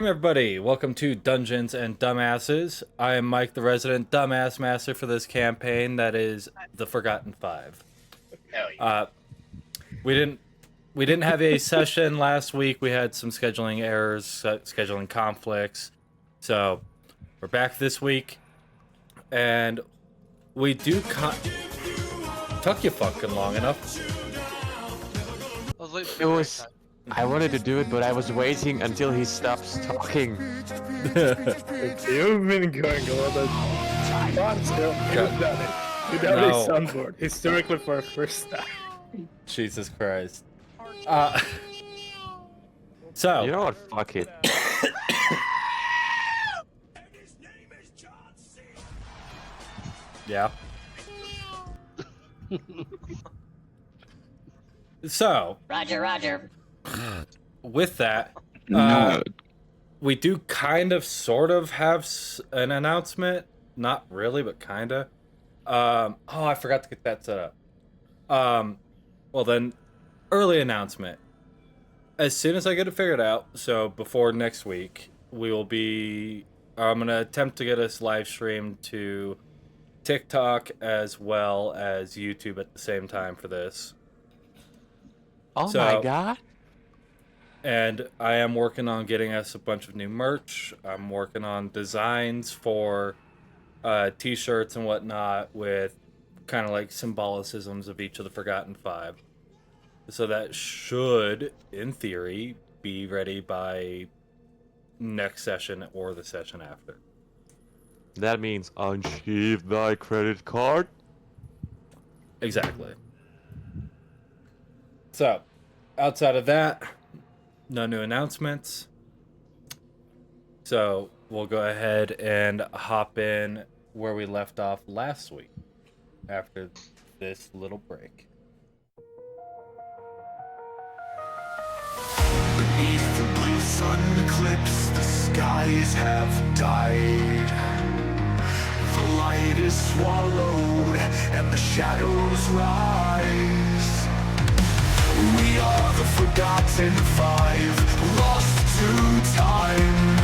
Everybody, welcome to Dungeons and Dumbasses. I am Mike, the resident dumbass master for this campaign that is the Forgotten Five. Hell yeah. We didn't have a session last week. We had some scheduling errors, scheduling conflicts. So we're back this week, and we do took you fucking long enough. I wanted to do it, but I was waiting until he stops talking. You've been going a little bit on still. You've done it. You've done a soundboard, historically for a first time. Jesus Christ. So. You know what? Fuck it. Yeah. So. Roger. With that, we do sort of have an announcement. Not really, but kinda. I forgot to get that set up. Well then, early announcement. As soon as I get it figured out, so before next week, I'm gonna attempt to get us live streamed to TikTok as well as YouTube at the same time for this. Oh my god. And I am working on getting us a bunch of new merch. I'm working on designs for t-shirts and whatnot with kind of like symbolicisms of each of the Forgotten Five. So that should, in theory, be ready by next session or the session after. That means unsheath thy credit card. Exactly. So, outside of that, no new announcements. So we'll go ahead and hop in where we left off last week after this little break. Beneath the blue sun eclipse, the skies have died. The light is swallowed and the shadows rise. We are the Forgotten Five, lost to time.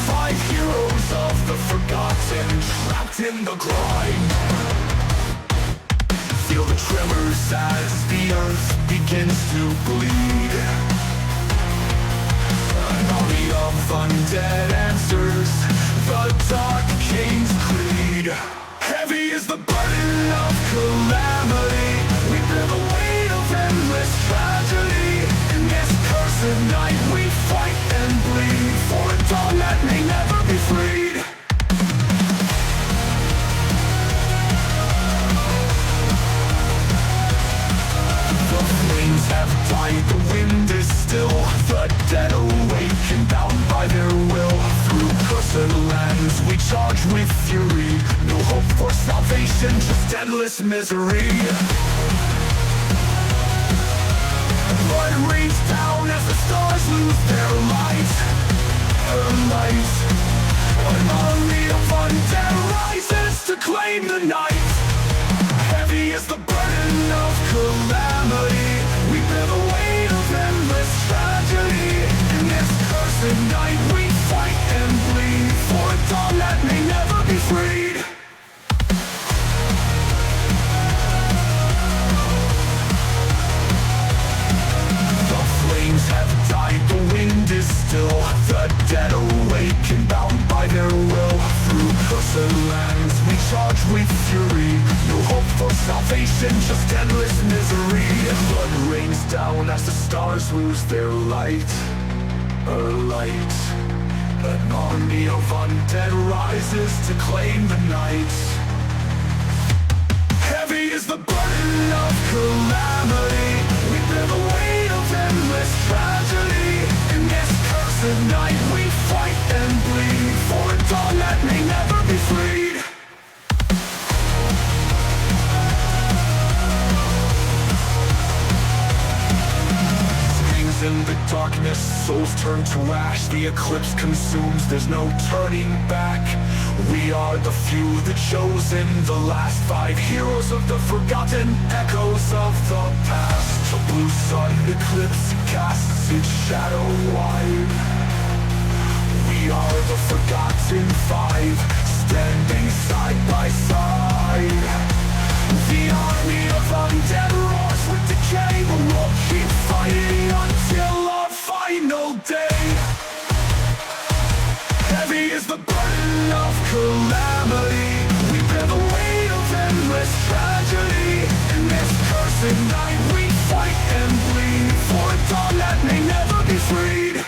Five heroes of the Forgotten, trapped in the grind. Feel the tremors as the earth begins to bleed. An army of undead answers the Dark King's creed. Heavy is the burden of calamity. We bear the weight of endless tragedy. In this cursed night we fight and bleed for a dawn that may never be freed. The flames have died, the wind is still. The dead awaken, bound by their will. Through cursed lands we charge with fury. No hope for salvation, just endless misery. Blood rains down as the stars lose their light. An army of undead rises to claim the night. Heavy is the burden of calamity. We bear the weight of endless tragedy. In this cursed night we fight and bleed for a dawn that may never be freed. The flames have died, the wind is still. The dead awaken, bound by their will. Through cursed lands we charge with fury. No hope for salvation, just endless misery. Blood rains down as the stars lose their light. An army of undead rises to claim the night. Heavy is the burden of calamity. We bear the weight of endless tragedy. In this cursed night we fight and bleed for a dawn that may never be freed. In the darkness, souls turn to ash. The eclipse consumes, there's no turning back. We are the few, the chosen, the last five heroes of the forgotten, echoes of the past. The blue sun eclipse casts its shadow wide. alive, standing side by side. The army of undead roars with decay, but we'll keep fighting until our final day. Heavy is the burden of calamity. We bear the weight of endless tragedy. In this cursed night we fight and bleed for a dawn that may never be freed.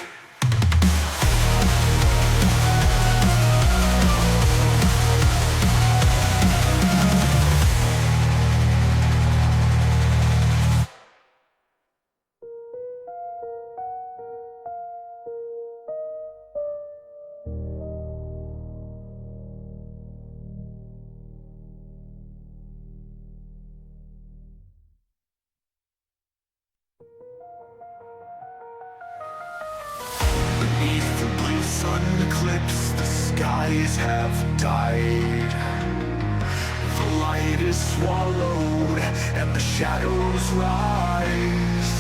Beneath the blue sun eclipse, the skies have died. The light is swallowed and the shadows rise.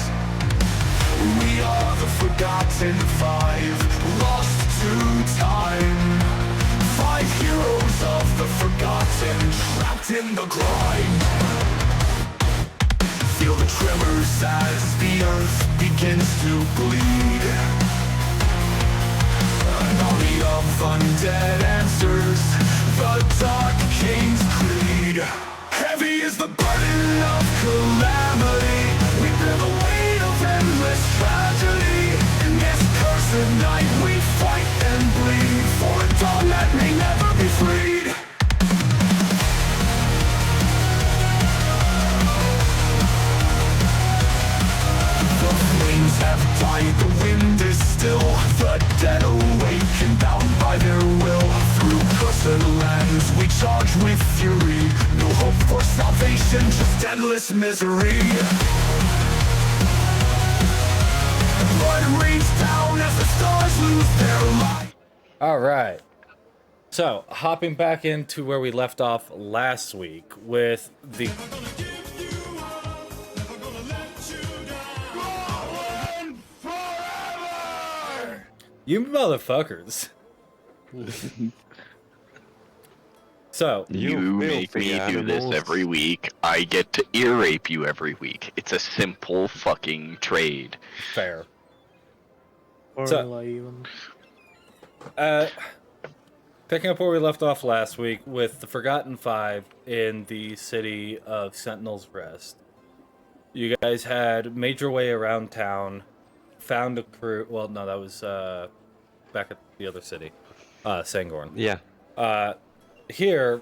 We are the forgotten five, lost to time. Five heroes of the forgotten, trapped in the grind. Feel the tremors as the earth begins to bleed. An army of undead answers the dark king's creed. Heavy is the burden of calamity. We bear the weight of endless tragedy. In this cursed night we fight and bleed for a dawn that may never be freed. The flames have died, the wind is still. The dead awaken, bound by their will. Through cursed lands we charge with fury. No hope for salvation, just endless misery. Blood rains down as the stars lose their light. All right. So, hopping back into where we left off last week with the... You motherfuckers. So, You make me do this every week. I get to ear rape you every week. It's a simple fucking trade. fair. Formula even. Picking up where we left off last week with the Forgotten Five in the city of Sentinel's Rest. You guys had made your way around town, found a crew. Well, no, that was back at the other city, Sangorn. Yeah. Here,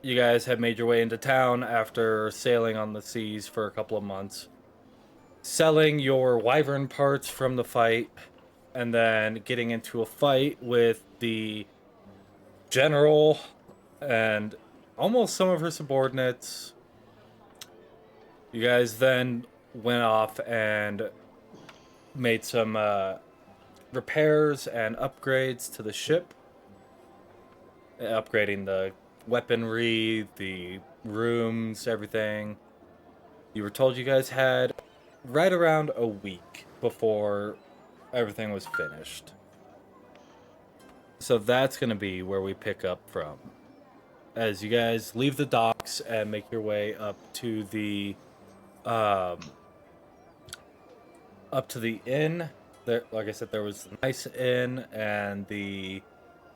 you guys had made your way into town after sailing on the seas for a couple of months, selling your wyvern parts from the fight, and then getting into a fight with the general and almost some of her subordinates. You guys then went off and made some repairs and upgrades to the ship, upgrading the weaponry, the rooms, everything. You were told you guys had right around a week before everything was finished. So that's going to be where we pick up from. As you guys leave the docks and make your way up to the inn. There, like I said, there was a nice inn and the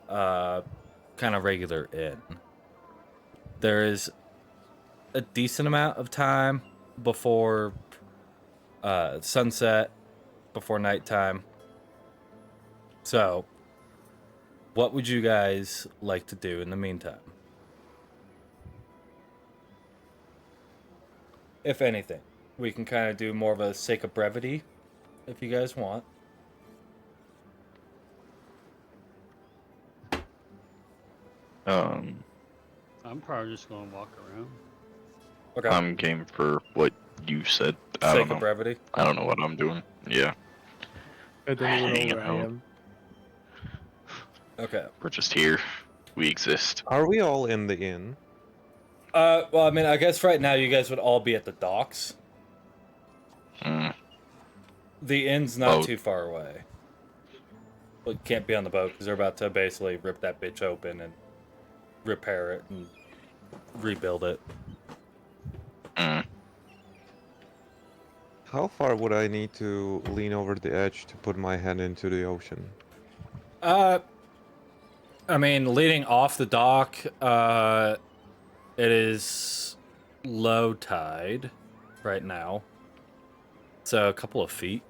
kind of regular inn. There is a decent amount of time before sunset, before nighttime. So, what would you guys like to do in the meantime? If anything, we can kind of do more of a sake of brevity, if you guys want. I'm probably just gonna walk around. Okay. I'm game for what you said. I Sake don't of know. brevity. I don't know what I'm doing. Yeah, I don't even Hang know where I out. am. Okay. we're just here. We exist. Are we all in the inn? Well, I mean, I guess right now you guys would all be at the docks. Mm. The inn's not Boat. too far away. But can't be on the boat because they're about to basically rip that bitch open and repair it and rebuild it. How far would I need to lean over the edge to put my hand into the ocean? I mean, leading off the dock, it is low tide right now. So a couple of feet.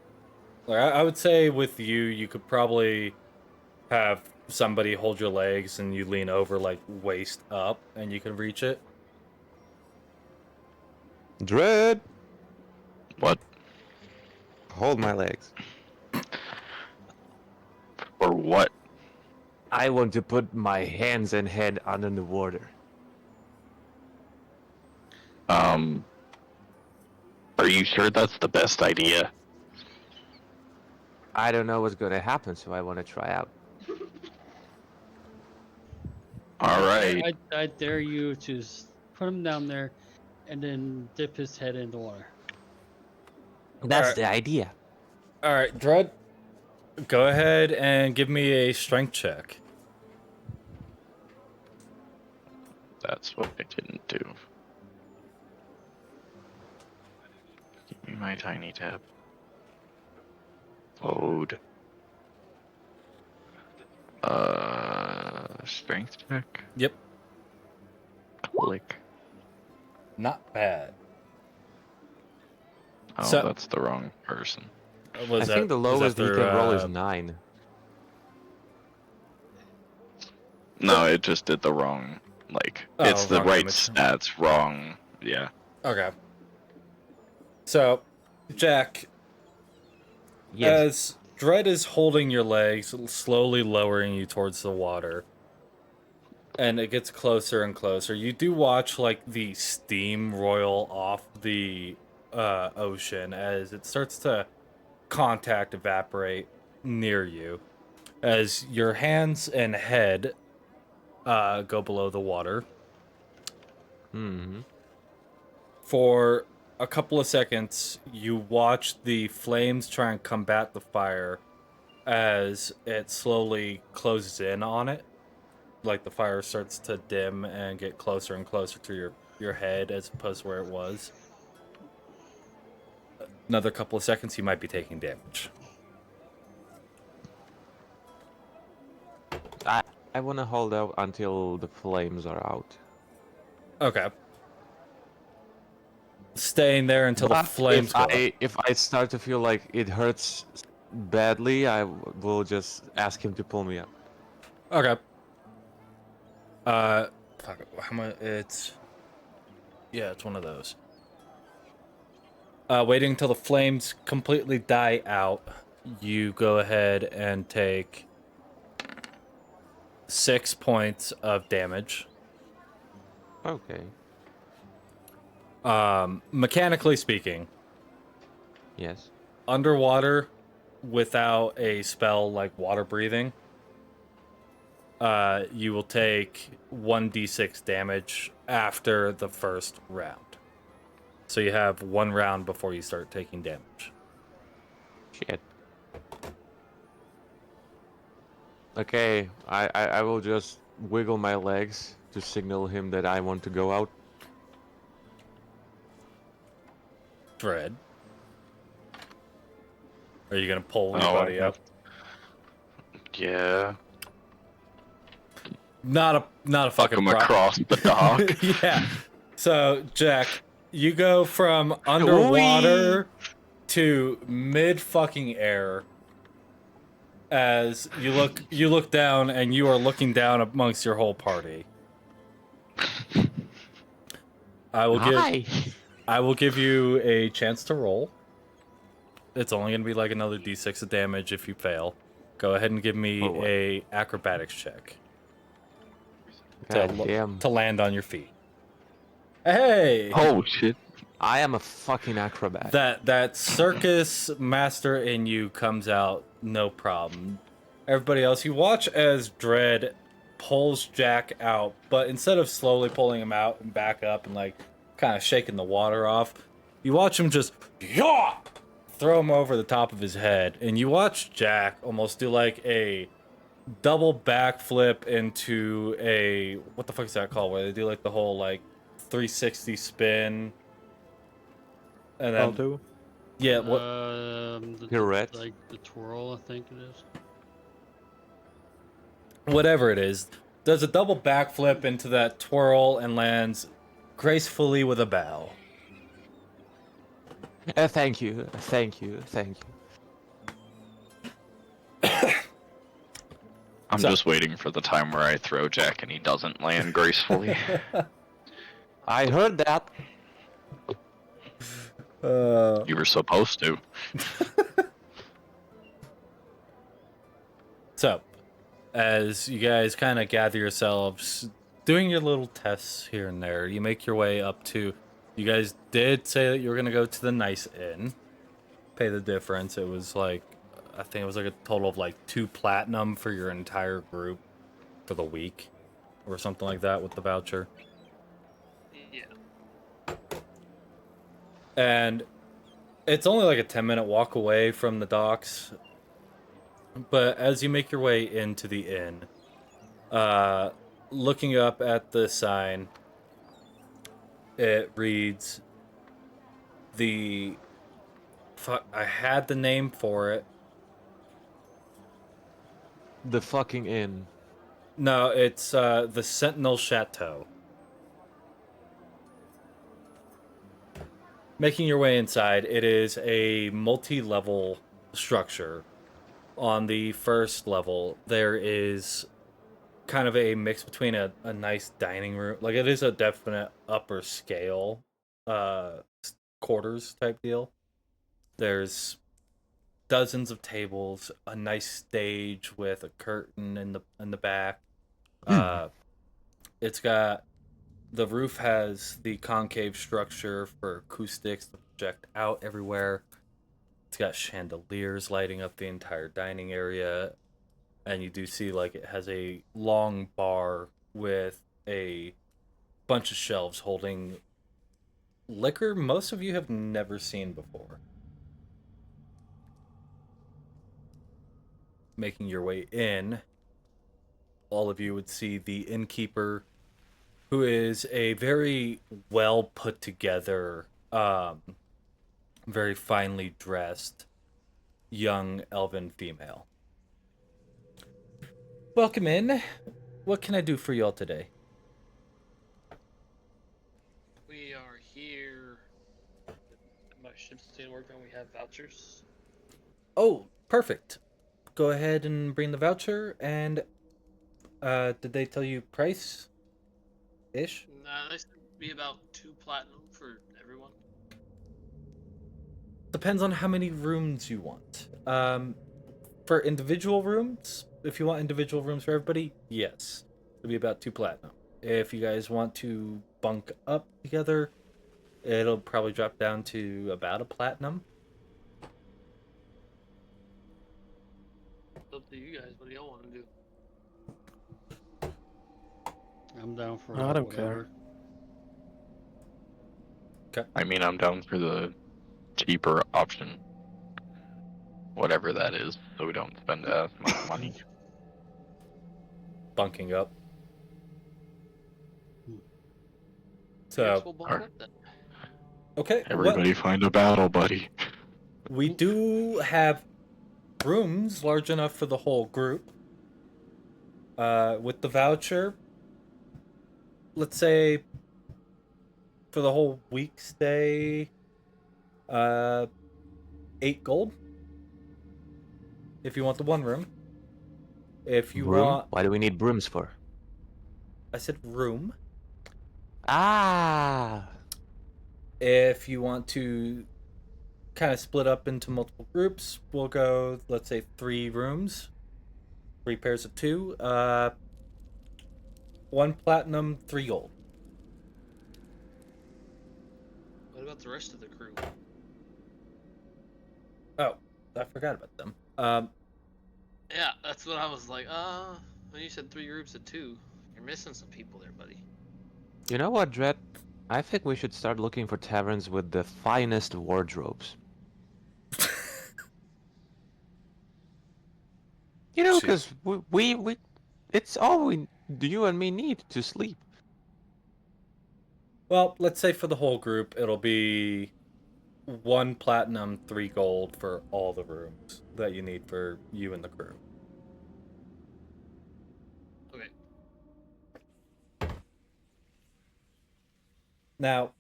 Like, I would say with you, you could probably have somebody hold your legs and you lean over like waist up and you can reach it. Dread! What? Hold my legs. Or what? I want to put my hands and head under the water. Are you sure that's the best idea? I don't know what's gonna happen, so I want to try out. Alright. I dare you to put him down there and then dip his head in the water. That's Alright. the idea. Alright, Dread, go ahead and give me a strength check. That's what I didn't do. Give me my tiny tab. Load. Strength check. Yep. Click. Not bad. Oh, So- that's the wrong person. I think the lowest he can roll is 9. No, it just did the wrong. Like, Oh, it's the wrong right image. stats, wrong. Yeah. Okay. So, Jack, Yes. as Dread is holding your legs, slowly lowering you towards the water, and it gets closer and closer, you do watch like the steam roil off the ocean as it starts to contact evaporate near you, as your hands and head go below the water. Mm-hmm. For a couple of seconds, you watch the flames try and combat the fire as it slowly closes in on it. Like the fire starts to dim and get closer and closer to your head as opposed to where it was. Another couple of seconds, you might be taking damage. I want to hold out until the flames are out. Okay. Staying there until the But flames go up. if I start to feel like it hurts badly, I will just ask him to pull me up. Okay. Fuck, how much? It's... Yeah, it's one of those. Waiting until the flames completely die out, you go ahead and take 6 points of damage. Okay. Mechanically speaking, Yes. underwater without a spell like water breathing, you will take 1d6 damage after the first round. So you have 1 round before you start taking damage. Shit. Okay, I will just wiggle my legs to signal him that I want to go out. Fred, are you gonna pull anybody up? Yeah. Not a fucking Come problem. across the dock. Yeah. So, Jack, you go from underwater to mid fucking air as you look down and you are looking down amongst your whole party. I will give you a chance to roll. It's only going to be like another d6 of damage if you fail. Go ahead and give me a acrobatics check God damn. to land on your feet. Hey! Oh shit. I am a fucking acrobat. That circus master in you comes out no problem. Everybody else, you watch as Dread pulls Jack out, but instead of slowly pulling him out and back up and like kind of shaking the water off, you watch him just throw him over the top of his head, and you watch Jack almost do like a double backflip into a, what the fuck is that called? Where they do like the whole like 360 spin, and then Salto. yeah, what? Pirouette. Like the twirl, I think it is. Whatever it is, does a double backflip into that twirl and lands gracefully with a bow. Thank you. I'm just waiting for the time where I throw Jack and he doesn't land gracefully. I heard that. You were supposed to. So, as you guys kind of gather yourselves, doing your little tests here and there, you make your way up to. You guys did say that you were gonna go to the nice inn, pay the difference. It was like, I think it was like a total of like 2 platinum for your entire group for the week, or something like that with the voucher. Yeah. And it's only like a 10-minute walk away from the docks. But as you make your way into the inn, looking up at the sign, it reads I had the name for it. The fucking inn. No, it's the Sentinel Chateau. Making your way inside, it is a multi-level structure. On the first level, there is kind of a mix between a nice dining room. Like, it is a definite upper scale quarters type deal. There's dozens of tables, a nice stage with a curtain in the back. It's got, the roof has the concave structure for acoustics to project out everywhere. It's got chandeliers lighting up the entire dining area, and you do see like it has a long bar with a bunch of shelves holding liquor most of you have never seen before. Making your way in, all of you would see the innkeeper, who is a very well put together, very finely dressed young elven female. Welcome in. What can I do for y'all today? We are here. My ship's still working. We have vouchers. Oh, perfect. Go ahead and bring the voucher. And did they tell you price? Ish? Nah, they said it'd be about 2 platinum for everyone. Depends on how many rooms you want. For individual rooms, if you want individual rooms for everybody, yes, it'll be about 2 platinum. If you guys want to bunk up together, it'll probably drop down to about 1 platinum. It's up to you guys. What do y'all want to do? I'm down for I don't whatever. I mean, I'm down for the cheaper option. Whatever that is, so we don't spend as much money. Bunking up. Yes, So, we'll bump Alright. up then. okay. Everybody find a battle buddy. We do have rooms large enough for the whole group. With the voucher, let's say for the whole week stay, 8 gold. If you want the 1 room. If you Broom? want, Why do we need brooms for? I said room. Ah! If you want to kind of split up into multiple groups, we'll go, let's say 3 rooms, 3 pairs of 2. 1 platinum, 3 gold. What about the rest of the crew? Oh, I forgot about them. Yeah, that's what I was like. When you said 3 groups of 2, you're missing some people there, buddy. You know what, Dred? I think we should start looking for taverns with the finest wardrobes. You know, Shit. because we it's all you and me need to sleep. Well, let's say for the whole group, it'll be 1 platinum, 3 gold for all the rooms that you need for you and the crew. Okay. Now,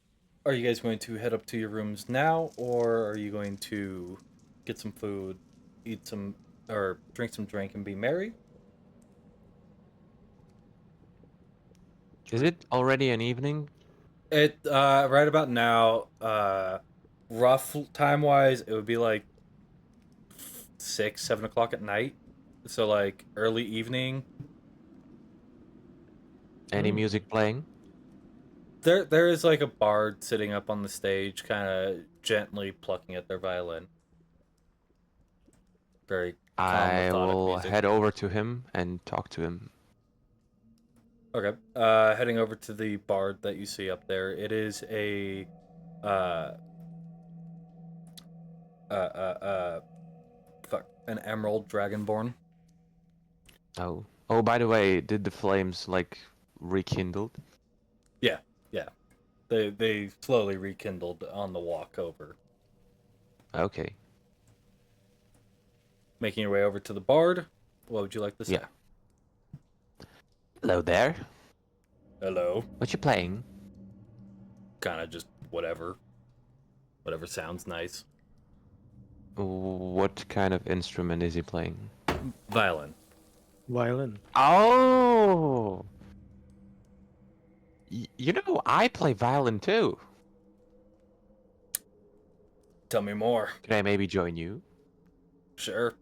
are you guys going to head up to your rooms now, or are you going to get some food, eat some, or drink some drink and be merry? Is it already an evening? It right about now, rough time wise, it would be like 6, 7 o'clock at night. So like early evening. Any music playing? There is like a bard sitting up on the stage, kind of gently plucking at their violin. Very calm, I methodic will music. head over to him and talk to him. Okay. Heading over to the bard that you see up there. It is a fuck, an emerald dragonborn. Oh. Oh, by the way, did the flames like rekindled? Yeah. They slowly rekindled on the walk over. Okay. Making your way over to the bard. What would you like to say? Yeah. Hello there. Hello. What you playing? Kind of just whatever. Whatever sounds nice. What kind of instrument is he playing? Violin. Violin. Oh! You know, I play violin too. Tell me more. Can I maybe join you? Sure.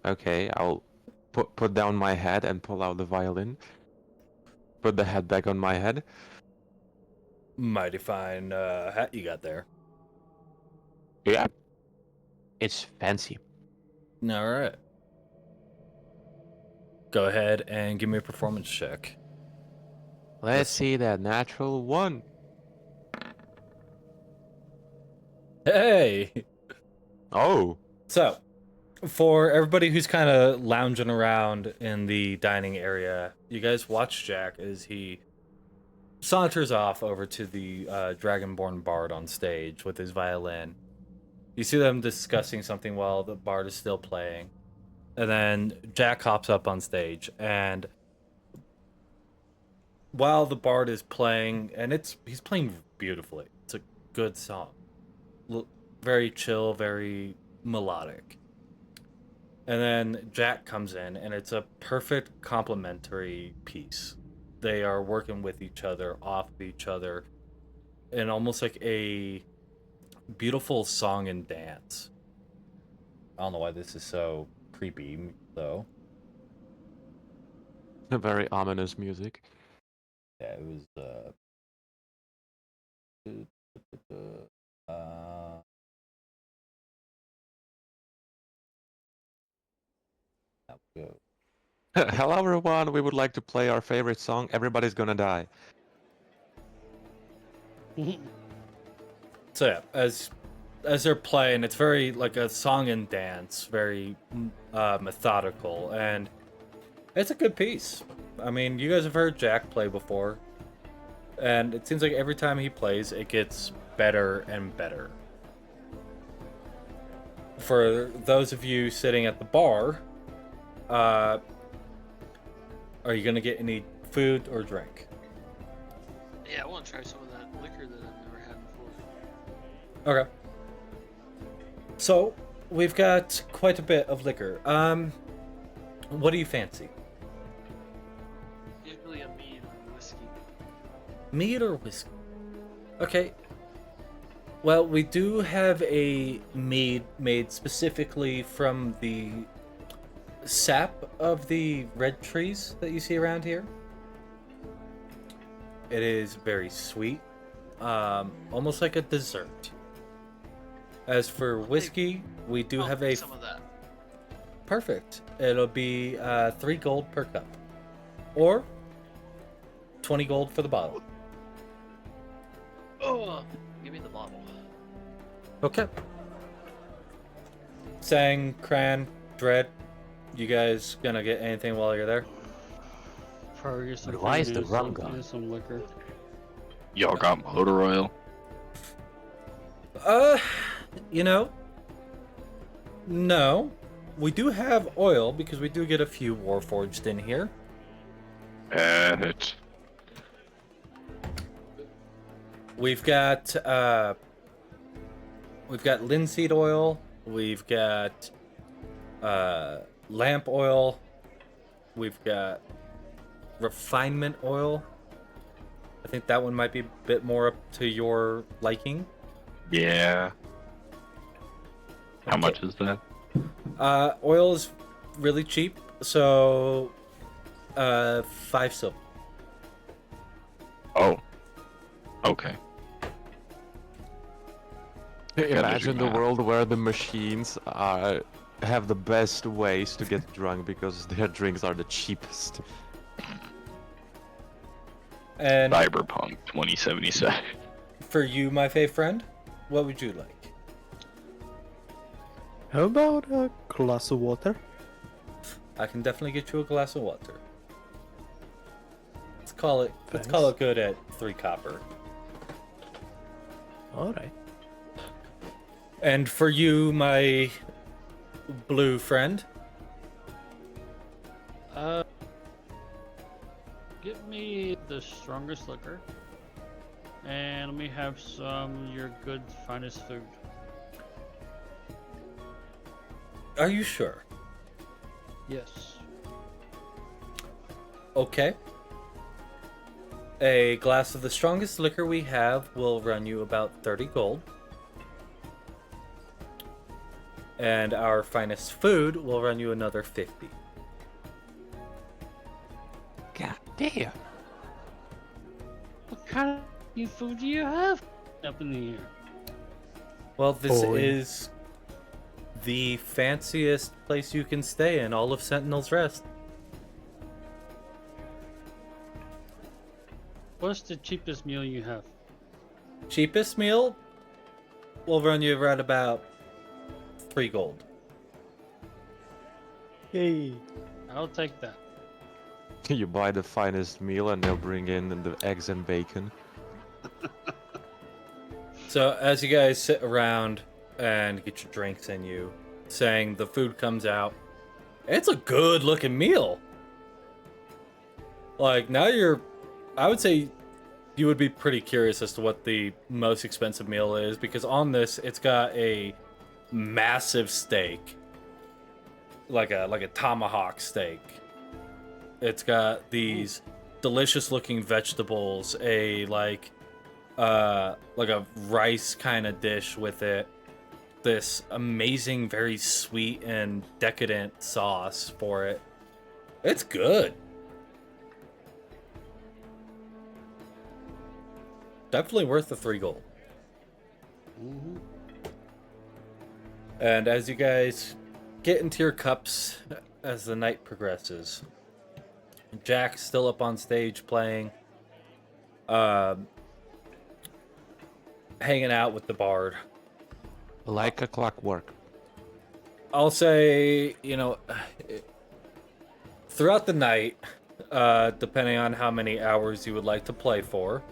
Okay, I'll put down my head and pull out the violin. Put the head back on my head. Mighty fine hat you got there. Yeah. It's fancy. All right. Go ahead and give me a performance check. Let's see that natural 1. Hey! Oh. So, for everybody who's kind of lounging around in the dining area, you guys watch Jack as he saunters off over to the Dragonborn bard on stage with his violin. You see them discussing something while the bard is still playing. And then Jack hops up on stage, and while the bard is playing, and he's playing beautifully. It's a good song. Very chill, very melodic. And then Jack comes in, and it's a perfect complementary piece. They are working with each other, off of each other, in almost like a beautiful song and dance. I don't know why this is so creepy, though. Very ominous music. Yeah, it was, that would go. Hello everyone, we would like to play our favorite song, Everybody's Gonna Die. So yeah, as they're playing, it's very like a song and dance, very methodical, and it's a good piece. I mean, you guys have heard Jack play before, and it seems like every time he plays, it gets better and better. For those of you sitting at the bar, are you gonna get any food or drink? Yeah, I want to try some of that liquor that I've never had before. Okay. So, we've got quite a bit of liquor. What do you fancy? Usually a mead or whiskey. Mead or whiskey? Okay. Well, we do have a mead made specifically from the sap of the red trees that you see around here. It is very sweet, almost like a dessert. As for whiskey, we do have a some of that. perfect. It'll be 3 gold per cup, or 20 gold for the bottle. Oh, give me the bottle. Okay. Sang, Cran, Dread, You guys gonna get anything while you're there? Probably get some But why is food the and rum some- gone? and some liquor. Y'all got motor oil? You know, no. We do have oil because we do get a few warforged in here. It's We've got linseed oil, we've got lamp oil, we've got refinement oil. I think that one might be a bit more up to your liking. yeah. How Okay. much is that? Oil is really cheap, so 5 silver. Oh. Okay. Imagine the math. world where the machines have the best ways to get drunk because their drinks are the cheapest. And Cyberpunk 2077. for you, my fave friend, what would you like? How about a glass of water? I can definitely get you a glass of water. Let's call it Thanks. good at 3 copper. Alright. And for you, my blue friend, Get me the strongest liquor, and let me have some your good finest food. are you sure? Yes. Okay. A glass of the strongest liquor we have will run you about 30 gold. And our finest food will run you another 50. God damn. What kind of new food do you have up in the air? Well, this Boy. is the fanciest place you can stay in all of Sentinel's Rest. What's the cheapest meal you have? Cheapest meal will run you right about 3 gold. Yay. I'll take that. You buy the finest meal and they'll bring in the eggs and bacon. So as you guys sit around and get your drinks in you, saying the food comes out, it's a good looking meal. Like now I would say you would be pretty curious as to what the most expensive meal is, because on this it's got a massive steak, like a tomahawk steak. It's got these delicious looking vegetables, a like a rice kind of dish with it, this amazing, very sweet and decadent sauce for it. It's good. Definitely worth the 3 gold. Mm-hmm. And as you guys get into your cups as the night progresses, Jack's still up on stage playing, hanging out with the bard. Like a clockwork. I'll say, throughout the night, depending on how many hours you would like to play for,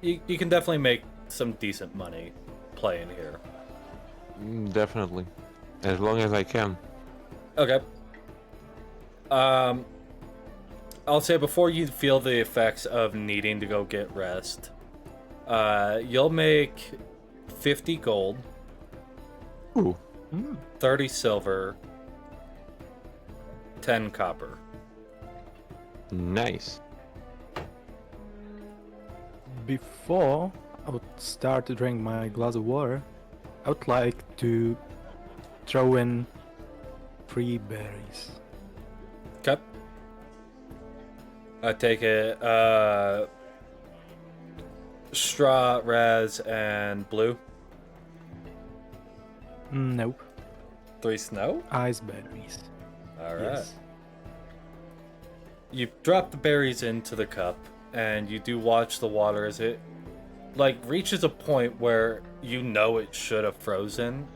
you can definitely make some decent money playing here. Definitely. As long as I can. Okay. I'll say before you feel the effects of needing to go get rest, you'll make 50 gold, Ooh. 30 silver, 10 copper. Nice. Before I would start to drink my glass of water, I would like to throw in 3 berries. Okay. I take it, straw, raz, and blue. Nope. 3 snow? Ice berries. Alright. Yes. You drop the berries into the cup, and you do watch the water as it, reaches a point where you know it should have frozen,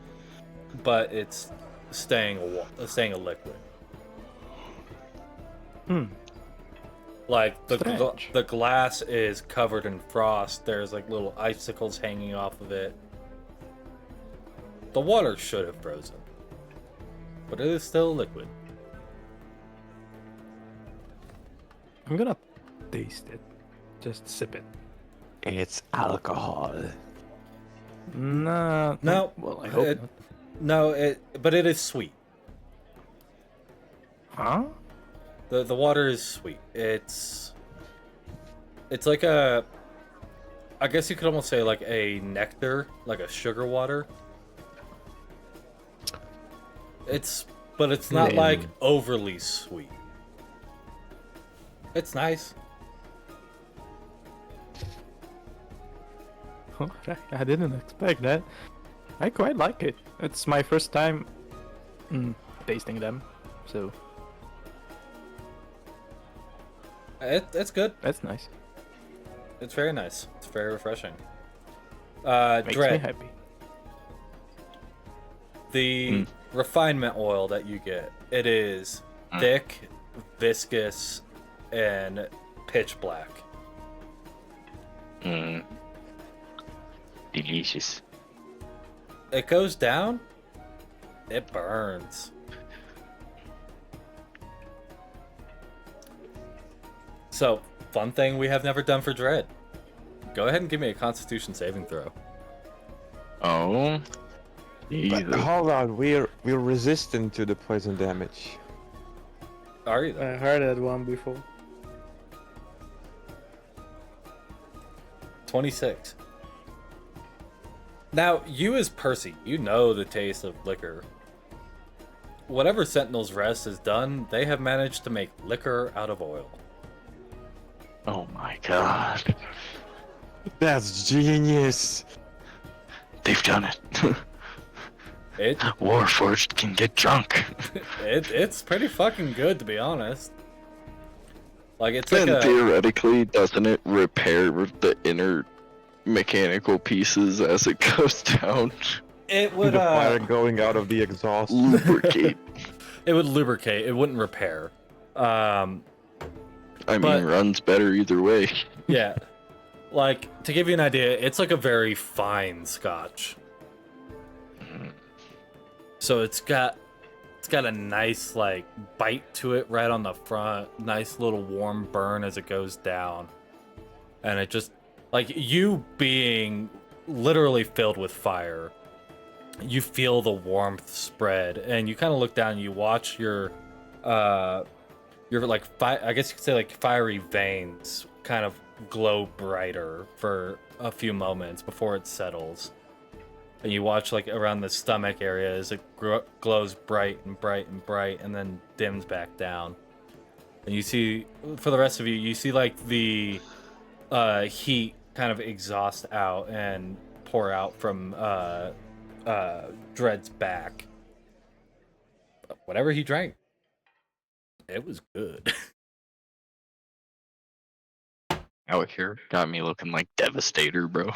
but it's staying a liquid. Hmm. Like Strange. the glass is covered in frost. There's like little icicles hanging off of it. The water should have frozen, but it is still liquid. I'm gonna taste it. Just sip it. It's alcohol. Nah. No, Well, I hope not. No, but it is sweet. Huh? The water is sweet. It's like a, I guess you could almost say like a nectar, like a sugar water. But it's not like overly sweet. It's nice. Alright, I didn't expect that. I quite like it. It's my first time tasting them, so It's good. that's nice. It's very nice. It's very refreshing. Makes me Dread, happy. the refinement oil that you get, it is thick, viscous, and pitch black. Delicious. It goes down, it burns. So, fun thing we have never done for Dread. Go ahead and give me a Constitution saving throw. Oh. But Jesus. hold on, we're resistant to the poison damage. Are you though? I heard that one before. 26. Now, you as Percy, you know the taste of liquor. Whatever Sentinel's Rest has done, they have managed to make liquor out of oil. Oh my god. That's genius. They've done it. It Warforged can get drunk. it's pretty fucking good, to be honest. Like, it's like And a... theoretically, doesn't it repair the inner mechanical pieces as it goes down? It would, The fire going out of the exhaust. Lubricate. it would lubricate, it wouldn't repair. I mean, But- runs better either way. Yeah. Like, to give you an idea, it's like a very fine scotch. So it's got a nice like bite to it right on the front, nice little warm burn as it goes down. And it just, like, you being literally filled with fire, you feel the warmth spread, and you kind of look down and you watch your like I guess you could say like fiery veins kind of glow brighter for a few moments before it settles. And you watch like around the stomach area as it glows bright and bright and bright, and then dims back down. And you see, for the rest of you, you see like the heat kind of exhaust out and pour out from Dread's back. But whatever he drank, it was good. Out here, got me looking like Devastator, bro.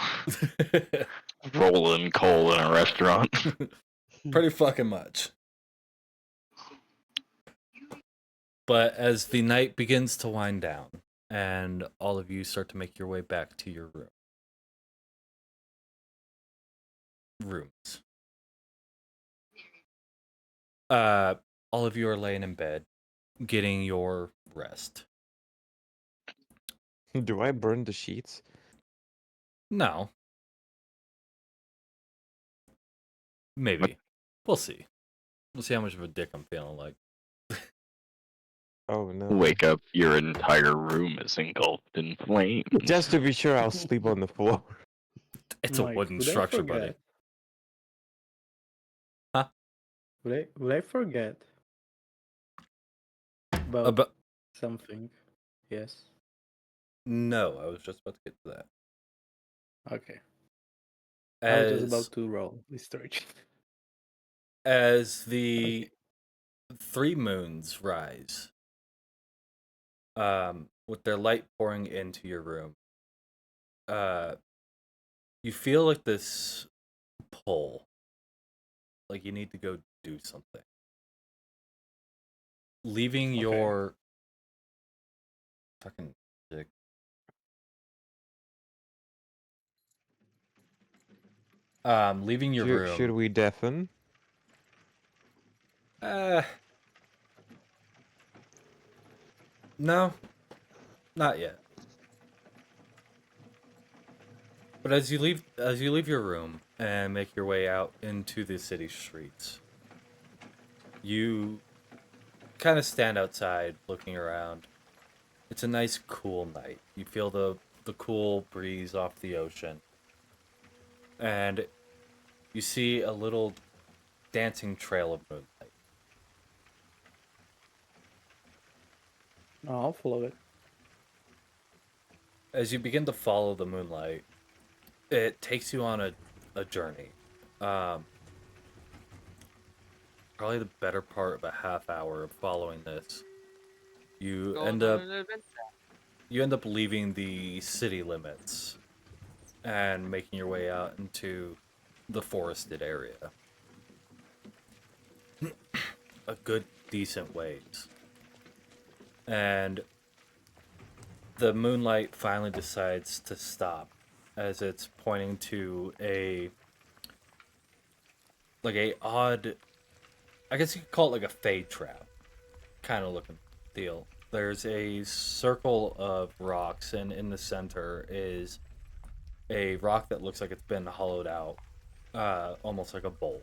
Rolling coal in a restaurant. Pretty fucking much. But as the night begins to wind down, and all of you start to make your way back to your rooms. All of you are laying in bed, getting your rest. Do I burn the sheets? No. Maybe. We'll see. We'll see how much of a dick I'm feeling like. Oh no. Wake up, your entire room is engulfed in flames. Just to be sure, I'll sleep on the floor. It's a Mike, wooden would I structure, buddy. forget? Huh? Would I forget about But something? Yes. no, I was just about to get to that. Okay. I was just As about to roll research. as the 3 moons rise, with their light pouring into your room, you feel like this pull, like you need to go do something. Leaving Okay. your fucking dick. Leaving your room. Should we deafen? No, not yet. But as you leave your room and make your way out into the city streets, you kind of stand outside looking around. It's a nice cool night. You feel the cool breeze off the ocean. And you see a little dancing trail of moonlight. Oh, I'll follow it. As you begin to follow the moonlight, it takes you on a journey. Probably the better part of a half hour of following this. You Going end on up an adventure. leaving the city limits and making your way out into the forested area. A good, decent ways. And the moonlight finally decides to stop as it's pointing to a odd, I guess you could call it like a fade trap kind of looking deal. There's a circle of rocks, and in the center is a rock that looks like it's been hollowed out, almost like a bowl.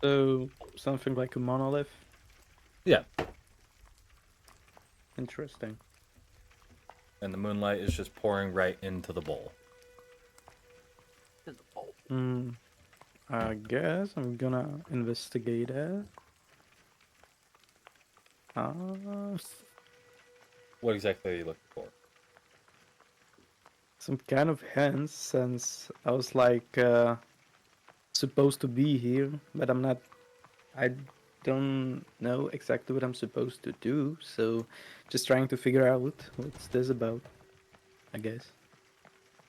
So something like a monolith. Yeah, Interesting. and the moonlight is just pouring right into the bowl. I guess I'm gonna investigate it. What exactly are you looking for? Some kind of hints, since I was like supposed to be here, but I'm not. I don't know exactly what I'm supposed to do, so just trying to figure out what's this about, I guess.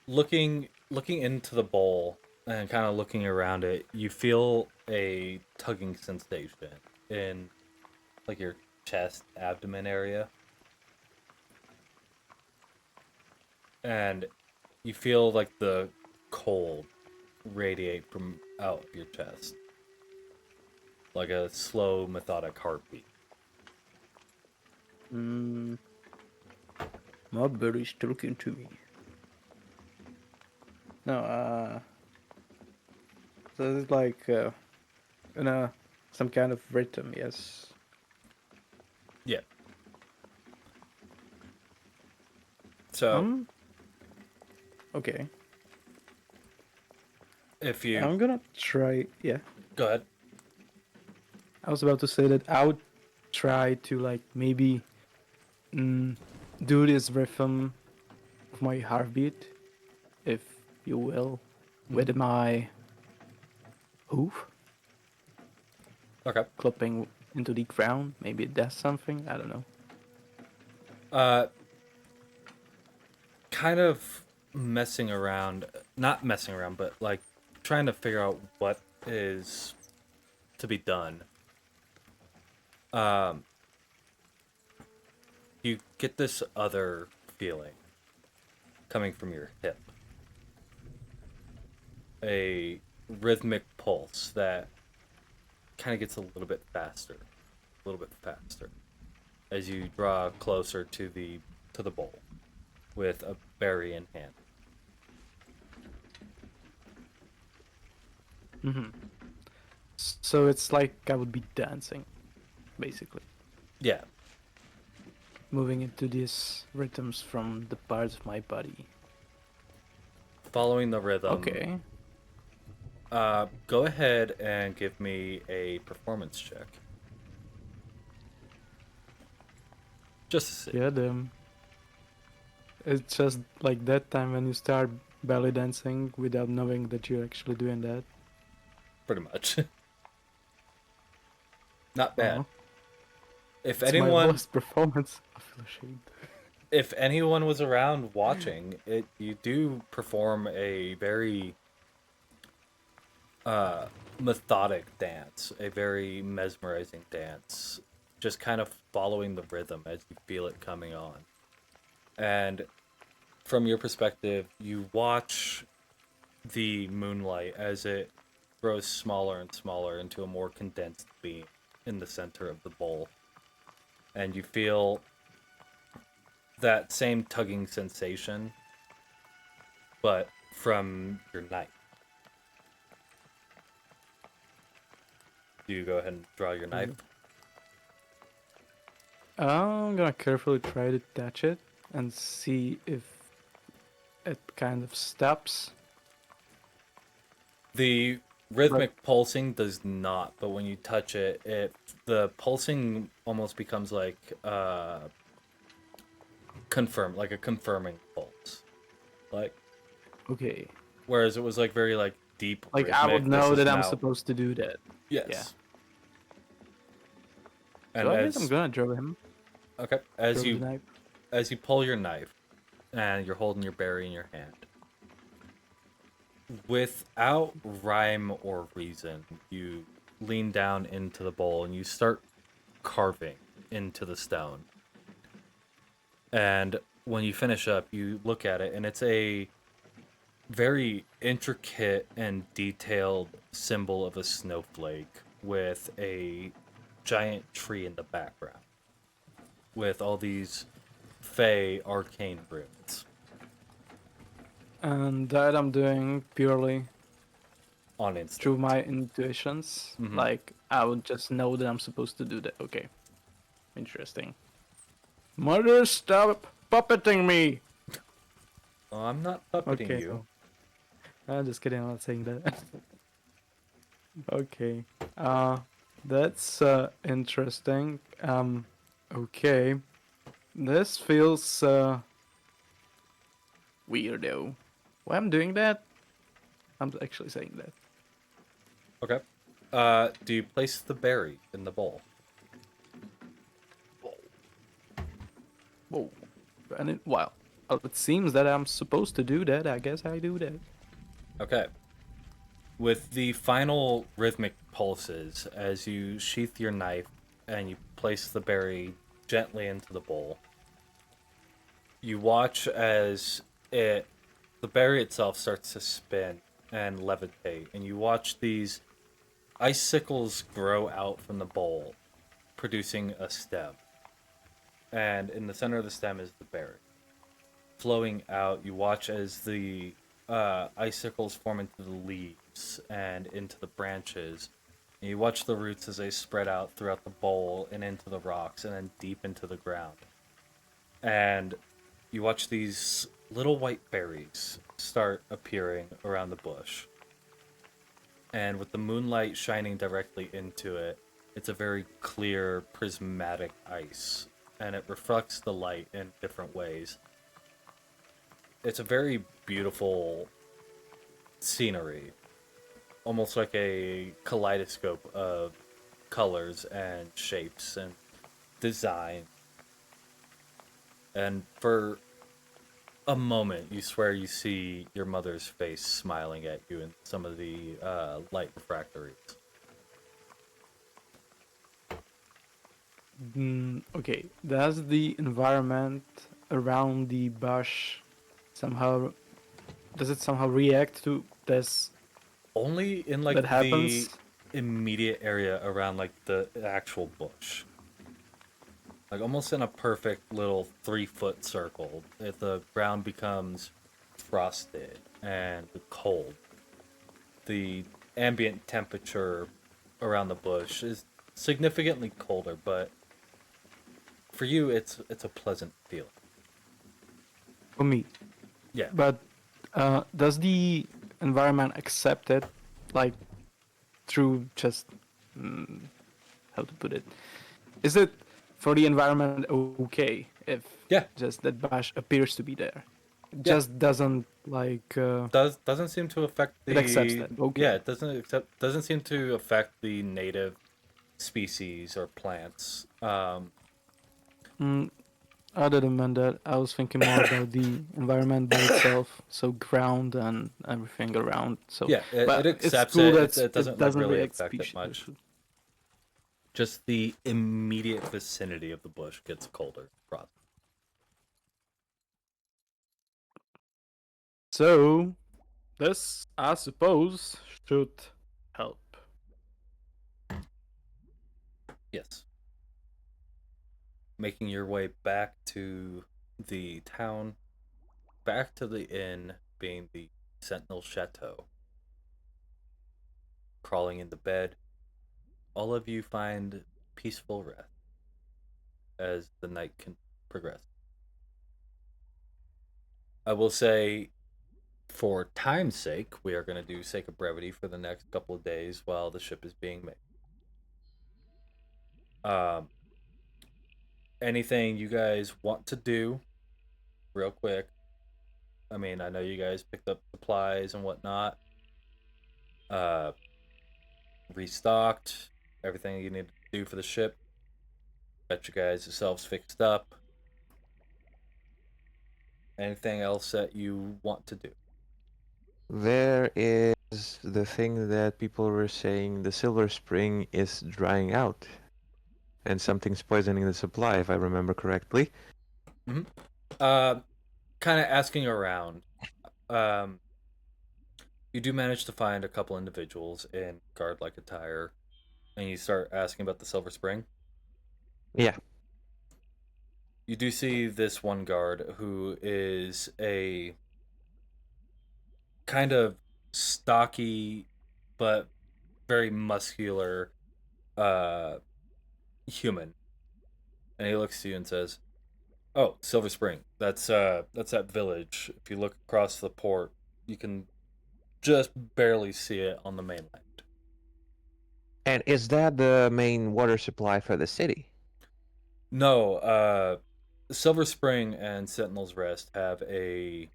Looking into the bowl and kind of looking around it, you feel a tugging sensation in like your chest, abdomen area. And you feel like the cold radiate from out of your chest. Like a slow, methodic heartbeat. My body's talking to me. No, so it's like in a some kind of rhythm, yes. Yeah. So Okay. if you I'm gonna try. Yeah, go ahead. I was about to say that I would try to like maybe do this rhythm of my heartbeat, if you will, with my hoof Okay. clopping into the ground. Maybe it does something. I don't know. Kind of messing around, not messing around, but like trying to figure out what is to be done. You get this other feeling coming from your hip. A rhythmic pulse that kind of gets a little bit faster, as you draw closer to the bowl with a berry in hand. So it's like I would be dancing, basically, Yeah. moving into these rhythms from the parts of my body. Following the rhythm. Okay. Go ahead and give me a performance check. Just to see. Yeah, them. It's just like that time when you start belly dancing without knowing that you're actually doing that. Pretty much. Not bad. Oh, If it's my anyone, lowest performance. I feel ashamed. if anyone was around watching it, you do perform a very methodic dance, a very mesmerizing dance, just kind of following the rhythm as you feel it coming on. And from your perspective, you watch the moonlight as it grows smaller and smaller into a more condensed beam in the center of the bowl. And you feel that same tugging sensation, but from your knife. Do you go ahead and draw your knife? I'm gonna carefully try to touch it and see if it kind of stops. The rhythmic pulsing does not, but when you touch it, the pulsing almost becomes like like a confirming pulse. Like Okay. whereas it was like very like deep Like rhythmic, I would this know is that I'm now- supposed to do that. Yes. Yeah. And So I guess as I'm gonna draw him. okay, Draw the knife. as you pull your knife and you're holding your berry in your hand, without rhyme or reason, you lean down into the bowl and you start carving into the stone. And when you finish up, you look at it and it's a very intricate and detailed symbol of a snowflake with a giant tree in the background with all these fey arcane runes And that I'm doing purely on instinct. through my intuitions. Mhm. Like I would just know that I'm supposed to do that. Okay. Interesting. Mother, stop puppeting me! Oh, I'm not puppeting Okay. you. I'm just kidding, I'm not saying that. Okay. That's interesting. Okay. This feels weirdo. Why I'm doing that? I'm actually saying that. Okay. Do you place the berry in the bowl? Whoa. And it seems that I'm supposed to do that. I guess I do that. Okay. With the final rhythmic pulses, as you sheath your knife and you place the berry gently into the bowl, you watch as the berry itself starts to spin and levitate, and you watch these icicles grow out from the bowl, producing a stem. And in the center of the stem is the berry. Flowing out, you watch as the icicles form into the leaves and into the branches. And you watch the roots as they spread out throughout the bowl and into the rocks and then deep into the ground. And you watch these little white berries start appearing around the bush. And with the moonlight shining directly into it, it's a very clear, prismatic ice. And it reflects the light in different ways. It's a very beautiful scenery, almost like a kaleidoscope of colors and shapes and design. And for a moment, you swear you see your mother's face smiling at you in some of the light refractories. Okay. Does the environment around the bush somehow react to this Only in like that the happens? immediate area around like the actual bush. Like almost in a perfect little 3-foot circle. If the ground becomes frosted and cold, the ambient temperature around the bush is significantly colder, but for you it's a pleasant feeling. For me. Yeah. But does the environment accept it, like through just how to put it? Is it for the environment okay if just that bush appears to be there? It just doesn't like doesn't seem to affect the it accepts that. Okay. Yeah, it doesn't seem to affect the native species or plants. Other than that, I was thinking more about the environment by itself, so ground and everything around. So, Yeah, but it it's accepts cool it. that It it doesn't like doesn't really react affect it species. much. Just the immediate vicinity of the bush gets colder. So, this, I suppose, should help. Yes. Making your way back to the town, back to the inn, being the Sentinel Chateau. Crawling into bed, all of you find peaceful rest as the night can progress. I will say, for time's sake, we are going to do sake of brevity for the next couple of days while the ship is being made. Um, anything you guys want to do, real quick? I mean, I know you guys picked up supplies and whatnot. Uh, Restocked everything you need to do for the ship. Got you guys yourselves fixed up. Anything else that you want to do? There is the thing that people were saying the silver spring is drying out. And something's poisoning the supply, if I remember correctly. Uh, kind of asking around. Um, you do manage to find a couple individuals in guard-like attire, and you start asking about the Silver Spring. Yeah. You do see this one guard who is a kind of stocky but very muscular human, and he looks to you and says, "Oh, Silver Spring. That's that village. If you look across the port, you can just barely see it on the mainland." And is that the main water supply for the city? No, Silver Spring and Sentinel's Rest have a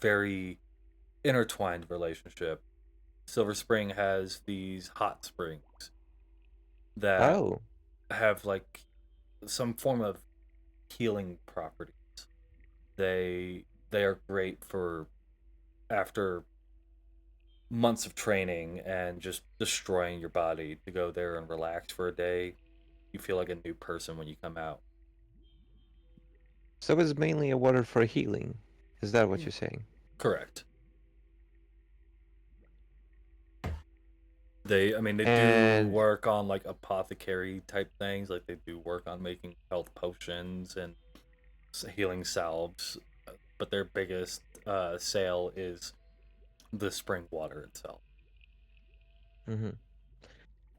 very intertwined relationship. Silver Spring has these hot springs that Oh. have like some form of healing properties. They are great for after months of training and just destroying your body to go there and relax for a day. You feel like a new person when you come out. So it's mainly a water for healing. Is that what you're saying? Correct. I mean, they do And work on like apothecary type things. Like they do work on making health potions and healing salves. But their biggest sale is the spring water itself. hmm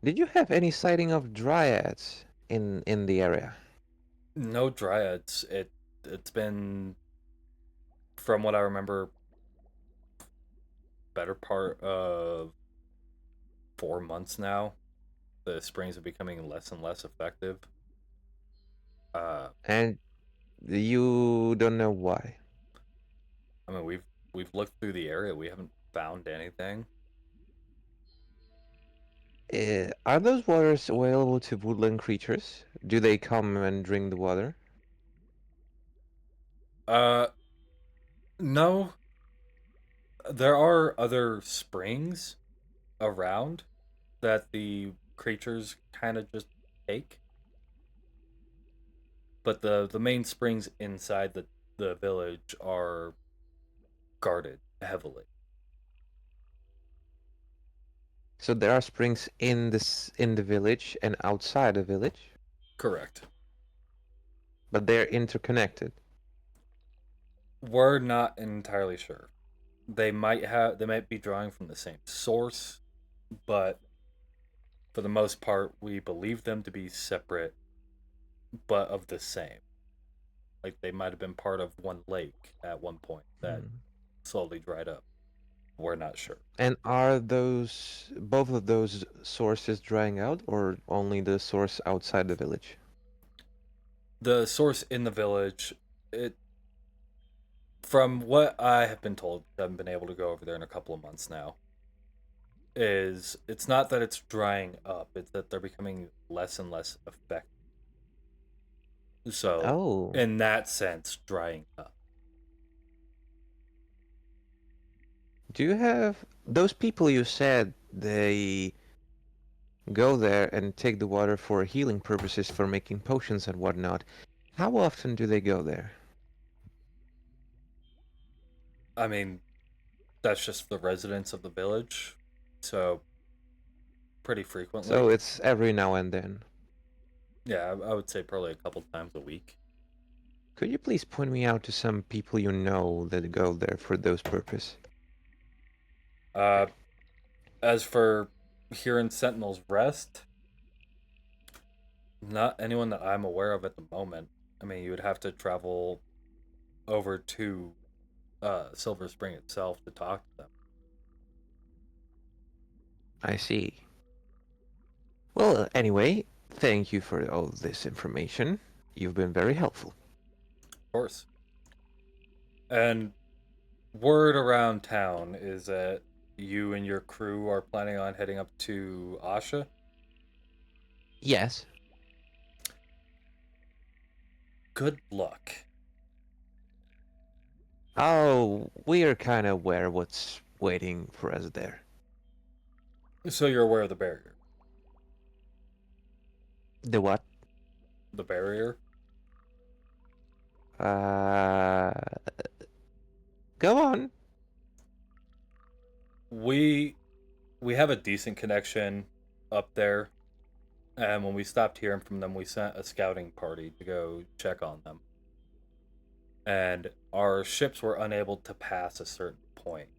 Did you have any sighting of dryads in the area? No dryads. It's been, from what I remember, better part of 4 months now. The springs are becoming less and less effective. Uh, And you don't know why? I mean, we've looked through the area. We haven't found anything. Are those waters available to woodland creatures? Do they come and drink the water? Uh, no. There are other springs around that the creatures kind of just take, but the main springs inside the village are guarded heavily. So there are springs in the village and outside the village, Correct. but they're interconnected. We're not entirely sure. They might be drawing from the same source, but for the most part we believe them to be separate but of the same. Like they might have been part of one lake at one point that Hmm. slowly dried up. We're not sure. And are those both of those sources drying out, or only the source outside the village? The source in the village, it from what I have been told, I haven't been able to go over there in a couple of months now, is it's not that it's drying up, it's that they're becoming less and less effective. So, Oh. in that sense, drying up. Do you have those people you said they go there and take the water for healing purposes for making potions and whatnot? How often do they go there? I mean, that's just the residents of the village, so pretty frequently. So it's every now and then. Yeah, I would say probably a couple times a week. Could you please point me out to some people you know that go there for those purposes? As for here in Sentinel's Rest, not anyone that I'm aware of at the moment. I mean, you would have to travel over to Silver Spring itself to talk to them. I see. Well, anyway, thank you for all this information. You've been very helpful. Of course. And word around town is that you and your crew are planning on heading up to Asha? Yes. Good luck. Oh, we're kind of aware what's waiting for us there. So you're aware of the barrier? The what? The barrier? Go on. We have a decent connection up there. And when we stopped hearing from them, we sent a scouting party to go check on them. And our ships were unable to pass a certain point.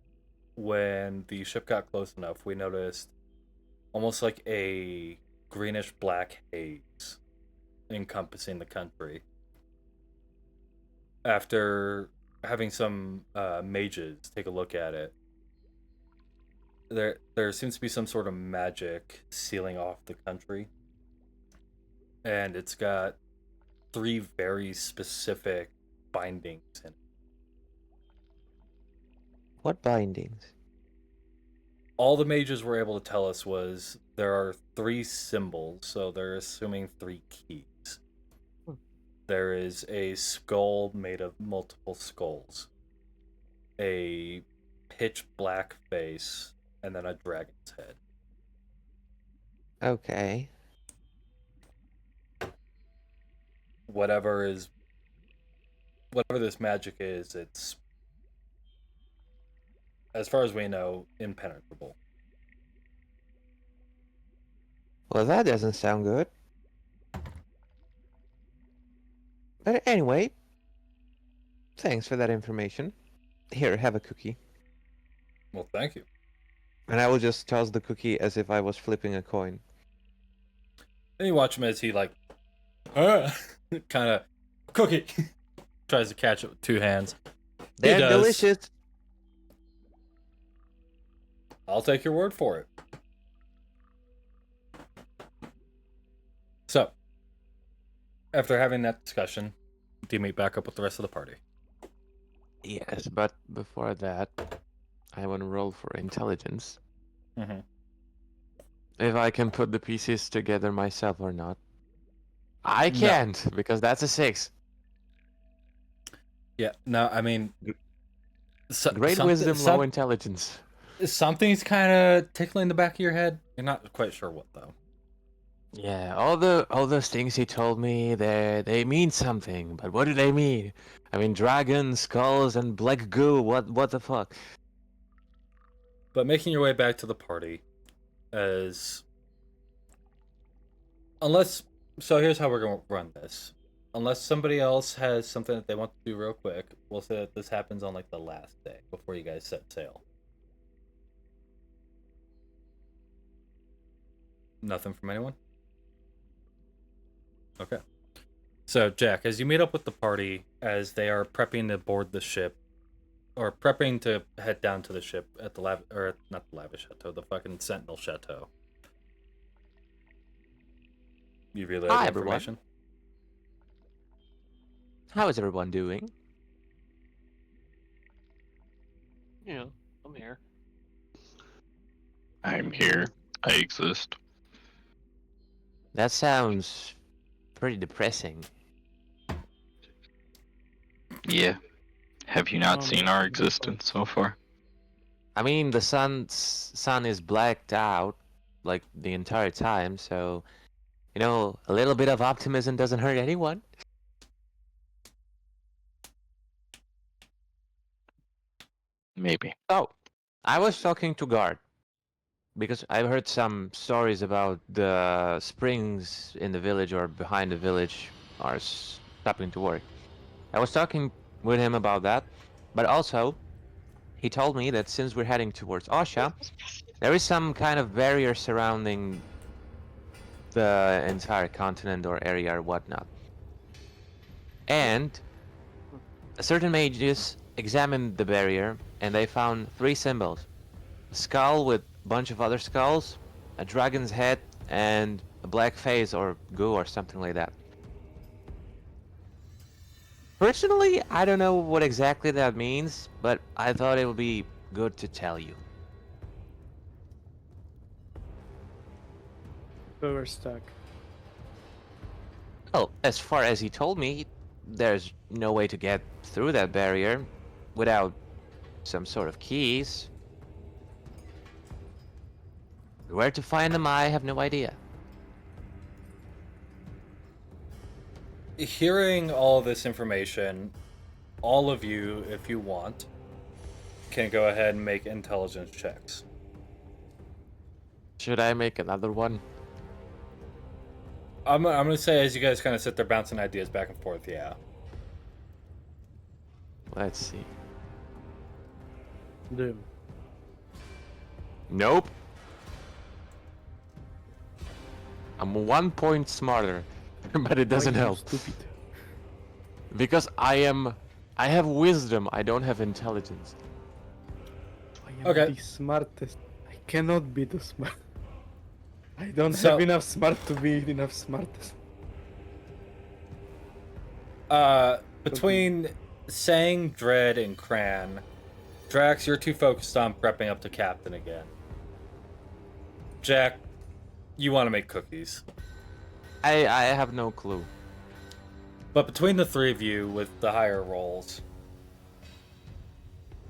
When the ship got close enough, we noticed almost like a greenish black haze encompassing the country. After having some mages take a look at it, there seems to be some sort of magic sealing off the country. And it's got 3 very specific bindings in it. What bindings? All the mages were able to tell us was there are 3 symbols, so they're assuming 3 keys. There is a skull made of multiple skulls, a pitch black face, and then a dragon's head. Okay. Whatever this magic is, it's, as far as we know, impenetrable. Well, that doesn't sound good. But anyway, thanks for that information. Here, have a cookie. Well, thank you. And I will just toss the cookie as if I was flipping a coin. And you watch him as he, like, kind of, cookie, tries to catch it with 2 hands. They're does. delicious. I'll take your word for it. So, after having that discussion, do you meet back up with the rest of the party? Yes, but before that, I want to roll for intelligence. Mm-hmm. If I can put the pieces together myself or not. I can't, because that's a 6. Yeah, no, I mean... Great wisdom, low intelligence. Something's kind of tickling the back of your head. You're not quite sure what, though. Yeah, all those things he told me, they mean something, but what do they mean? I mean, dragons, skulls, and black goo. What the fuck? But making your way back to the party, as unless so, here's how we're gonna run this. Unless somebody else has something that they want to do real quick, we'll say that this happens on like the last day before you guys set sail. Nothing from anyone? Okay. So, Jack, as you meet up with the party, as they are prepping to board the ship, or prepping to head down to the ship at the not the Lavish Chateau, the fucking Sentinel Chateau. You relay the information? How is everyone doing? Yeah, I'm here. I'm here. I exist. That sounds pretty depressing. Yeah. Have you not seen our good existence so far? I mean, the sun is blacked out like the entire time, so you know, a little bit of optimism doesn't hurt anyone. Maybe. So, I was talking to Guard because I've heard some stories about the springs in the village or behind the village are stopping to work. I was talking with him about that, but also he told me that since we're heading towards Osha, there is some kind of barrier surrounding the entire continent or area or whatnot. And certain mages examined the barrier and they found 3 symbols. A skull with a bunch of other skulls, a dragon's head, and a black face or goo or something like that. Personally, I don't know what exactly that means, but I thought it would be good to tell you. So we're stuck. Well, as far as he told me, there's no way to get through that barrier without some sort of keys. Where to find them, I have no idea. Hearing all this information, all of you, if you want, can go ahead and make intelligence checks. Should I make another one? I'm gonna say as you guys kind of sit there bouncing ideas back and forth, yeah. Let's see. Doom. Nope. I'm 1 point smarter, but it doesn't Why you help. Stupid. Because I have wisdom, I don't have intelligence. I am Okay. the smartest. I cannot be the smart. I don't So- have enough smart to be enough smartest. Between Sang, Dread, and Cran, Drax, you're too focused on prepping up to captain again. Jack, you want to make cookies. I have no clue. But between the three of you with the higher rolls,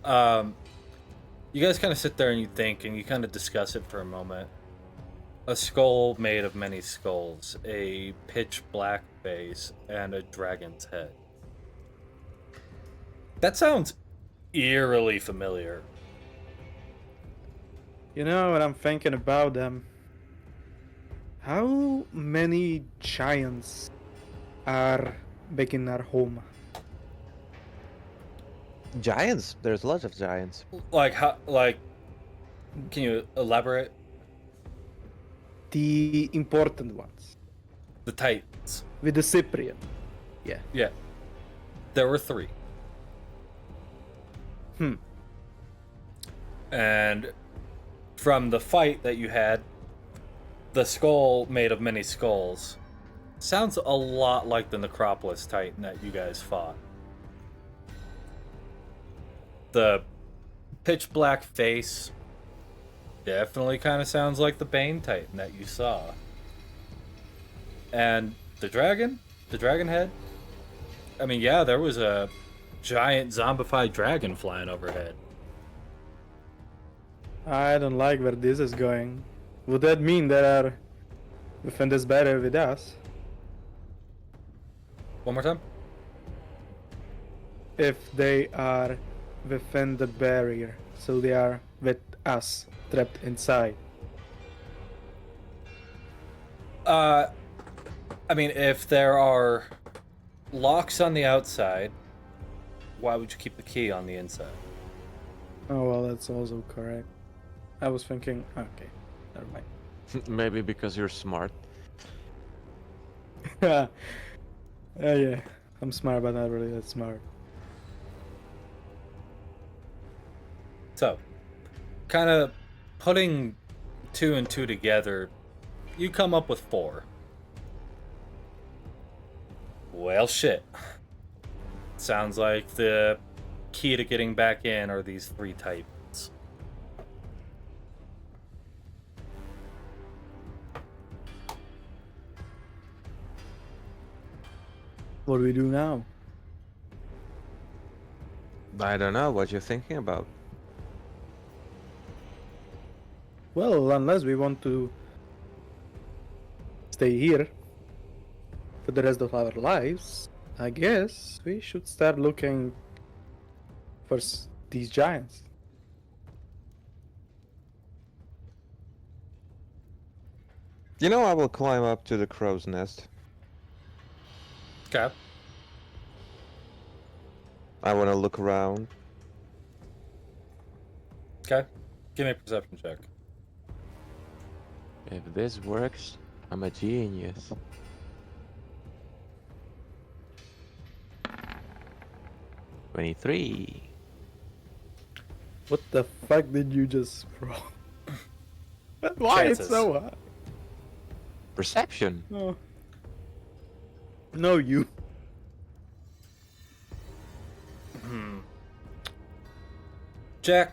you guys kind of sit there and you think and you kind of discuss it for a moment. A skull made of many skulls, a pitch black face, and a dragon's head. That sounds eerily familiar. You know what I'm thinking about them? How many giants are back in our home? Giants. There's lots of giants. Like how? Like, can you elaborate? The important ones. The Titans. With the Cyprian. Yeah. Yeah, there were 3. And from the fight that you had, the skull made of many skulls sounds a lot like the Necropolis Titan that you guys fought. The pitch black face definitely kind of sounds like the Bane Titan that you saw. And the dragon head. I mean, yeah, there was a giant zombified dragon flying overhead. I don't like where this is going. Would that mean there are defenders better with us? One more time. If they are within the barrier, so they are with us, trapped inside. I mean, if there are locks on the outside, why would you keep the key on the inside? Oh well, that's also correct. I was thinking, okay, never mind. Maybe because you're smart. Yeah, I'm smart, but not really that smart. So, kind of putting 2 and 2 together, you come up with 4. Well, shit. Sounds like the key to getting back in are these 3 Titans. What do we do now? I don't know what you're thinking about. Well, unless we want to stay here for the rest of our lives, I guess we should start looking for these giants. You know, I will climb up to the crow's nest. Okay. I want to look around. Okay. Give me a perception check. If this works, I'm a genius. 23. What the fuck did you just roll? Why it's Chances. so high? Perception. No. No, you. Jack.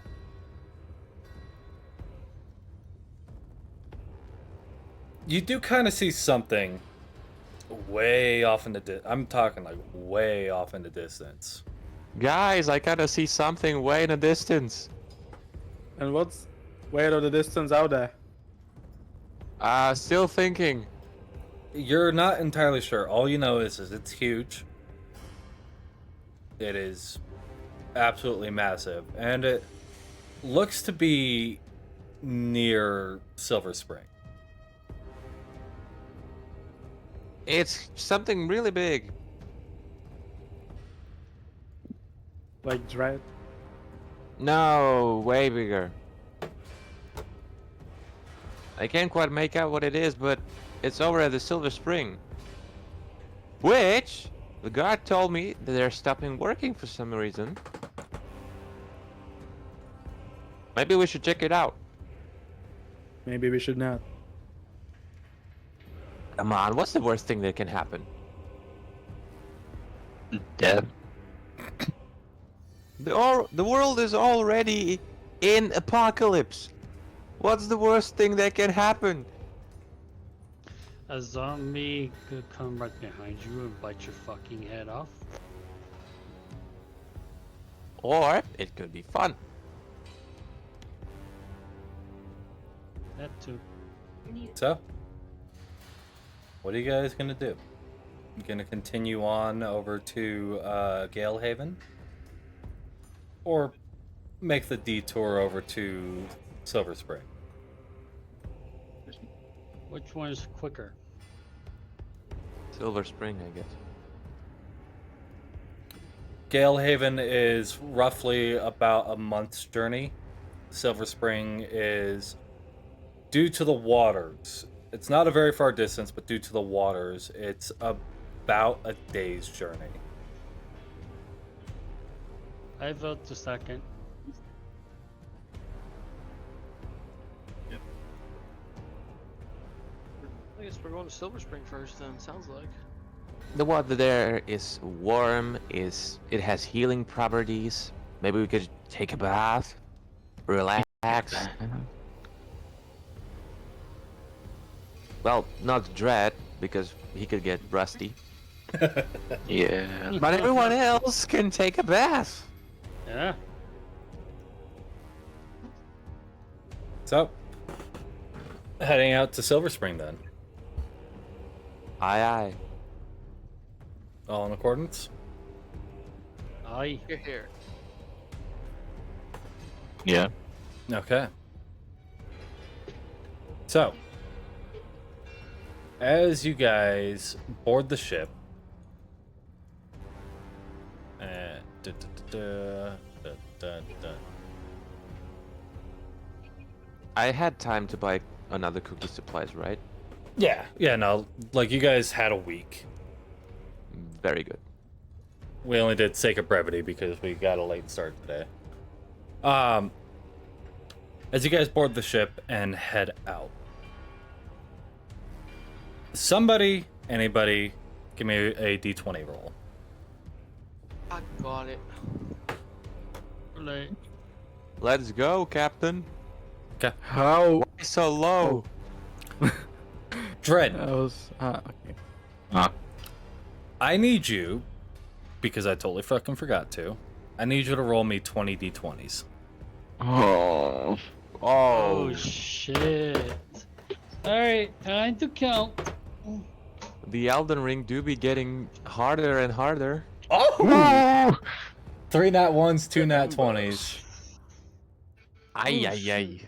You do kind of see something way off in the I'm talking like way off in the distance. Guys, I kind of see something way in the distance. And what's way out of the distance out there? Still thinking. You're not entirely sure. All you know is it's huge. It is absolutely massive, and it looks to be near Silver Spring. It's something really big. Like Dread? No, way bigger. I can't quite make out what it is, but it's over at the Silver Spring. Which, the guard told me that they're stopping working for some reason. Maybe we should check it out. Maybe we should not. Come on, what's the worst thing that can happen? Death. The world is already in apocalypse. What's the worst thing that can happen? A zombie could come right behind you and bite your fucking head off. Or it could be fun. That too. So, what are you guys gonna do? You gonna continue on over to Gale Haven, or make the detour over to Silver Spring? Which one is quicker? Silver Spring, I guess. Gale Haven is roughly about a month's journey. Silver Spring is, due to the waters, it's not a very far distance, but due to the waters, it's about a day's journey. I vote the second. I guess we're going to Silver Spring first then, sounds like. The water there is warm, it has healing properties. Maybe we could take a bath, relax. Well, not Dread, because he could get rusty. Yeah. But everyone else can take a bath. Yeah. So, heading out to Silver Spring then. Aye, aye. All in accordance? Aye. You're here. Yeah. Okay. So, as you guys board the ship, I had time to buy another cookie supplies, right? yeah, no, like you guys had a week. Very good. We only did sake of brevity because we got a late start today. As you guys board the ship and head out, anybody, give me a d20 roll. I got it. Late. Let's go, Captain. Okay. How? Why so low? Dread, I was. Okay. I need you, because I totally fucking forgot to, I need you to roll me 20 d20s. Oh. Oh shit. Alright, time to count. The Elden Ring do be getting harder and harder. Oh! 3 nat 1s, 2 nat 20s. Ay, Oh, ay, ay.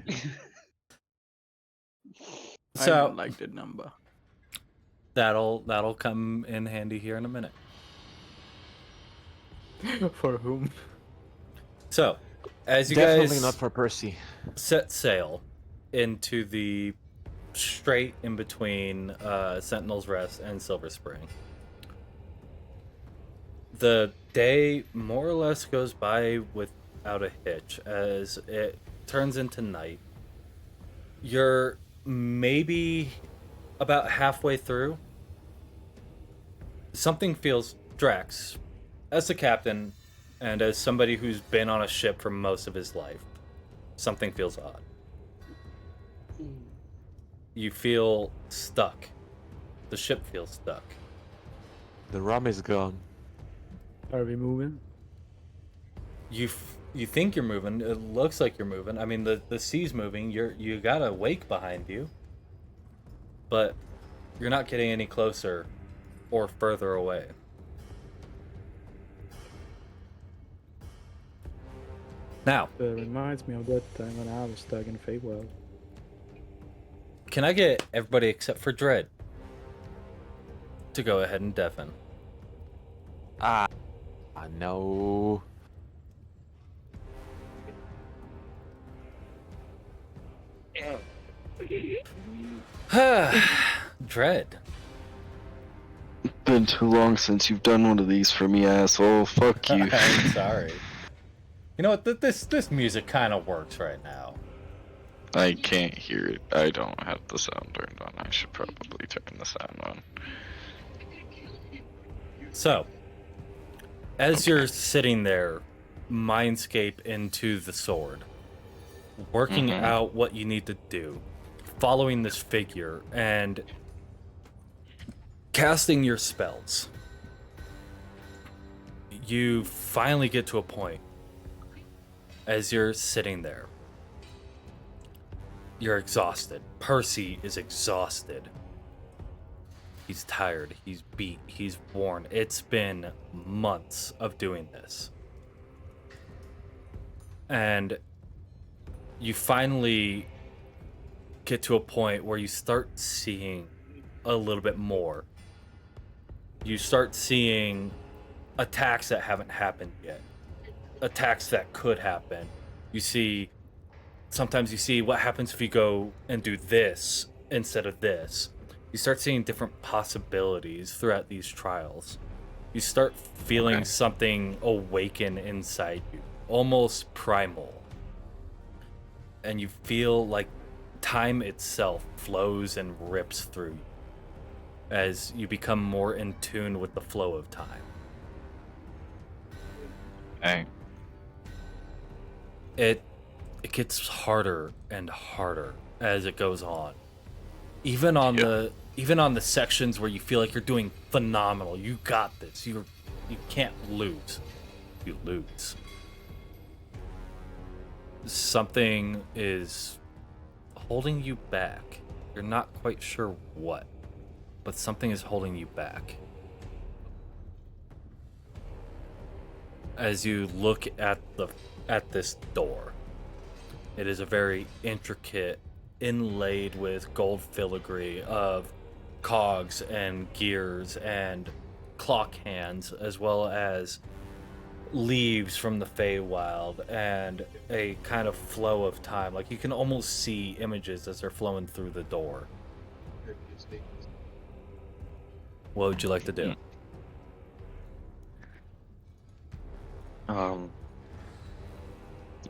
I So don't like that number. that'll come in handy here in a minute. For whom? So, as you Definitely guys not for Percy. set sail into the strait in between Sentinel's Rest and Silver Spring, the day more or less goes by without a hitch as it turns into night. You're maybe about halfway through. Something feels Drax, as the captain and as somebody who's been on a ship for most of his life, something feels odd. You feel stuck. The ship feels stuck. The rum is gone. Are we moving? You think you're moving. It looks like you're moving. I mean, the sea's moving. You got a wake behind you, but you're not getting any closer or further away. Now, That reminds me of that time when I was stuck in Feywild. can I get everybody except for Dread to go ahead and deafen? No. Dread. Been too long since you've done one of these for me, asshole. Fuck you. I'm sorry. You know what? This music kind of works right now. I can't hear it. I don't have the sound turned on. I should probably turn the sound on. So, as you're sitting there, mindscape into the sword, working out what you need to do, following this figure, and casting your spells, you finally get to a point as you're sitting there. You're exhausted. Percy is exhausted. He's tired. He's beat. He's worn. It's been months of doing this. And you finally get to a point where you start seeing a little bit more. You start seeing attacks that haven't happened yet. Attacks that could happen. Sometimes you see what happens if you go and do this instead of this. You start seeing different possibilities throughout these trials. You start feeling something awaken inside you, almost primal. And you feel like time itself flows and rips through you as you become more in tune with the flow of time. Hey. It gets harder and harder as it goes on. Even on the sections where you feel like you're doing phenomenal, you got this. You can't lose. You lose. Something is holding you back. You're not quite sure what, but something is holding you back. As you look at this door, it is a very intricate, inlaid with gold filigree of cogs and gears and clock hands, as well as leaves from the Feywild and a kind of flow of time. Like you can almost see images as they're flowing through the door. What would you like to do?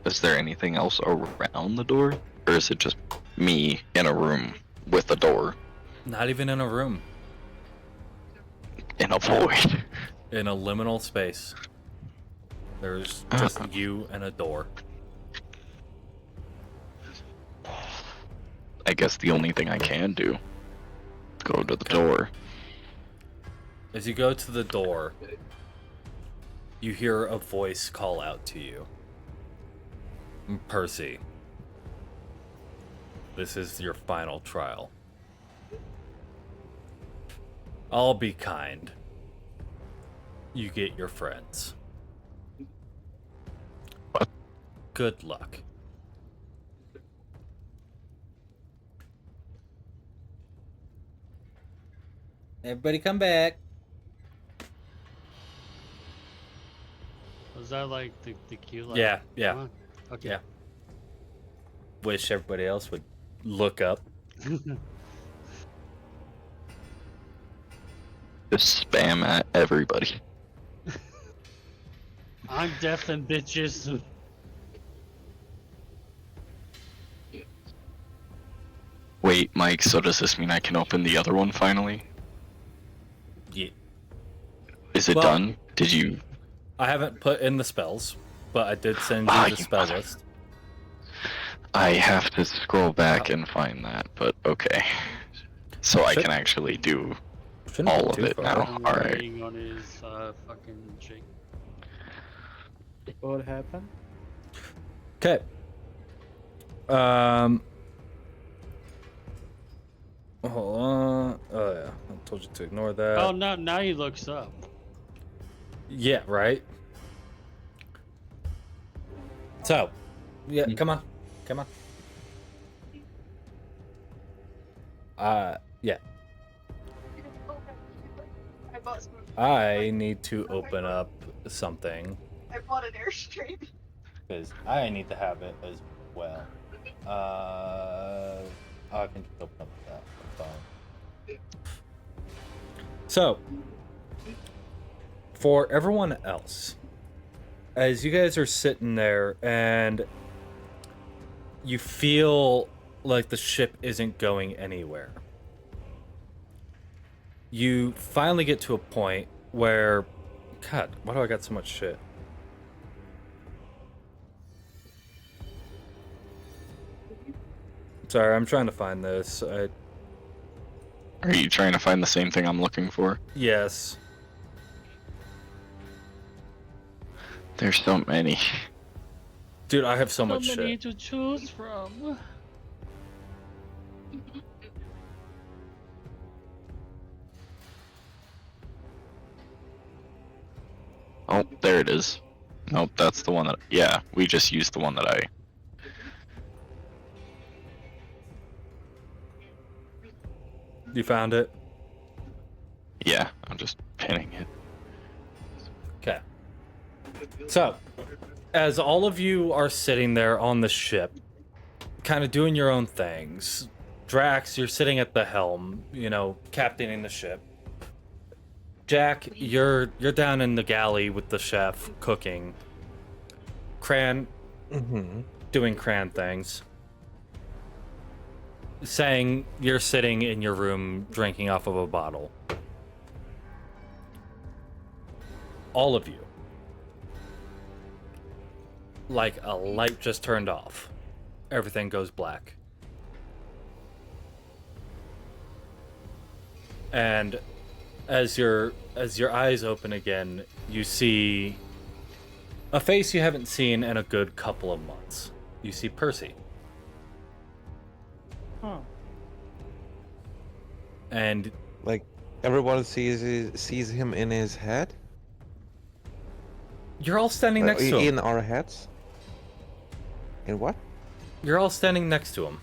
Is there anything else around the door? Or is it just me in a room with a door? Not even in a room. In a void. In a liminal space. There's just you and a door. I guess the only thing I can do, go to the door. As you go to the door, you hear a voice call out to you. Percy, this is your final trial. I'll be kind. You get your friends. What? Good luck. Everybody come back. Was that like the cue? Like, Yeah, yeah. come on? Okay. Yeah. Wish everybody else would look up. Just spam at everybody. I'm deaf and bitches. Wait, Mike, so does this mean I can open the other one finally? Yeah. Is it Well- done? Did you... I haven't put in the spells, but I did send Ah, you the you spell mother- list. I have to scroll back and find that, but okay. So I Should- can actually do Shouldn't all be of too it far. now. I'm Alright. waiting on his fucking shake. What happened? Okay. Hold on. Oh yeah, I told you to ignore that. Oh, now he looks up. Yeah, right. So, yeah, come on. Yeah. I bought some. I need to open up something I bought an Airstream. because I need to have it as well. I can just open up that phone. So, for everyone else, as you guys are sitting there and you feel like the ship isn't going anywhere, you finally get to a point where, God, why do I got so much shit? Sorry, I'm trying to find this. Are you trying to find the same thing I'm looking for? Yes. There's so many. Dude, I have so much many shit. to choose from. Oh, there it is. Nope, that's the one that... Yeah, we just used the one that I... You found it? Yeah, I'm just pinning it. Okay. So, as all of you are sitting there on the ship, kind of doing your own things, Drax, you're sitting at the helm, you know, captaining the ship. Jack, you're down in the galley with the chef cooking. Cran, doing Cran things. Saying you're sitting in your room drinking off of a bottle. All of you. Like a light just turned off. Everything goes black. And as your eyes open again, you see a face you haven't seen in a good couple of months. You see Percy. Huh. And Like everyone sees him in his head. you're all standing next to him. In our heads. In what? You're all standing next to him.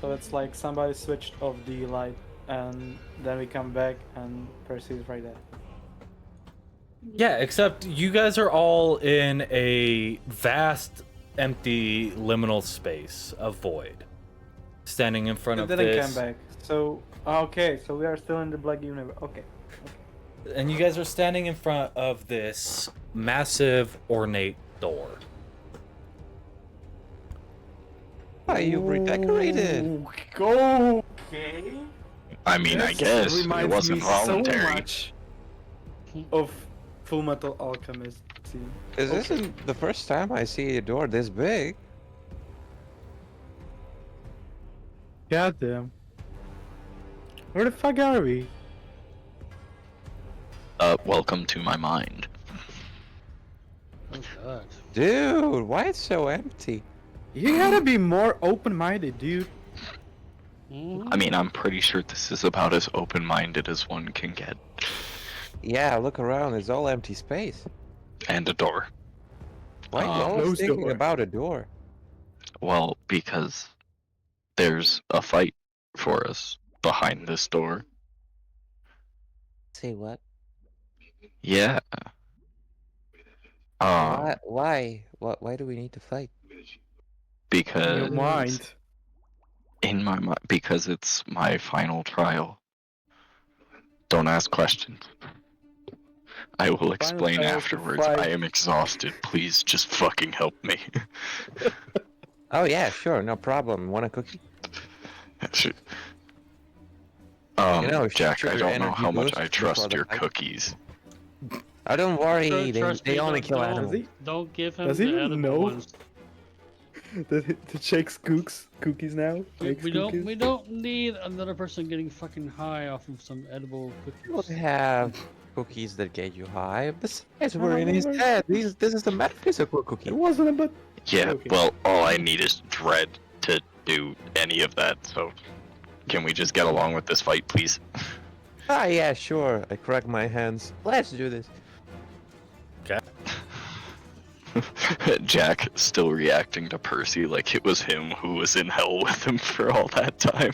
So it's like somebody switched off the light, and then we come back, and Percy's right there. Yeah, except you guys are all in a vast, empty, liminal space, a void. Standing in front It of didn't this. come back. So okay, so we are still in the black universe. Okay. And you guys are standing in front of this massive, ornate door. Why you redecorated? Okay. I mean, I guess it reminds wasn't me voluntary. so much of Full Metal Alchemist. See? This isn't the first time I see a door this big. Goddamn. Where the fuck are we? Welcome to my mind. Oh god. Dude, why it's so empty? You gotta be more open-minded, dude. Mhm. I mean, I'm pretty sure this is about as open-minded as one can get. Yeah, look around. It's all empty space. And a door. Why are you always Closed thinking door. about a door? Well, because there's a fight for us behind this door. Say what? Yeah. Why? Why do we need to fight? Because In your mind. in my mind, because it's my final trial. Don't ask questions. I will explain trial to afterwards. fight. I am exhausted. Please just fucking help me. Oh yeah, sure, no problem. Want a cookie? You know, Jack, I sugar don't know energy how much boost I before trust the your fight. cookies. Oh, don't worry. Trust They me, only kill don't- animals. Does he? Don't give him Does he the even edible know? ones. The Jake's cookies now? Makes We cookies? don't need another person getting fucking high off of some edible You would cookies. have cookies that get you high. Besides, we're No, in his we're- head. This is the metaphysical cookie. It wasn't about. Yeah, Okay. well, all I need is dread to do any of that, so can we just get along with this fight, please? Ah, yeah, sure. I crack my hands. Let's do this. Jack still reacting to Percy like it was him who was in hell with him for all that time.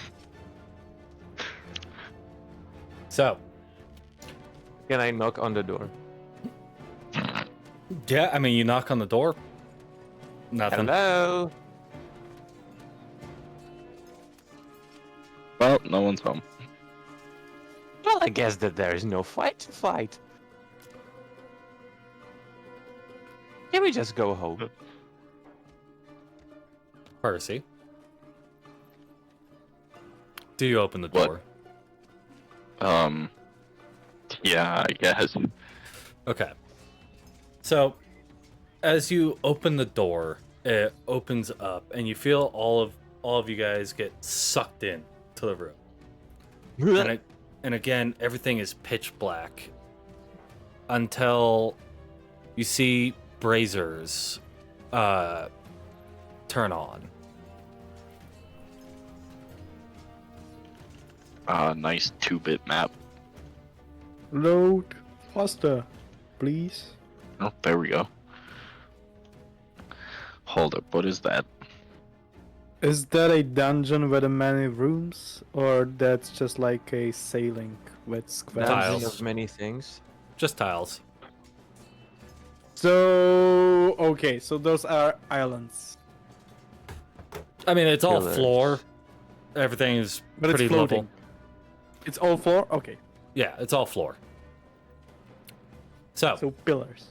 So, Can I knock on the door? yeah, I mean, you knock on the door. Nothing. Hello. Well, no one's home. Well, I guess that there is no fight to fight. Can we just go home? Percy. Do you open the What? door? Yeah, I guess. Okay. So, as you open the door, it opens up, and you feel all of you guys get sucked in to the room. And again, everything is pitch black until you see braziers turn on. Nice 2-bit map. Load faster, please. Oh, there we go. Hold up, what is that? Is that a dungeon with many rooms, or that's just like a sailing with squares? Tiles. Of many things. Just tiles. So okay, so those are islands, I mean, it's all Pillars. floor. Everything is but pretty it's floating. level. It's all floor. Okay, Yeah, it's all floor. So, so pillars.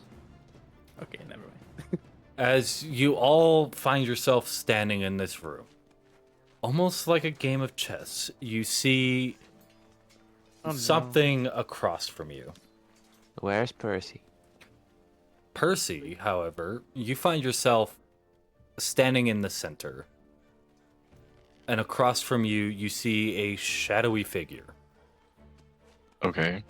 Okay, never mind. as you all find yourself standing in this room, almost like a game of chess, you see Oh, no. something across from you. Where's Percy? Percy, however, you find yourself standing in the center. And across from you, you see a shadowy figure. Okay,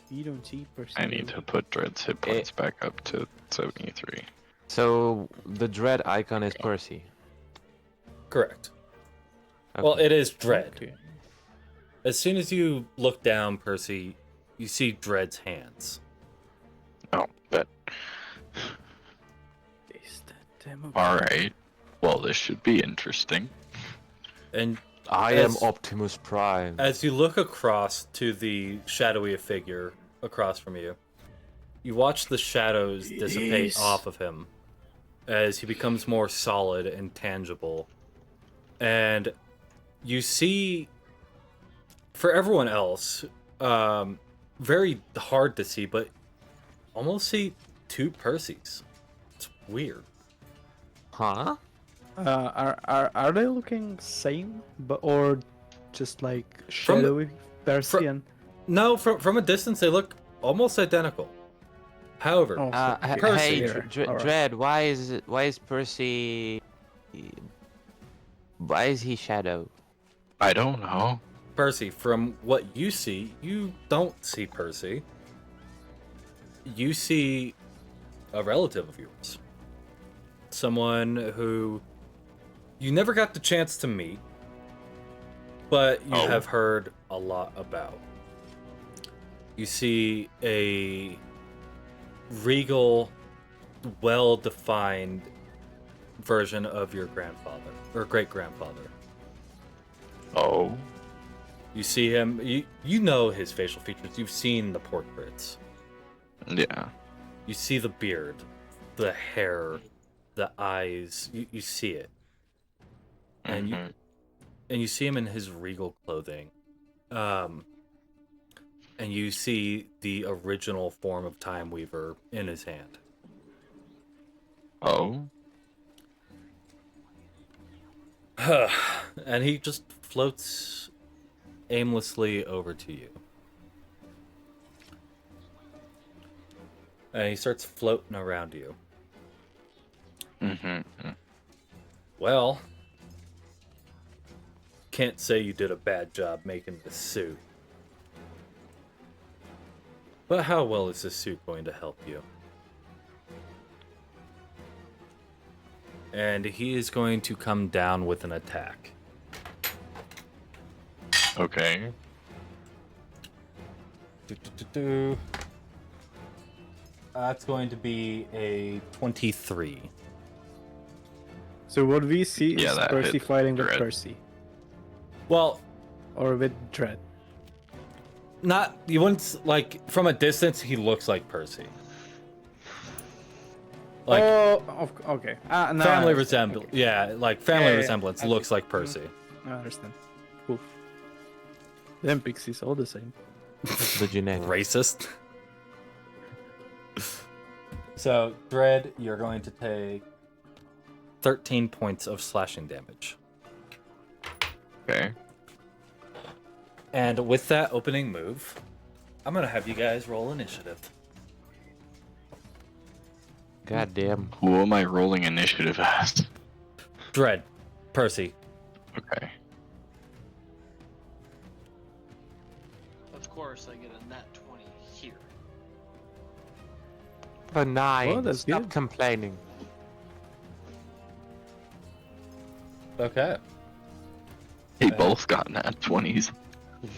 You don't see Percy. I need to put Dread's hit points back up to 73. So the dread icon is Percy. Correct. Well, Okay. it is Dread. Okay. As soon as you look down, Percy, you see Dread's hands. Oh, that. Is that demo? Alright. Well, this should be interesting. And I am As- Optimus Prime. as you look across to the shadowy figure across from you, you watch the shadows dissipate is. off of him as he becomes more solid and tangible. And you see, for everyone else, very hard to see, but almost see two Percys. It's weird. Huh? Are they looking same, but or just like shadowy Persian? No, from a distance, they look almost identical. However, Oh, Percy. Hey, Alright. Dread, why is Percy? Why is he Shadow? I don't know. Percy, from what you see, you don't see Percy. You see a relative of yours. Someone who you never got the chance to meet, but you have heard a lot about. You see a regal, well-defined version of your grandfather, or great-grandfather. Oh. You see him, you know his facial features. You've seen the portraits. Yeah. You see the beard, the hair, the eyes. You see it. And you see him in his regal clothing. And you see the original form of Time Weaver in his hand. Oh. And he just floats aimlessly over to you. And he starts floating around you. Well, can't say you did a bad job making this suit. But how well is this suit going to help you? And he is going to come down with an attack. Okay. That's going to be a 23. So what we see Yeah, is that Percy hit fighting with Dread. Percy. Well, Or with Dread. not you wouldn't like from a distance. He looks like Percy. Like Okay. No, family I understand. resemblance. Okay. Yeah, like family Yeah, yeah, resemblance I looks see. like Percy. I understand. Cool. Them pixies all the same. The genetics. Racist. So, Dread, you're going to take 13 points of slashing damage. Okay. And with that opening move, I'm going to have you guys roll initiative. God damn. Who am I rolling initiative as? Dread, Percy. Okay. Of course, I get a nat 20 here. A 9. Oh, that's Stop good. complaining. Okay. They both got nat 20s.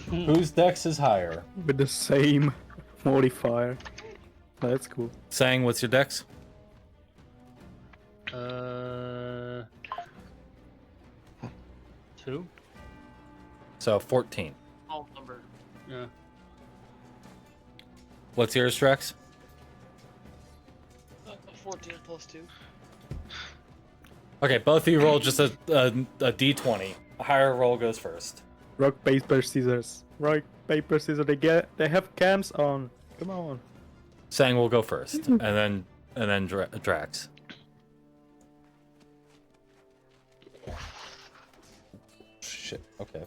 Whose dex is higher? With the same modifier. That's cool. Sang, what's your dex? 2? So 14. All numbered. Yeah. What's yours, Drex? 14 plus 2. Okay, both of you roll just a d20. A higher roll goes first. Rock, paper, scissors. Rock, paper, scissors. They have cams on. Come on. Sang will go first, and then Drax. Shit. Okay.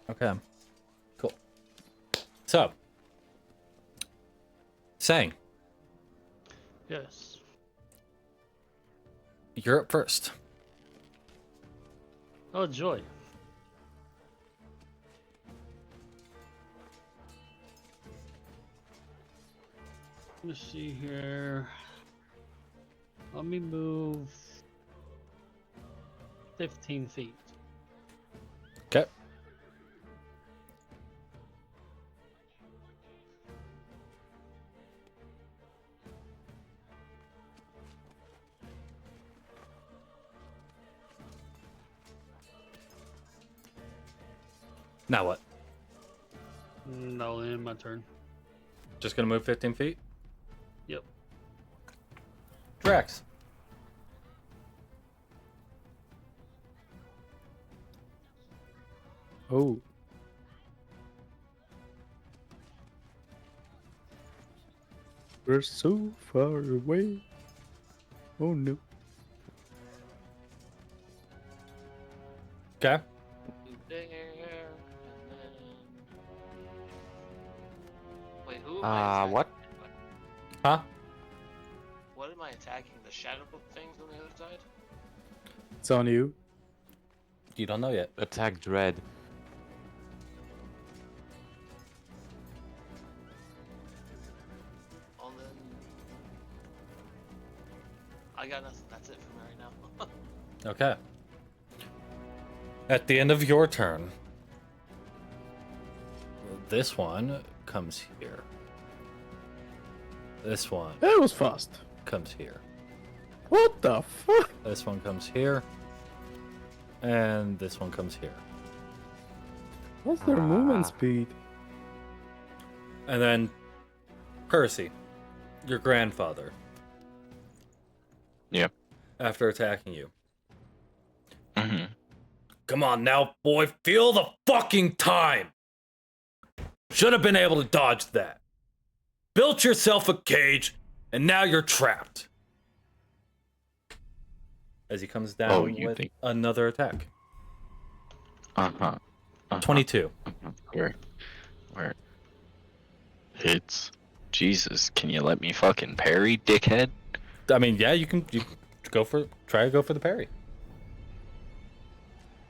Okay. Cool. So, Sang, Yes. you're up first. Oh, joy. Let's see here. Let me move 15 feet. Okay. Now what? No, in my turn. Just gonna move 15 feet? Yep. Drax. Oh. We're so far away. Oh no. Okay. There, and then... Wait, who am I attacking? What? Huh? What am I attacking? The shadow things on the other side? It's on you. You don't know yet. Attack Dread. Well then... I got nothing. That's it for me right now. Okay. At the end of your turn, this one comes here. This one That was fast. comes here. What the fuck? This one comes here. And this one comes here. What's their movement speed? And then Percy, your grandfather, Yep. after attacking you. Mm-hmm. Come on now, boy, feel the fucking time! Should have been able to dodge that. Built yourself a cage, and now you're trapped. As he comes down you with think- another attack. Uh-huh. 22. Where? Hits. Jesus, can you let me fucking parry, dickhead? I mean, yeah, you can try to go for the parry.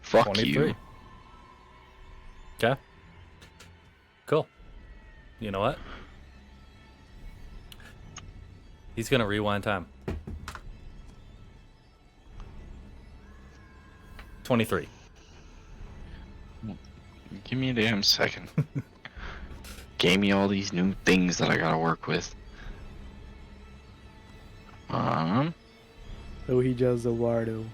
Fuck 23. you. Okay. Cool. You know what? He's gonna rewind time. 23. Give me a damn second. Gave me all these new things that I gotta work with. So he just a Wardo.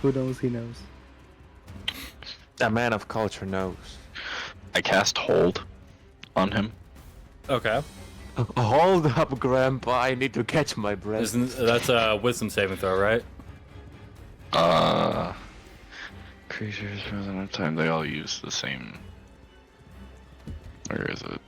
Who knows? He knows. A man of culture knows. I cast hold on him. Okay. Hold up, Grandpa. I need to catch my breath. That's a wisdom saving throw, right? Creatures within a time, they all use the same. Where is it?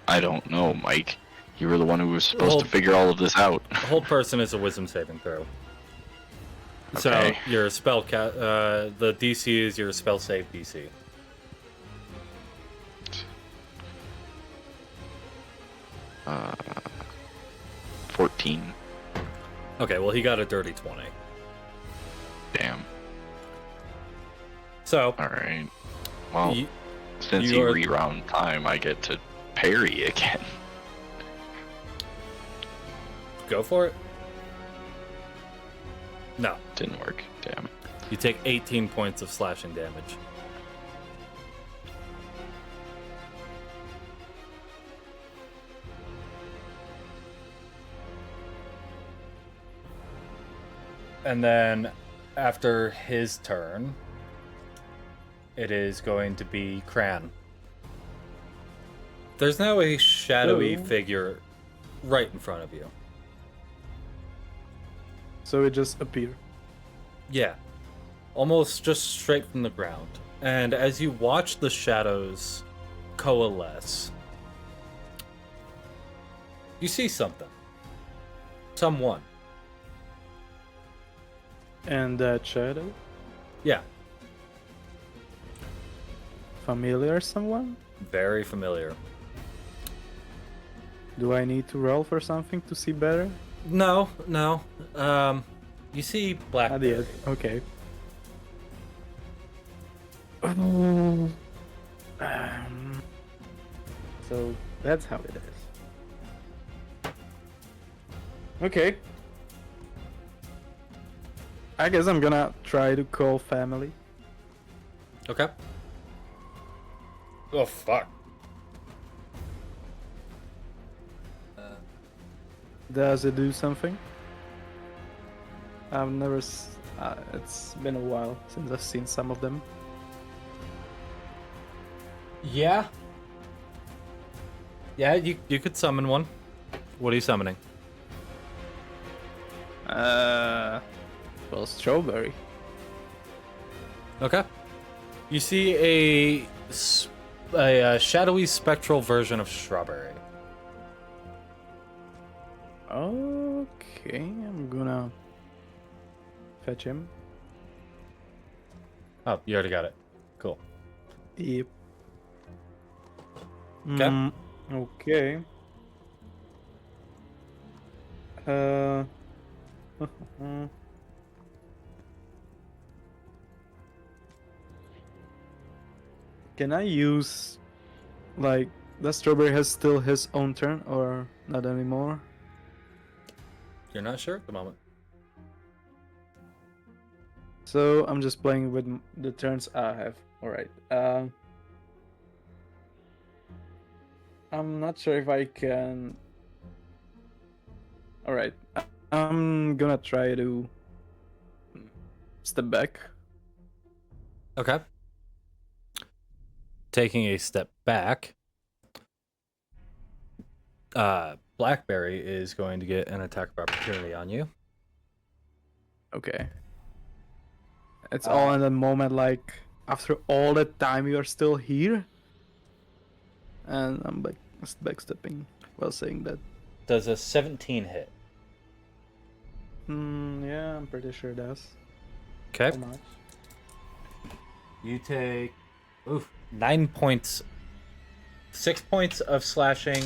I don't know, Mike. You were the one who was supposed to figure all of this out. Hold person is a wisdom saving throw. So Okay. your spell the DC is your spell save DC. Uh, 14. Okay, well he got a dirty 20. Damn. So Alright. Well, you, since you you are- reround time, I get to parry again. go for it. No, Didn't work. Damn. you take 18 points of slashing damage. And then after his turn, it is going to be Cran. There's now a shadowy Oh. figure right in front of you. So it just appeared. Yeah. Almost just straight from the ground. And as you watch the shadows coalesce, you see something. Someone. And that shadow? Yeah, Familiar someone? very familiar. Do I need to roll for something to see better? No. You see Not Blackberry. yet. Okay. So that's how it is. Okay. I guess I'm gonna try to call family. Okay. Oh, fuck. Does it do something? I've never. It's been a while since I've seen some of them. Yeah. Yeah, you could summon one. What are you summoning? Well, strawberry. Okay. You see a shadowy spectral version of Strawberry. Okay, I'm gonna fetch him. Oh, you already got it. Cool. Yep. Okay. Okay. Uh. Can I use, like, the strawberry has still his own turn or not anymore? You're not sure at the moment. So I'm just playing with the turns I have. All right. I'm not sure if I can. All right. I'm gonna try to step back. Okay. Taking a step back, Blackberry is going to get an attack of opportunity on you. Okay. It's all in the moment, like after all that time you are still here, and I'm backstepping while saying that. Does a 17 hit? Yeah, I'm pretty sure it does. Okay. How much? You take 9 points, 6 points of slashing,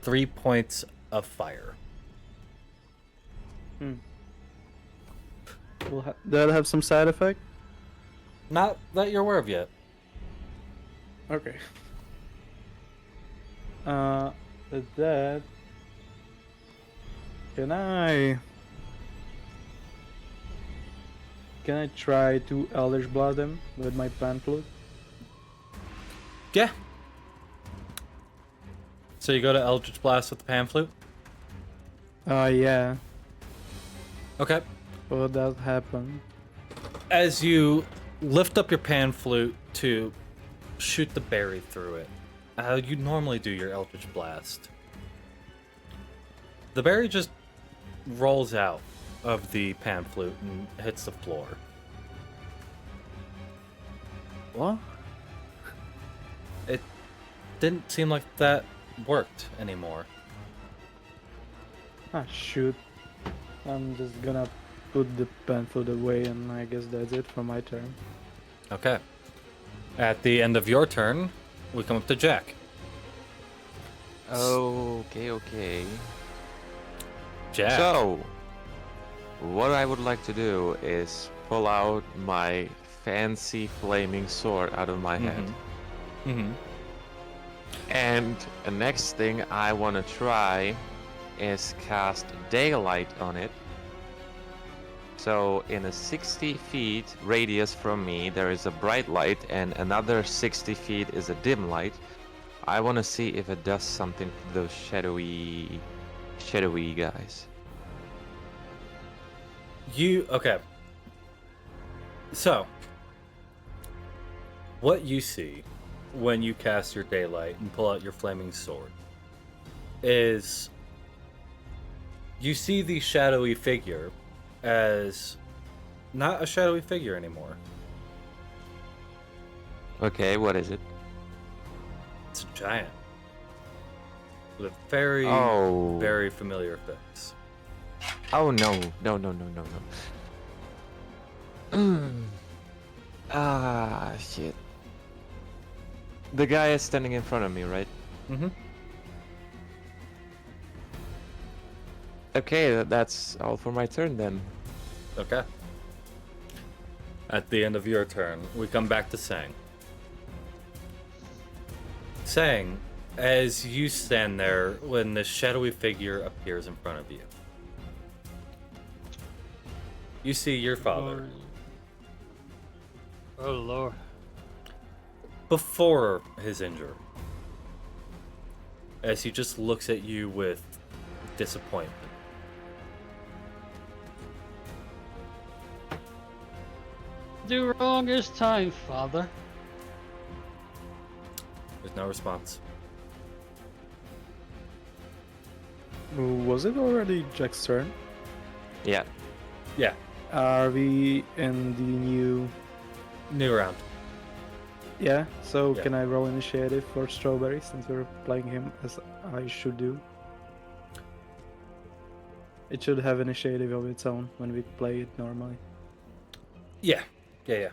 3 points of fire. Will that have some side effect? Not that you're aware of yet. Okay. With that, can I try to Eldritch Blast him with my pan flute? Yeah. So you go to Eldritch Blast with the pan flute? Yeah. Okay. Will that happen? As you lift up your pan flute to shoot the berry through it, how you normally do your Eldritch Blast, the berry just rolls out of the pan flute and hits the floor. What? It didn't seem like that worked anymore. Ah, shoot. I'm just gonna put the pan flute away, and I guess that's it for my turn. Okay. At the end of your turn, we come up to Jack. Okay. Jack. So, what I would like to do is pull out my fancy flaming sword out of my head. Mm-hmm. And the next thing I want to try is cast daylight on it. So in a 60 feet radius from me, there is a bright light, and another 60 feet is a dim light. I want to see if it does something to those shadowy guys. Okay. So, what you see when you cast your daylight and pull out your flaming sword is you see the shadowy figure as not a shadowy figure anymore. Okay, what is it? It's a giant with a very, very familiar face. Oh no. Shit. The guy is standing in front of me, right? Mm-hmm. Okay, that's all for my turn then. Okay. At the end of your turn, we come back to Sang. Sang, as you stand there when the shadowy figure appears in front of you, you see your father. Oh Lord. Before his injury, as he just looks at you with disappointment. Do wrong this time, father. There's no response. Was it already Jack's turn? Yeah. Yeah, Are we in the new? new round. Yeah. So Yeah. can I roll initiative for Strawberry since we're playing him as I should do? It should have initiative of its own when we play it normally. Yeah. Okay.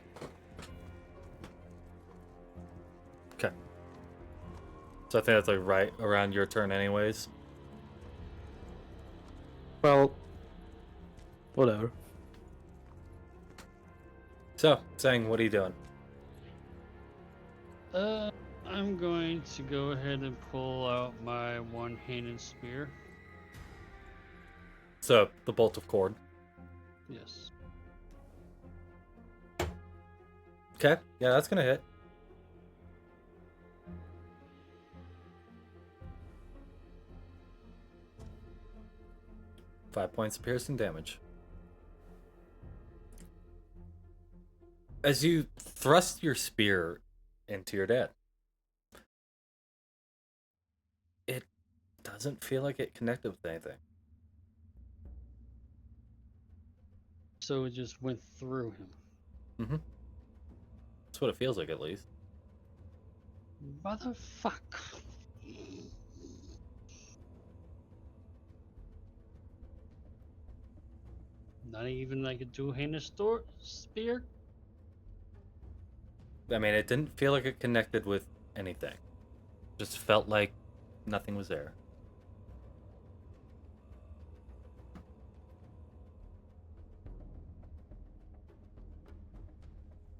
So I think that's like right around your turn anyways. Well, whatever. So, saying, what are you doing? I'm going to go ahead and pull out my one-handed spear. So, the bolt of cord. Yes. Okay, yeah, that's gonna hit. Five points of piercing damage. As you thrust your spear into your dad, it doesn't feel like it connected with anything. So it just went through him. Mm-hmm. That's what it feels like, at least. Motherfuck. Not even like a two-handed spear? I mean, it didn't feel like it connected with anything. Just felt like nothing was there.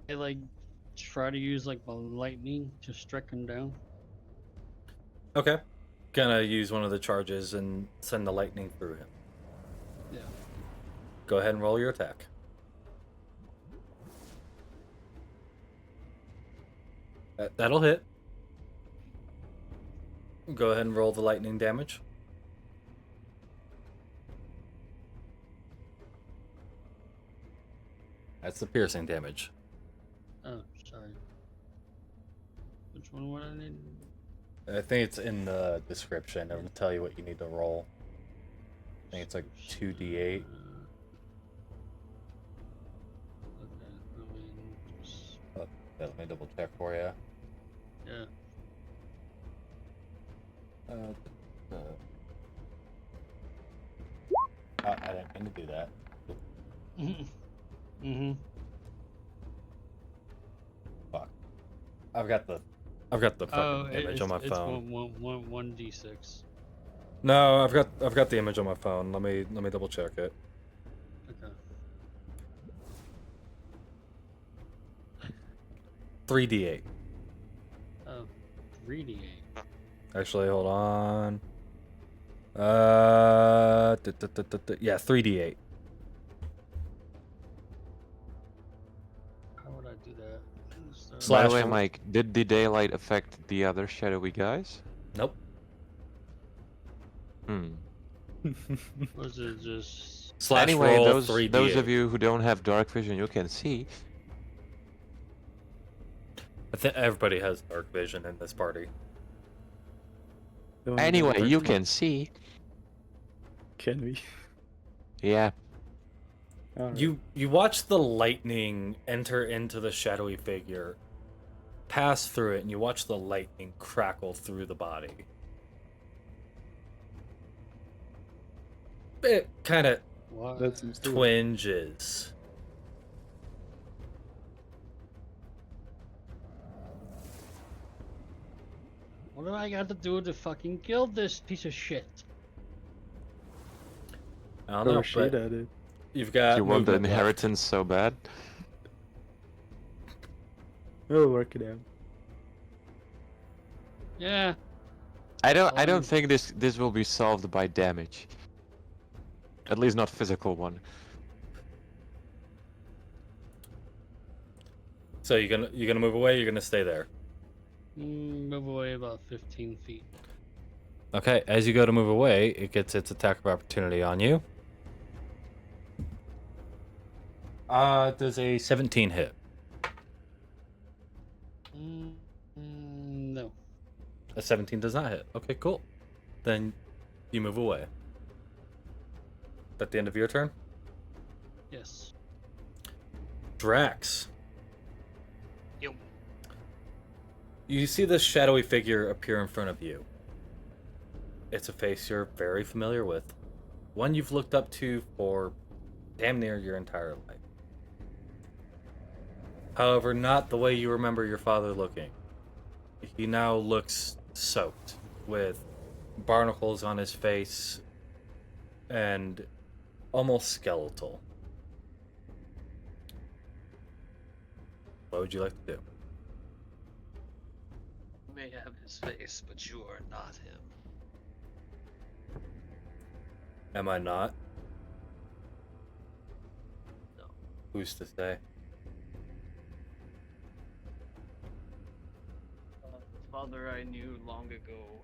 I like try to use like my lightning to strike him down. Okay. Gonna use one of the charges and send the lightning through him. Yeah. Go ahead and roll your attack. That'll hit. Go ahead and roll the lightning damage. That's the piercing damage. Oh, sorry. Which one would I need? I think it's in the description. It'll tell you what you need to roll. I think it's like 2d8. Okay, I mean, just, Let me double check for you. yeah. I didn't mean to do that. Mm-hmm. Fuck. I've got the fucking image on my it's phone. 1d6. No, I've got the image on my phone. Let me double check it. Okay. 3d8. Oh, 3d8. Actually, hold on. Yeah, 3d8. How would I do that? By Slash the way, roll. Mike, did the daylight affect the other shadowy guys? Nope. Hmm. Was it just... Slash Anyway, roll those 3d8. those of you who don't have dark vision, you can see. I think everybody has dark vision in this party. Don't Anyway, work you my- can see. Can we? Yeah. Alright. You watch the lightning enter into the shadowy figure, pass through it, and you watch the lightning crackle through the body. It kind of What? That seems to work. twinges. What do I got to do to fucking kill this piece of shit? I don't Throw know, shit but at it. you've got you want the movement left. inheritance so bad? We'll work it out. Yeah. I don't Um, think this will be solved by damage. At least not physical one. So you're gonna move away. You're gonna stay there. Move away about 15 feet. Okay. As you go to move away, it gets its attack of opportunity on you. Does a 17 hit? No. A 17 does not hit. Okay, cool. Then you move away. At the end of your turn, Yes. Drax. Yo. You see this shadowy figure appear in front of you. It's a face you're very familiar with. One you've looked up to for damn near your entire life. However, not the way you remember your father looking. He now looks soaked, with barnacles on his face, and almost skeletal. What would you like to do? You may have his face, but you are not him. Am I not? No. Who's to say? The father I knew long ago,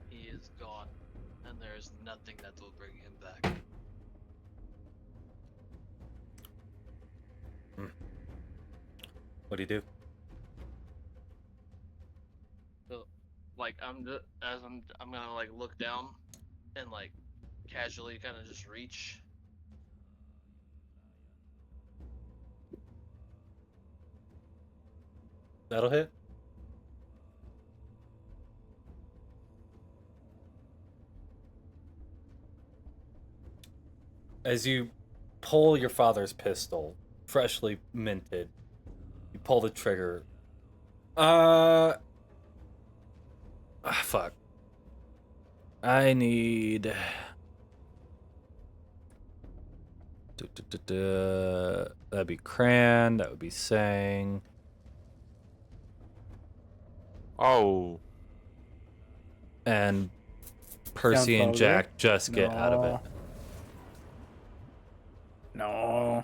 he is gone, and there is nothing that will bring him back. What do you do? So, like, I'm gonna like look down and like casually kind of just reach. That'll hit. As you pull your father's pistol, freshly minted, you pull the trigger. Fuck. I need. That'd be Cran. That would be Sang. Oh. And Percy and Grandfather? Jack just get out of it. No.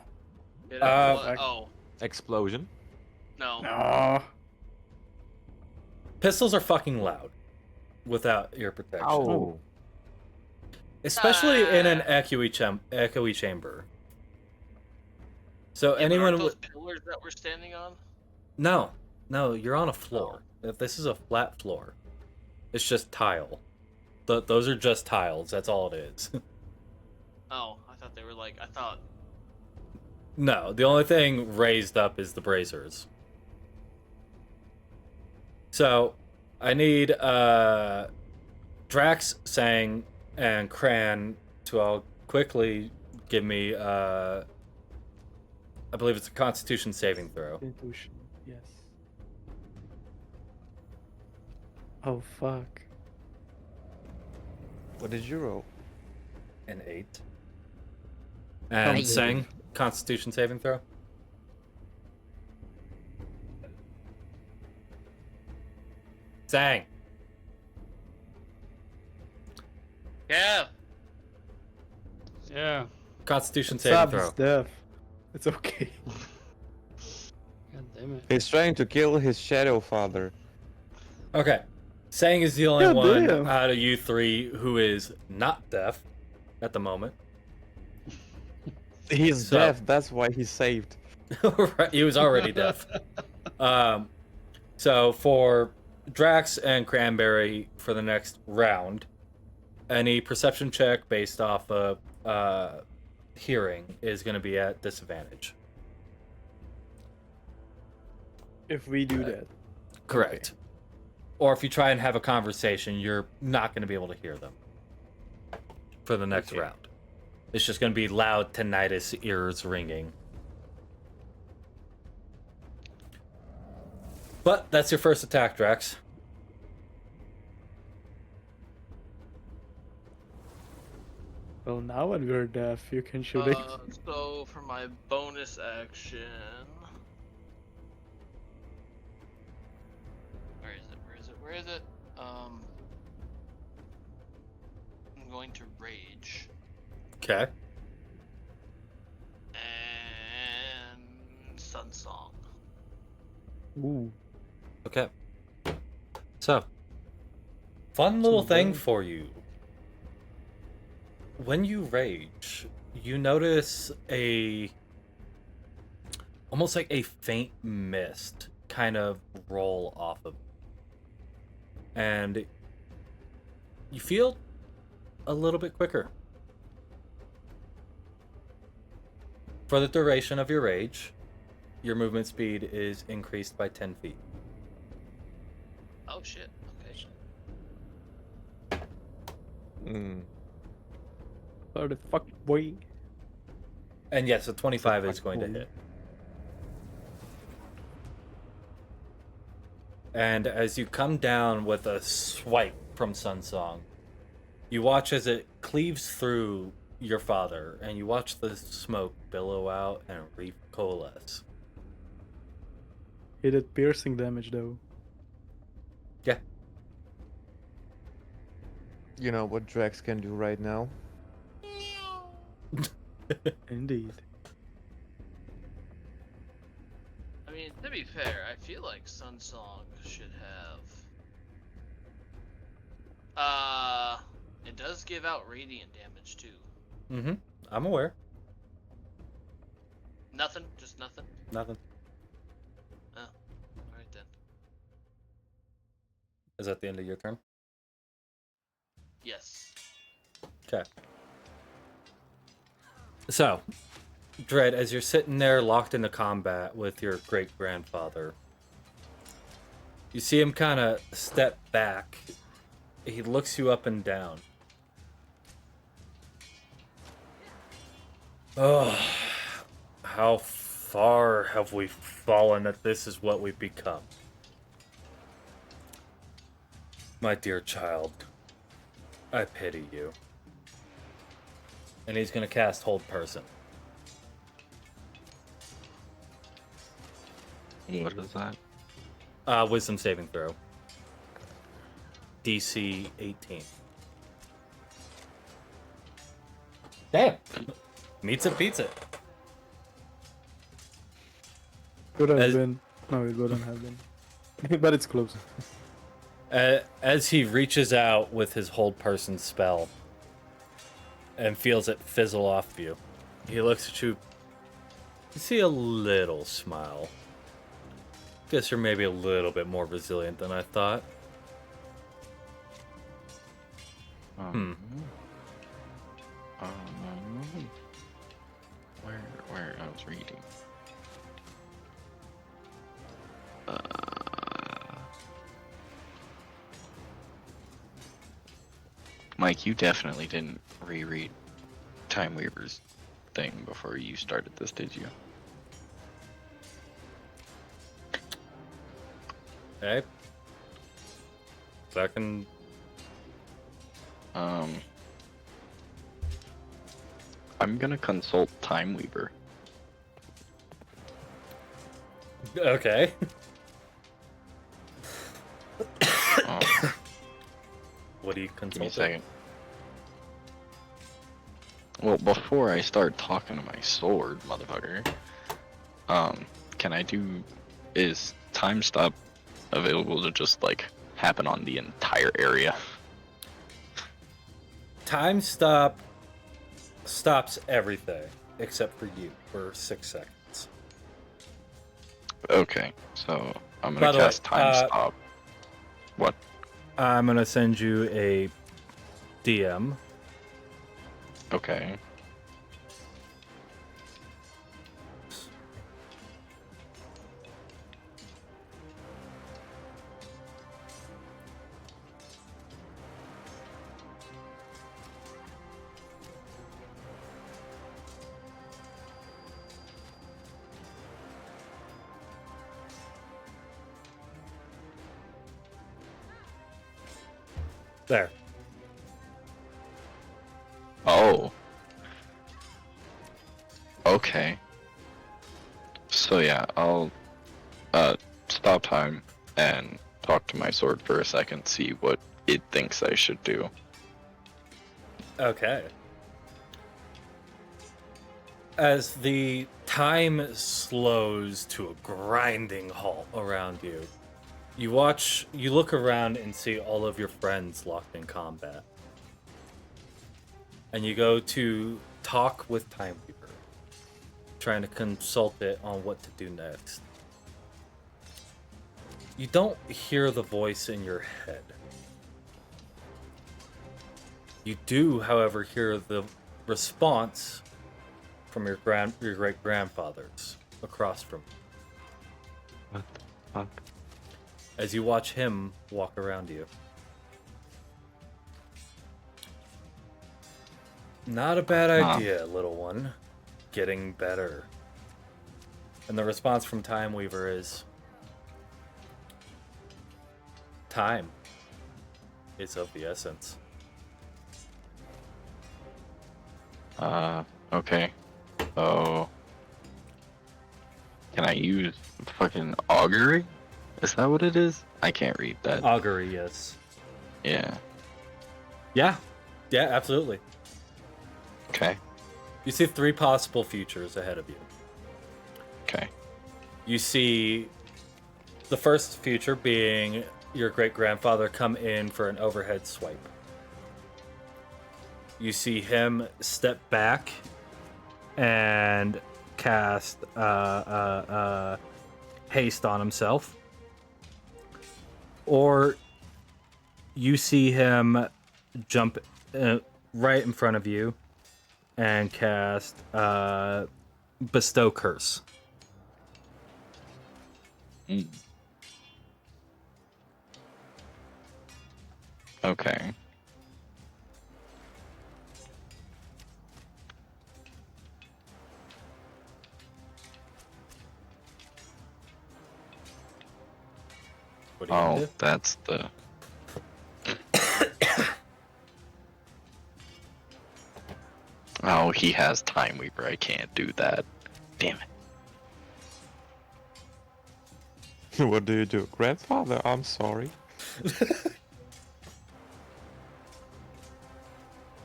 Did I, what? fuck. Oh, Explosion. no. No. Pistols are fucking loud without ear protection. Oh. Especially in an echoey chamber. So Yeah, but anyone aren't those with pillars that we're standing on? no, you're on a floor. If this is a flat floor, it's just tile. Those are just tiles. That's all it is. Oh, I thought they were like, I thought. No, the only thing raised up is the braziers. So, I need Drax, Sang, and Cran to all quickly give me I believe it's a Constitution saving throw. Constitution, yes. Oh fuck. What did you roll? An 8. And Oh, Sang, Constitution saving throw. Sang. Yeah. Yeah. Constitution What's saving up, throw. Steph? It's okay. God damn it. He's trying to kill his shadow father. Okay. Sang is the only God one damn. out of you three who is not deaf at the moment. He's So- deaf, that's why he's saved. Right, he was already deaf. So for Drax and Cranberry for the next round, any perception check based off of hearing is going to be at disadvantage. If we do that. Correct. Or if you try and have a conversation, you're not going to be able to hear them for the next Okay. round. It's just going to be loud tinnitus, ears ringing. But that's your first attack, Drax. Well, now when we're deaf, you can shoot it. So for my bonus action, where is it? Where is it? I'm going to rage Okay. and Sun Song. Ooh. Okay. So, fun little thing bad. for you. When you rage, you notice almost like a faint mist kind of roll off of you. And you feel a little bit quicker. For the duration of your rage, your movement speed is increased by 10 feet. Oh shit. Okay. Hmm. Oh, the fuck, boy. And yes, a 25 is going to Cool. hit. And as you come down with a swipe from Sun Song, You watch as it cleaves through your father, and you watch the smoke billow out and recoalesce. He did piercing damage though. Yeah. You know what Drax can do right now? Indeed. I mean, to be fair, I feel like Sunsong should have. It does give out radiant damage too. Mm-hmm. I'm aware. Nothing, just nothing. Nothing. Oh, alright then. Is that the end of your turn? Yes. Okay. So, Dread, as you're sitting there locked into combat with your great-grandfather, you see him kind of step back. He looks you up and down. Oh, how far have we fallen that this is what we've become? My dear child, I pity you. And he's going to cast Hold Person. What is that? Wisdom saving throw. DC 18. Damn! Meets it, beats it. Could have As- been. No, it wouldn't have been. But it's close. As he reaches out with his Hold Person spell and feels it fizzle off you, he looks at you. You see a little smile. Guess you're maybe a little bit more resilient than I thought. Um, Where I was reading. Mike, you definitely didn't reread Time Weaver's thing before you started this, did you? Okay. Second. I'm gonna consult Time Weaver. Okay. What do you Give me a consult? second. Well, before I start talking to my sword, motherfucker, can I do... Is time stop available to just, like, happen on the entire area? Time stop stops everything except for you for 6 seconds. Okay, so I'm By gonna the way, cast time stop. What? I'm gonna send you a DM. Okay. There. Oh. Okay. So yeah, I'll stop time and talk to my sword for a second, see what it thinks I should do. Okay. As the time slows to a grinding halt around you, you look around and see all of your friends locked in combat. And you go to talk with Time Weaver, trying to consult it on what to do next. You don't hear the voice in your head. You do, however, hear the response from your great grandfathers across from you. What the fuck? As you watch him walk around you. Not a bad idea, little one. Getting better. And the response from Time Weaver is... Time is of the essence. Okay. Oh. Can I use fucking augury? Is that what it is? I can't read that. Augury, yes. Yeah. Yeah. Yeah, absolutely. Okay. You see 3 possible futures ahead of you. Okay. You see the first future being your great-grandfather come in for an overhead swipe. You see him step back and cast haste on himself. Or you see him jump right in front of you and cast bestow curse. Mm. Okay. What do you gonna Oh, do? that's the. Oh, he has Time Weaver. I can't do that. Damn it. What do you do? Grandfather, I'm sorry.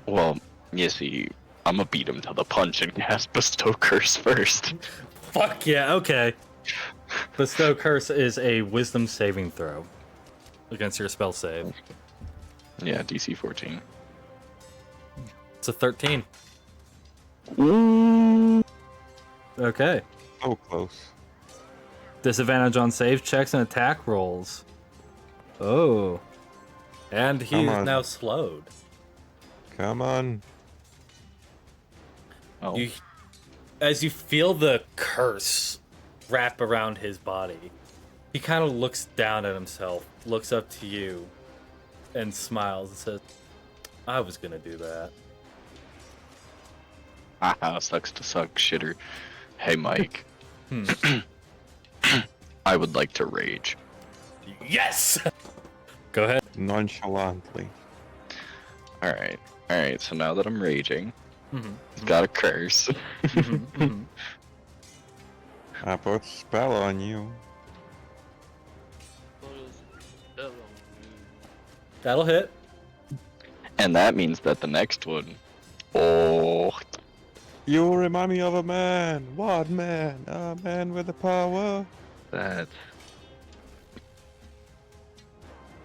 Well, you see, I'm gonna beat him to the punch and cast Bestow Curse first. Fuck yeah, okay. Bestow curse is a wisdom saving throw against your spell save. Yeah, DC 14. It's a 13. Okay. So close. Disadvantage on save checks and attack rolls. Oh. And he Come is on. now slowed. Come on. Oh. You, as you feel the curse wrap around his body, he kind of looks down at himself, looks up to you, and smiles and says, I was gonna do that. Haha, sucks to suck, shitter. Hey, Mike. Hmm. I would like to rage. Yes! Go ahead. Nonchalantly. Alright, so now that I'm raging, Mm-hmm. he's got a curse. Mm-hmm. I put a spell on you. That'll hit. And that means that the next one. Oh. You remind me of a man. What man? A man with the power. That's.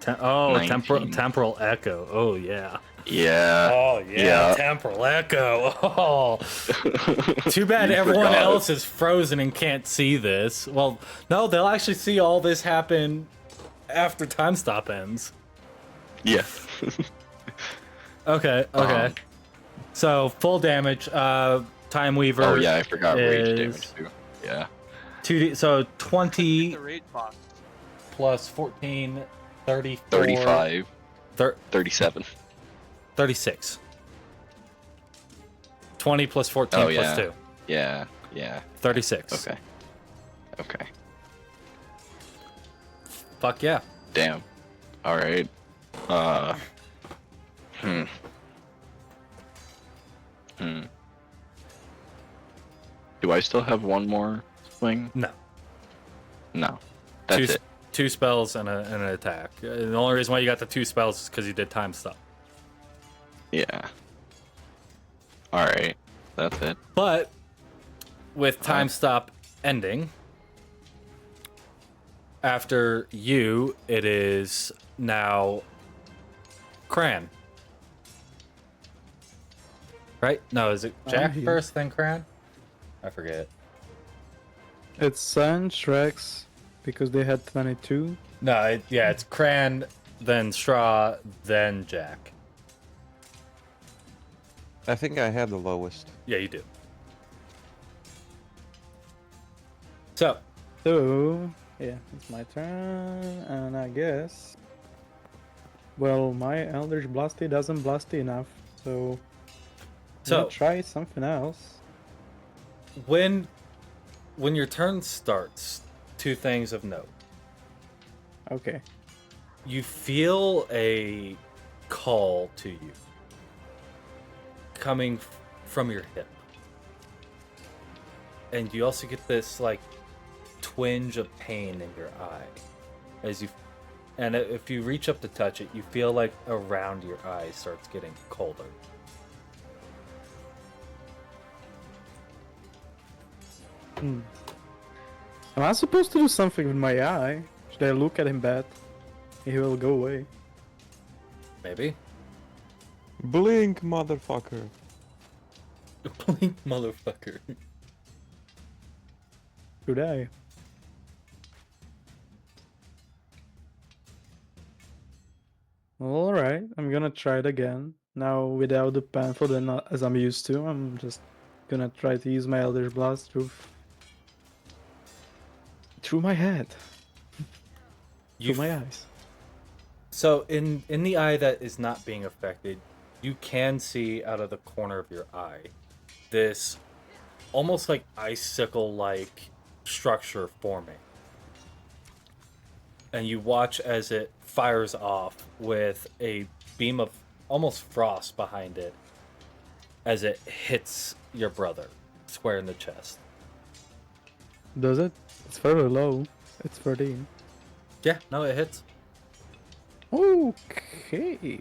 Temporal echo. Oh, yeah. Yeah. Oh, yeah. Temporal echo. Oh. Too bad You everyone forgot. else is frozen and can't see this. Well, no, they'll actually see all this happen after time stop ends. Yeah. Okay. So, full damage. Time Weaver. Oh, yeah, I forgot rage is damage too. Yeah. 2D, so 20 The rage box. plus 14, 34. 35. 37. 36. 20 plus 14 Oh, plus yeah. 2. Yeah. 36. Okay. Fuck yeah. Damn. Alright. Do I still have one more swing? No. No. That's it. Two spells and an attack. The only reason why you got the 2 spells is because you did time stop. Yeah. Alright. That's it. But with time stop ending, after you, it is now Cran. Right? No, is it Jack here. first, then Cran? I forget. It's Sun, Shrex, because they had 22. No, it's Cran, then Straw, then Jack. I think I had the lowest. Yeah, you do. So, So, yeah, it's my turn, and I guess... Well, my Eldritch Blasty doesn't blasty enough, so... So- I'll try something else. when your turn starts, 2 things of note. Okay. You feel a call to you coming from your hip. And you also get this like twinge of pain in your eye as you, and if you reach up to touch it, you feel like around your eye starts getting colder. Am I supposed to do something with my eye? Should I look at him bad? He will go away. Maybe. Blink, motherfucker. Blink, motherfucker. Should I? Alright, I'm gonna try it again. Now without the pamphlet and not as I'm used to. I'm just gonna try to use my Elder Blast through my head. Through my eyes. So in the eye that is not being affected, you can see out of the corner of your eye this almost like icicle-like structure forming. And you watch as it fires off with a beam of almost frost behind it as it hits your brother square in the chest. Does it? It's very low. It's 13. Yeah, no, it hits. Okay.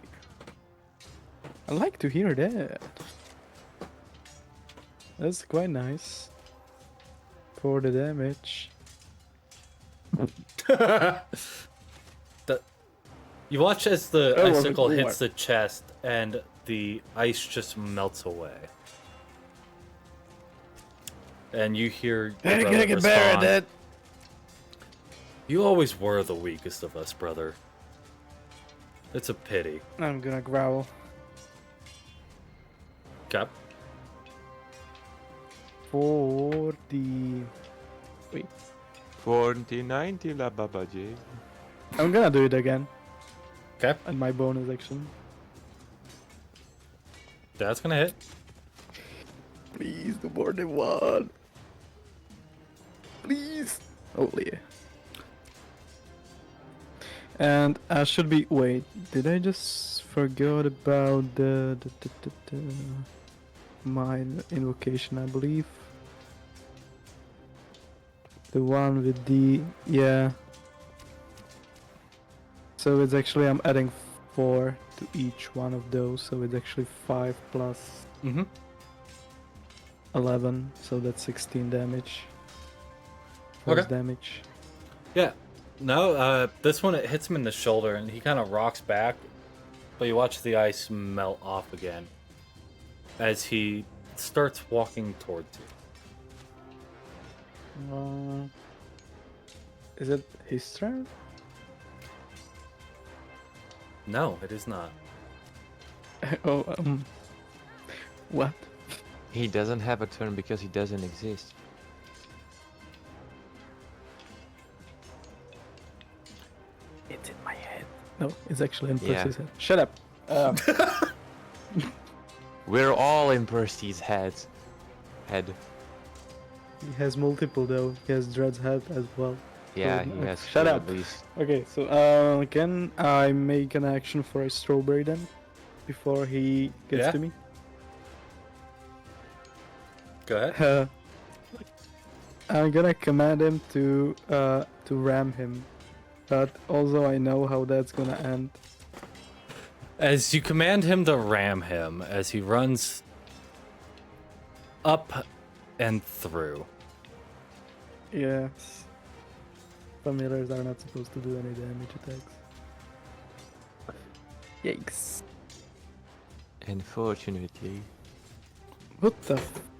I like to hear that. That's quite nice. For the damage. You watch as the Oh, icicle oh, hits the chest and the ice just melts away. And you hear your brother respond, "You always were the weakest of us, brother. It's a pity." I'm gonna growl. Okay. For the... Wait. 4090 la baba J. I'm gonna do it again. Okay. And my bonus action. That's gonna hit. Please, no more than one. Please. Oh, yeah. And I should be... Wait, did I just forgot about the my invocation, I believe. The one with the... Yeah. So it's actually, I'm adding 4 to each one of those, so it's actually 5 plus 11, so that's 16 damage. Force damage. Yeah. No, this one, it hits him in the shoulder, and he kind of rocks back, but you watch the ice melt off again as he starts walking towards you. Is it his turn? No, it is not. Oh, what? He doesn't have a turn because he doesn't exist. It's in my head. No, it's actually in Yeah. Percy's head. Shut up. We're all in Percy's head. He has multiple though. He has Dread's head as well. Yeah, Oh, he has shut two up. at least. Okay, so can I make an action for a strawberry then? Before he gets Yeah. to me? Go ahead. I'm gonna command him to ram him. But also I know how that's gonna end. As you command him to ram him, as he runs up and through. Yes. Familiars are not supposed to do any damage attacks. Yikes. Unfortunately. What the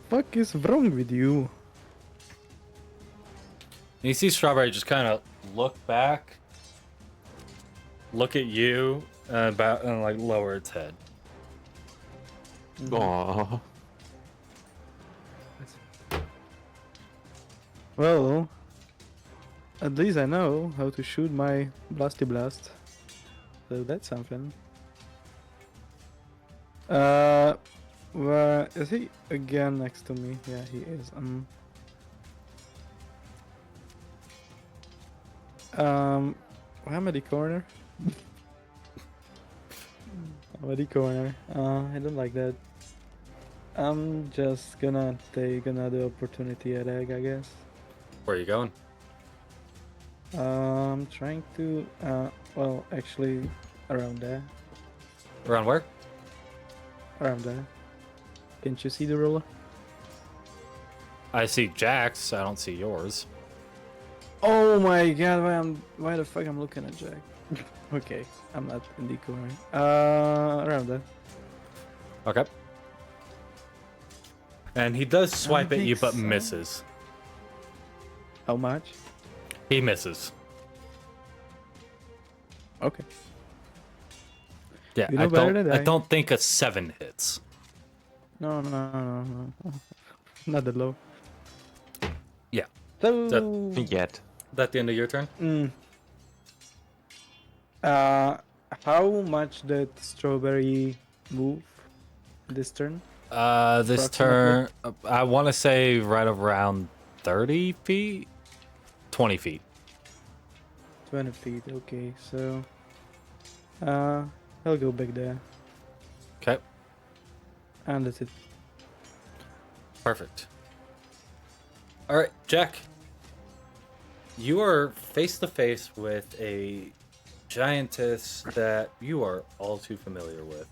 fuck is wrong with you? And you see Strawberry just kind of look back, look at you, and like lower its head. Aww. Well, at least I know how to shoot my Blasty Blast. So that's something. Where is he again next to me? Yeah, he is. I'm at the corner. I'm at the corner. I don't like that. I'm just gonna take another opportunity attack, I guess. Where are you going? I'm trying to, well, actually, around there. Around where? Around there. Can't you see the ruler? I see Jack's. I don't see yours. Oh my god, why the fuck I'm looking at Jack? Okay, I'm not in the corner. Around there. Okay. And he does swipe at you, think but so. misses. How much? He misses. Okay. Yeah, You know better than I I. don't think a 7 hits. No, no, no, no, no. Not that low. Yeah. So, Yet. That the end of your turn? how much did strawberry move this turn? This Approximately. turn, I want to say right around 30 feet? 20 feet. 20 feet. Okay, so, I'll go back there, Okay, and that's it. perfect. All right, Jack. You are face to face with a giantess that you are all too familiar with.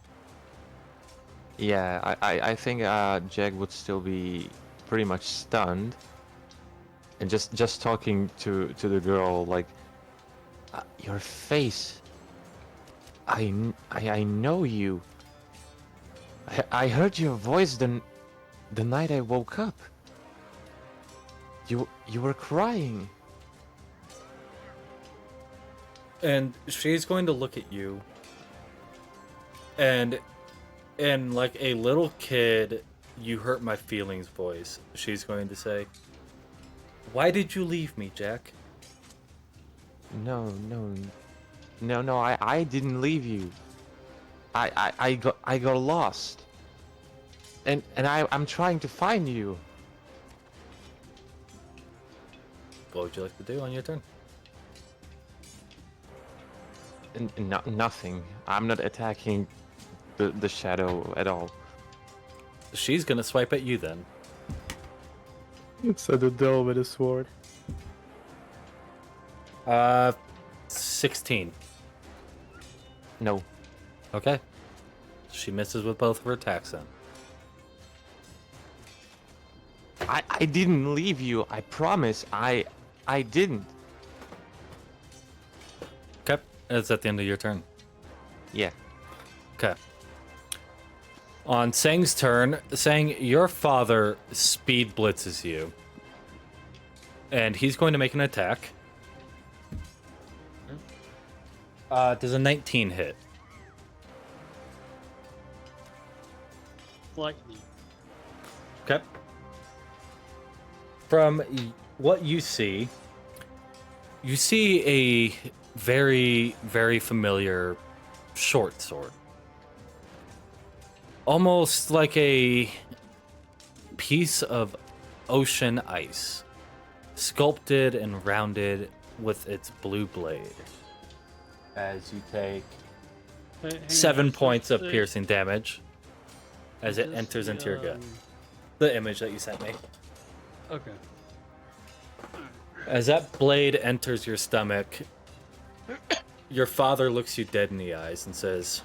Yeah, I think Jack would still be pretty much stunned. And just talking to the girl, like, your face. I know you. I heard your voice the night I woke up. You were crying. And she's going to look at you. And in like a little kid, you hurt my feelings voice, she's going to say, "Why did you leave me, Jack?" No, I didn't leave you. I got lost. And I'm trying to find you. What would you like to do on your turn? Nothing. I'm not attacking the shadow at all. She's gonna swipe at you then. So the doll with a sword. 16. No. Okay. She misses with both of her attacks then. I didn't leave you. I promise. I didn't. Okay. It's at the end of your turn. Yeah. Okay. On Sang's turn, Sang, your father speed blitzes you. And he's going to make an attack. Does a 19 hit? Slightly. Okay. From what you see a very, very familiar short sword. Almost like a piece of ocean ice, sculpted and rounded with its blue blade. As you take Hang on, 7 is points this of the- piercing damage as is it this enters the, into your gut. The image that you sent me. Okay. As that blade enters your stomach, your father looks you dead in the eyes and says,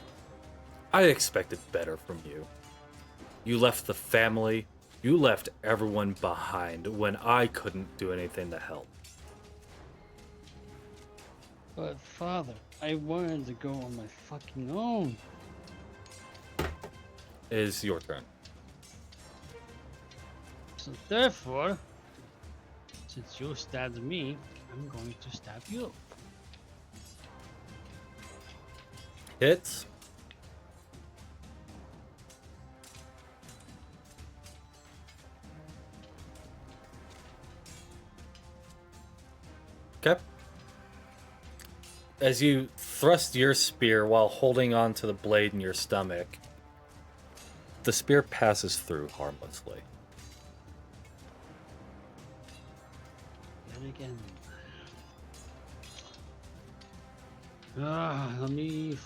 "I expected better from you. You left the family, you left everyone behind when I couldn't do anything to help." But father, I wanted to go on my fucking own. It is your turn. So therefore, since you stabbed me, I'm going to stab you. Hits. Okay. As you thrust your spear while holding on to the blade in your stomach, the spear passes through harmlessly. Then again. Let me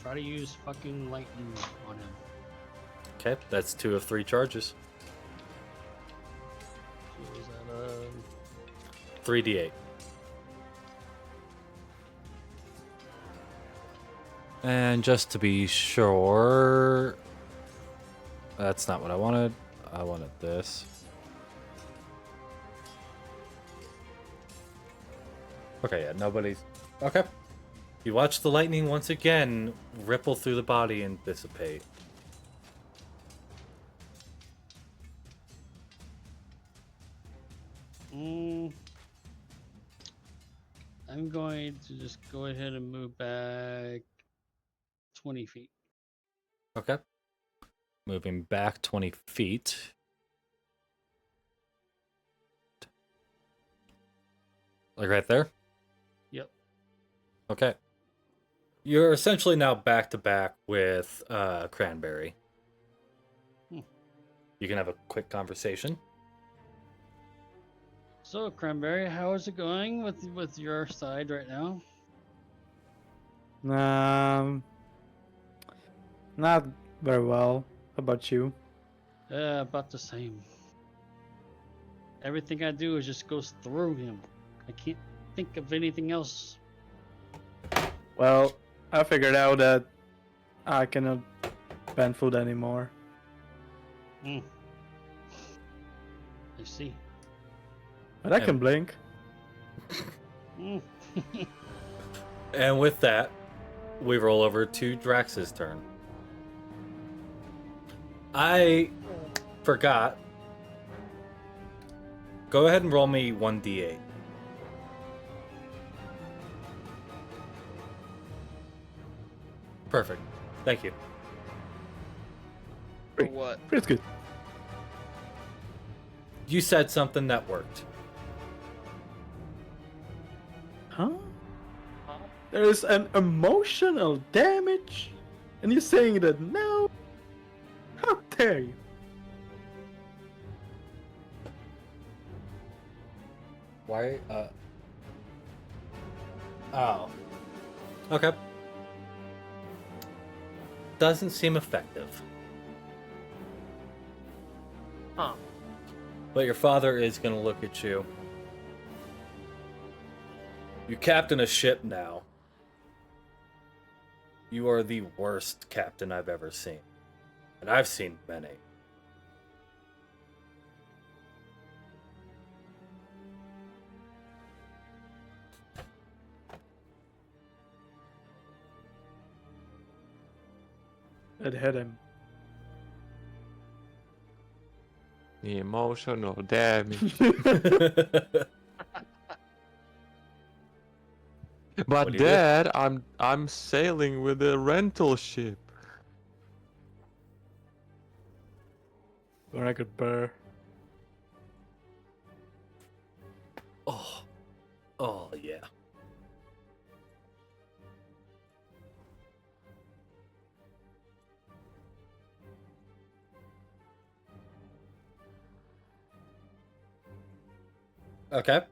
try to use fucking lightning on him. Okay, that's 2 of 3 charges. So is that 3d8. And just to be sure, that's not what I wanted. I wanted this. Okay, yeah, nobody's... Okay. You watch the lightning once again ripple through the body and dissipate. I'm going to just go ahead and move back 20 feet. Okay. Moving back 20 feet. Like right there? Yep. Okay. You're essentially now back to back with Cranberry. You can have a quick conversation. So, Cranberry, how is it going with your side right now? Not very well. How about you? About the same. Everything I do is just goes through him. I can't think of anything else. Well, I figured out that I cannot bend food anymore. I see. But I can blink. And with that, we roll over to Drax's turn. I forgot. Go ahead and roll me 1d8. Perfect. Thank you. For what? Pretty good. You said something that worked. Huh? There is an emotional damage? And you're saying that now? How dare you? Why? Oh. Okay. Doesn't seem effective. Huh. But your father is gonna look at you. You captain a ship now. You are the worst captain I've ever seen. And I've seen many. It hit him. The emotional damage. What But do you do? Dad, I'm sailing with a rental ship. Or I could bear. Oh. Oh, yeah. Okay.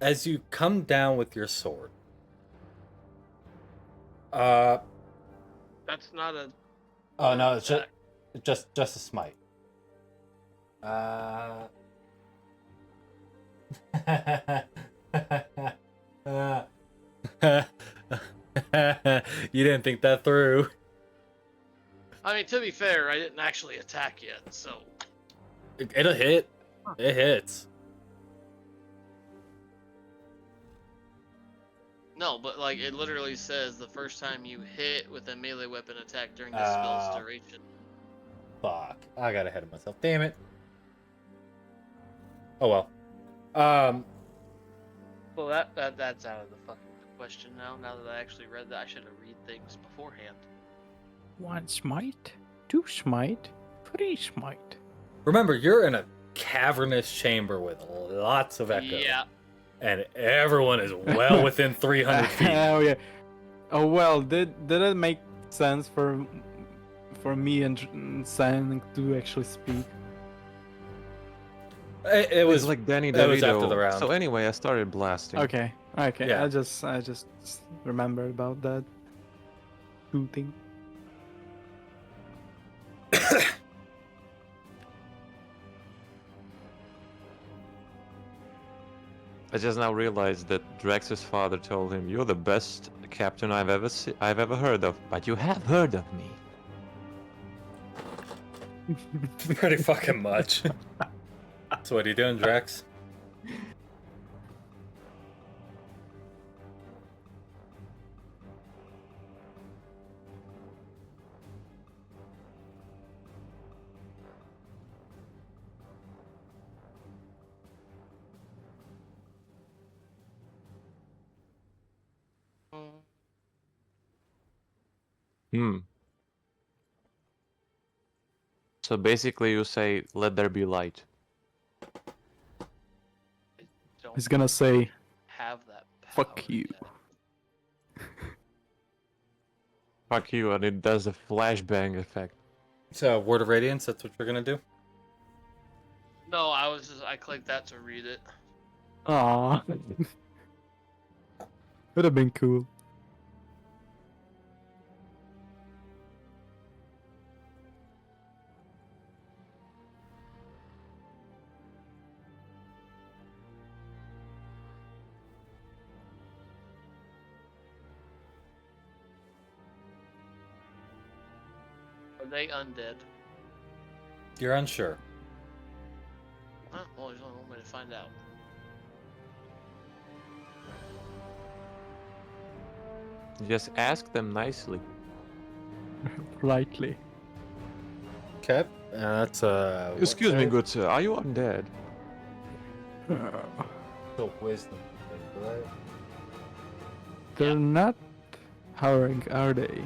As you come down with your sword, That's not a. oh no, it's attack. just a smite. You didn't think that through. I mean, to be fair, I didn't actually attack yet, so. It'll hit. It hits. No, but like it literally says the first time you hit with a melee weapon attack during the spell's Oh. duration. Fuck. I got ahead of myself. Damn it. Oh well. Well, that's out of the fucking question now. Now that I actually read that, I should have read things beforehand. 1 smite, 2 smite, 3 smite. Remember, you're in a cavernous chamber with lots of echo. Yeah. And everyone is well within 300 feet. Oh yeah. Oh well, did it make sense for me and San to actually speak? It was like Danny it was DeVito. after the round. So anyway, I started blasting. Okay. Yeah. I just remembered about that. shooting. I just now realized that Drex's father told him, "You're the best captain I've ever heard of, but you have heard of me." Pretty fucking much. So what are you doing, Drax? Mm, Hmm. So basically, you say, "Let there be light." don't He's gonna say, have that power "Fuck you." yet. Fuck you, and it does a flashbang effect. So Word of Radiance, that's what you're gonna do? No, I clicked that to read it. Aww. Would have been cool. Are they undead? You're unsure. Huh? Well, there's only one way to find out. Just ask them nicely. Politely. Okay. That's what Excuse me, save? good sir. Are you undead? So wisdom, right? They're not hovering, are they?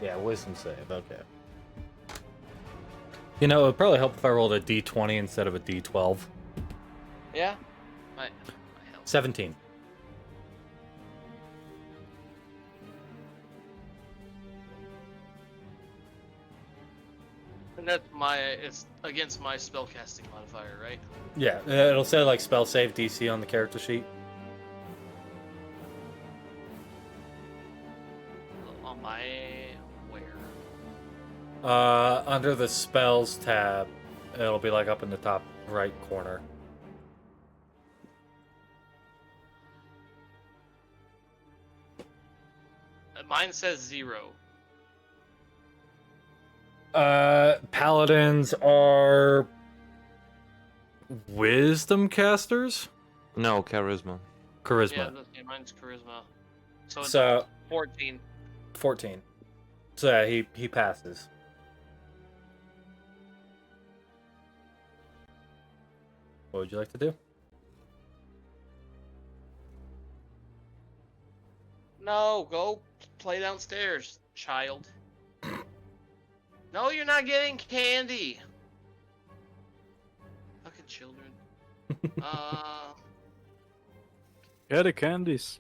Yeah, wisdom save. Okay. You know, it would probably help if I rolled a d20 instead of a d12. Yeah? Might help. 17. And it's against my spellcasting modifier, right? Yeah, it'll say like spell save DC on the character sheet. On my where? Under the spells tab, it'll be like up in the top right corner. Mine says 0. Paladins are wisdom casters? No, charisma. Charisma. Yeah, mine's charisma. So it's So 14. 14. So yeah, he passes. What would you like to do? No, go play downstairs, child. No, you're not getting candy. Fucking children. Yeah, the candies.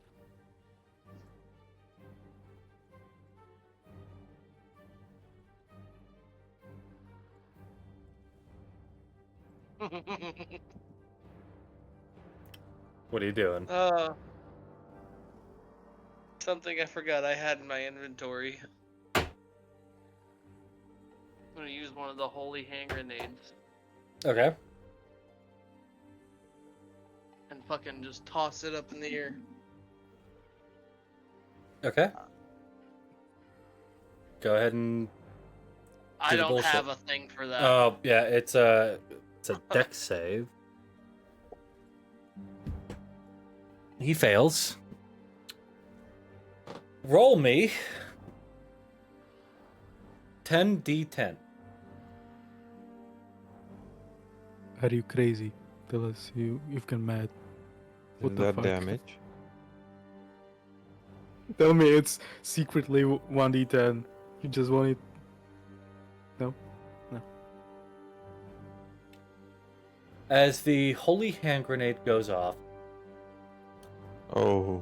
What are you doing? Something I forgot I had in my inventory. I'm gonna use one of the holy hand grenades Okay. and fucking just toss it up in the air. Okay. Go ahead and. I the don't bullshit. have a thing for that. Oh yeah, it's a dex save. He fails. Roll me 10d10. Are you crazy? Tell us you've gone mad. What Is the that fuck? damage? Tell me it's secretly 1d10. You just want it. No? No. As the holy hand grenade goes off, Oh.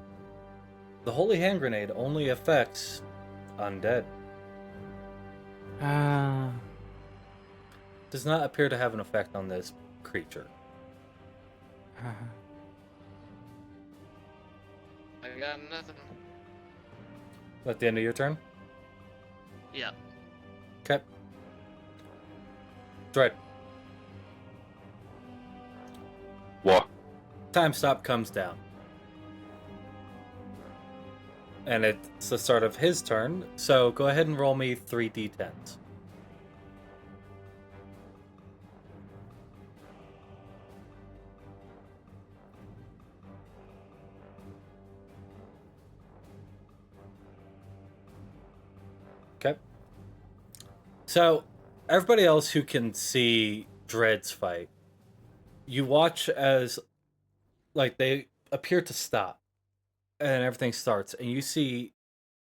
the holy hand grenade only affects undead. Ah. Does not appear to have an effect on this creature. I got nothing. At the end of your turn? Yeah. Okay. Dread. What? Time stop comes down. And it's the start of his turn, so go ahead and roll me 3 d10s. Okay. So, everybody else who can see Dread's fight, you watch as, like, they appear to stop, and everything starts, and you see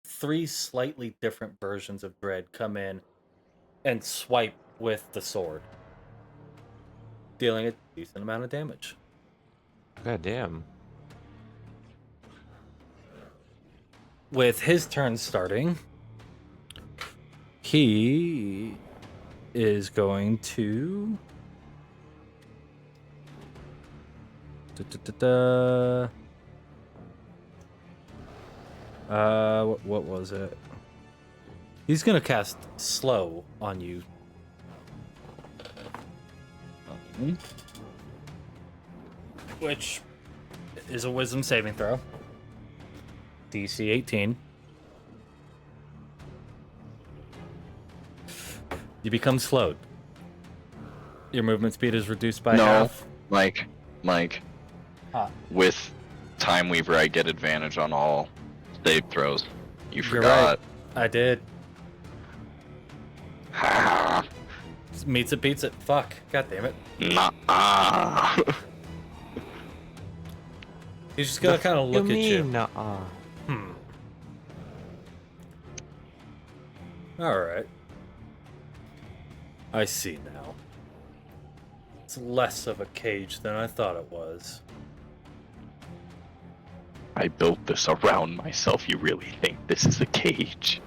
3 slightly different versions of Dread come in and swipe with the sword, dealing a decent amount of damage. God damn. With his turn starting, he is going to... what was it? He's gonna cast slow on you. Which is a wisdom saving throw. DC 18. You become slowed. Your movement speed is reduced by half. Mike. Huh. With Time Weaver, I get advantage on all save throws. You You're forgot. right. I did. Ah, Meets it, beats it. Fuck. God damn it. nah. He's just gonna kind of look at you. Nuh-uh. Alright. I see now. It's less of a cage than I thought it was. I built this around myself. You really think this is a cage?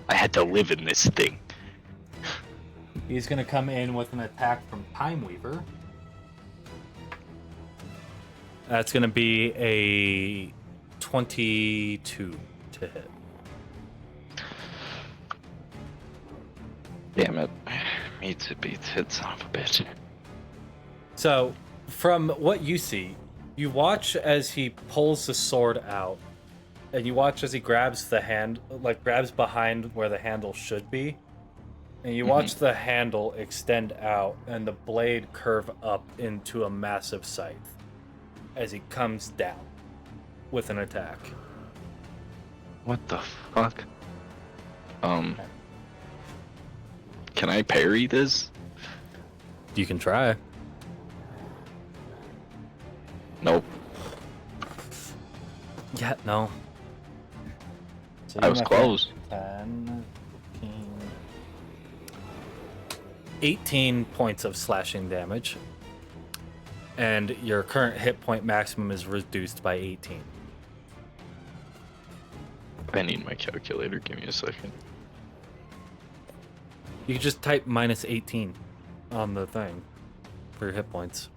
I had to live in this thing. He's gonna come in with an attack from Time Weaver. That's gonna be a 22 to hit. Damn it. Meets it, beats it, son of a bitch. So, from what you see, you watch as he pulls the sword out, and you watch as he grabs the hand, like grabs behind where the handle should be, and you watch the handle extend out and the blade curve up into a massive scythe as he comes down with an attack. What the fuck? Can I parry this? You can try. Nope. Yeah, no. So I was you close. 10, 15, 18 points of slashing damage. And your current hit point maximum is reduced by 18. I need my calculator. Give me a second. You can just type minus 18 on the thing for your hit points.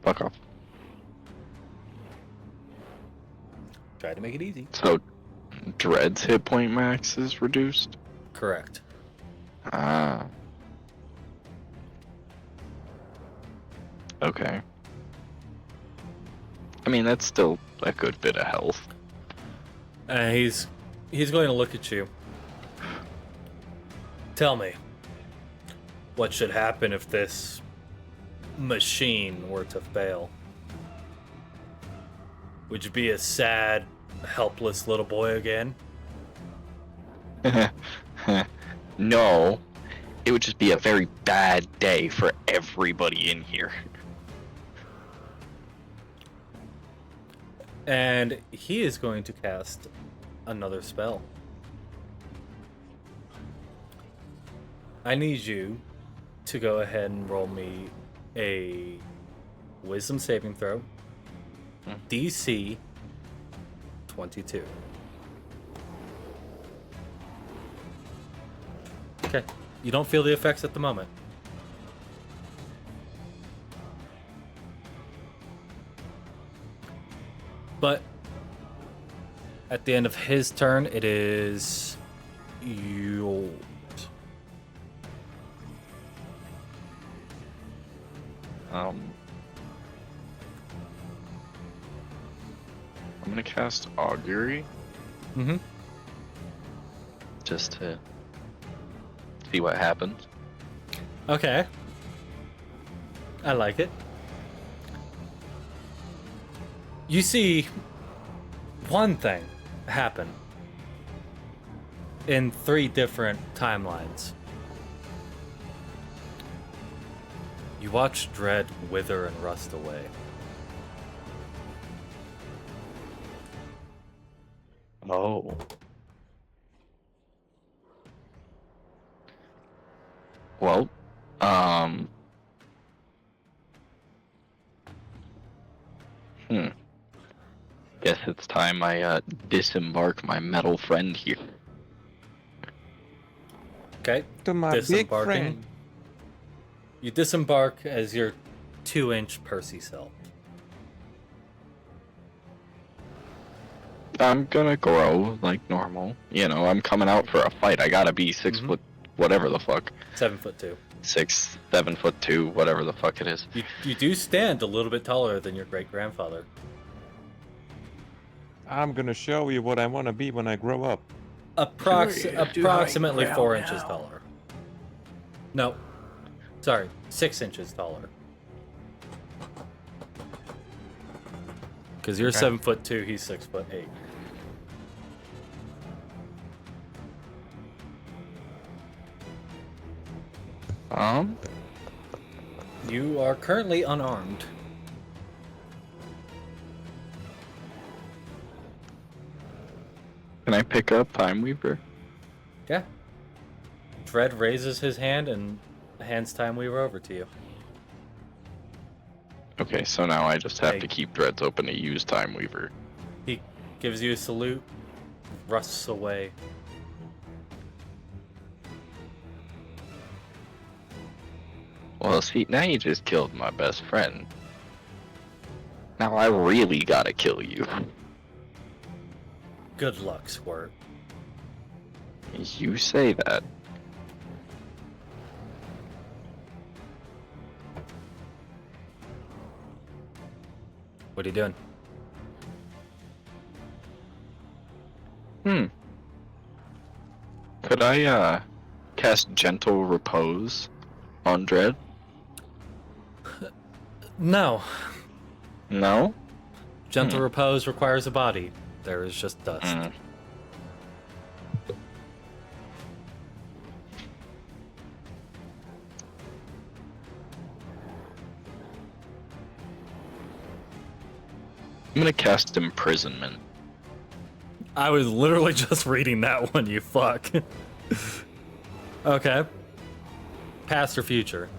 Fuck off. Try to make it easy. So, Dread's hit point max is reduced? Correct. Ah. Okay. I mean, that's still a good bit of health. He's going to look at you. Tell me, what should happen if this machine were to fail? Would you be a sad, helpless little boy again? No. It would just be a very bad day for everybody in here. And he is going to cast another spell. I need you to go ahead and roll me a wisdom saving throw. DC 22. Okay. You don't feel the effects at the moment. But At the end of his turn, it is yours. I'm gonna cast Augury Mm-hmm. just to see what happens. Okay. I like it. You see one thing happen in 3 different timelines. You watch Dread wither and rust away. Oh. Well, guess it's time I disembark my metal friend here. Okay. To my big Disembarking. friend. You disembark as your 2-inch Percy self. I'm gonna grow like normal. You know, I'm coming out for a fight. I gotta be 6 foot, whatever the fuck. 7'2". 6, 7'2", whatever the fuck it is. You do stand a little bit taller than your great grandfather. I'm gonna show you what I want to be when I grow up. Approximately 4 inches taller. No. Sorry, 6 inches taller. Because you're 7'2", he's 6'8". You are currently unarmed. Can I pick up Time Weaver? Yeah. Dread raises his hand and hands Time Weaver over to you. Okay, so now I just have Hey. to keep dreads open to use Time Weaver. He gives you a salute, rusts away. Well, see, now you just killed my best friend. Now I really gotta kill you. Good luck, Squirt. You say that. What are you doing? Could I, cast Gentle Repose on Dread? No. No? Gentle repose requires a body. There is just dust. I'm gonna cast Imprisonment. I was literally just reading that one, you fuck. Okay. Past or future?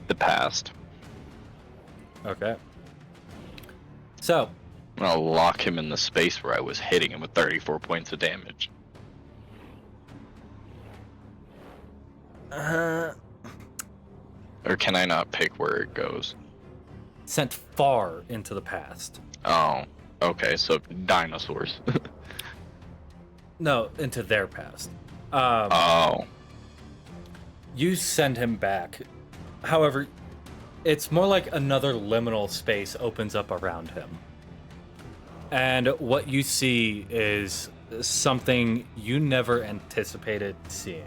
The past. Okay. So, I'm gonna lock him in the space where I was hitting him with 34 points of damage. Or can I not pick where it goes? sent far into the past. Oh, okay, so dinosaurs. No, into their past. Oh. You send him back. However, it's more like another liminal space opens up around him. And what you see is something you never anticipated seeing.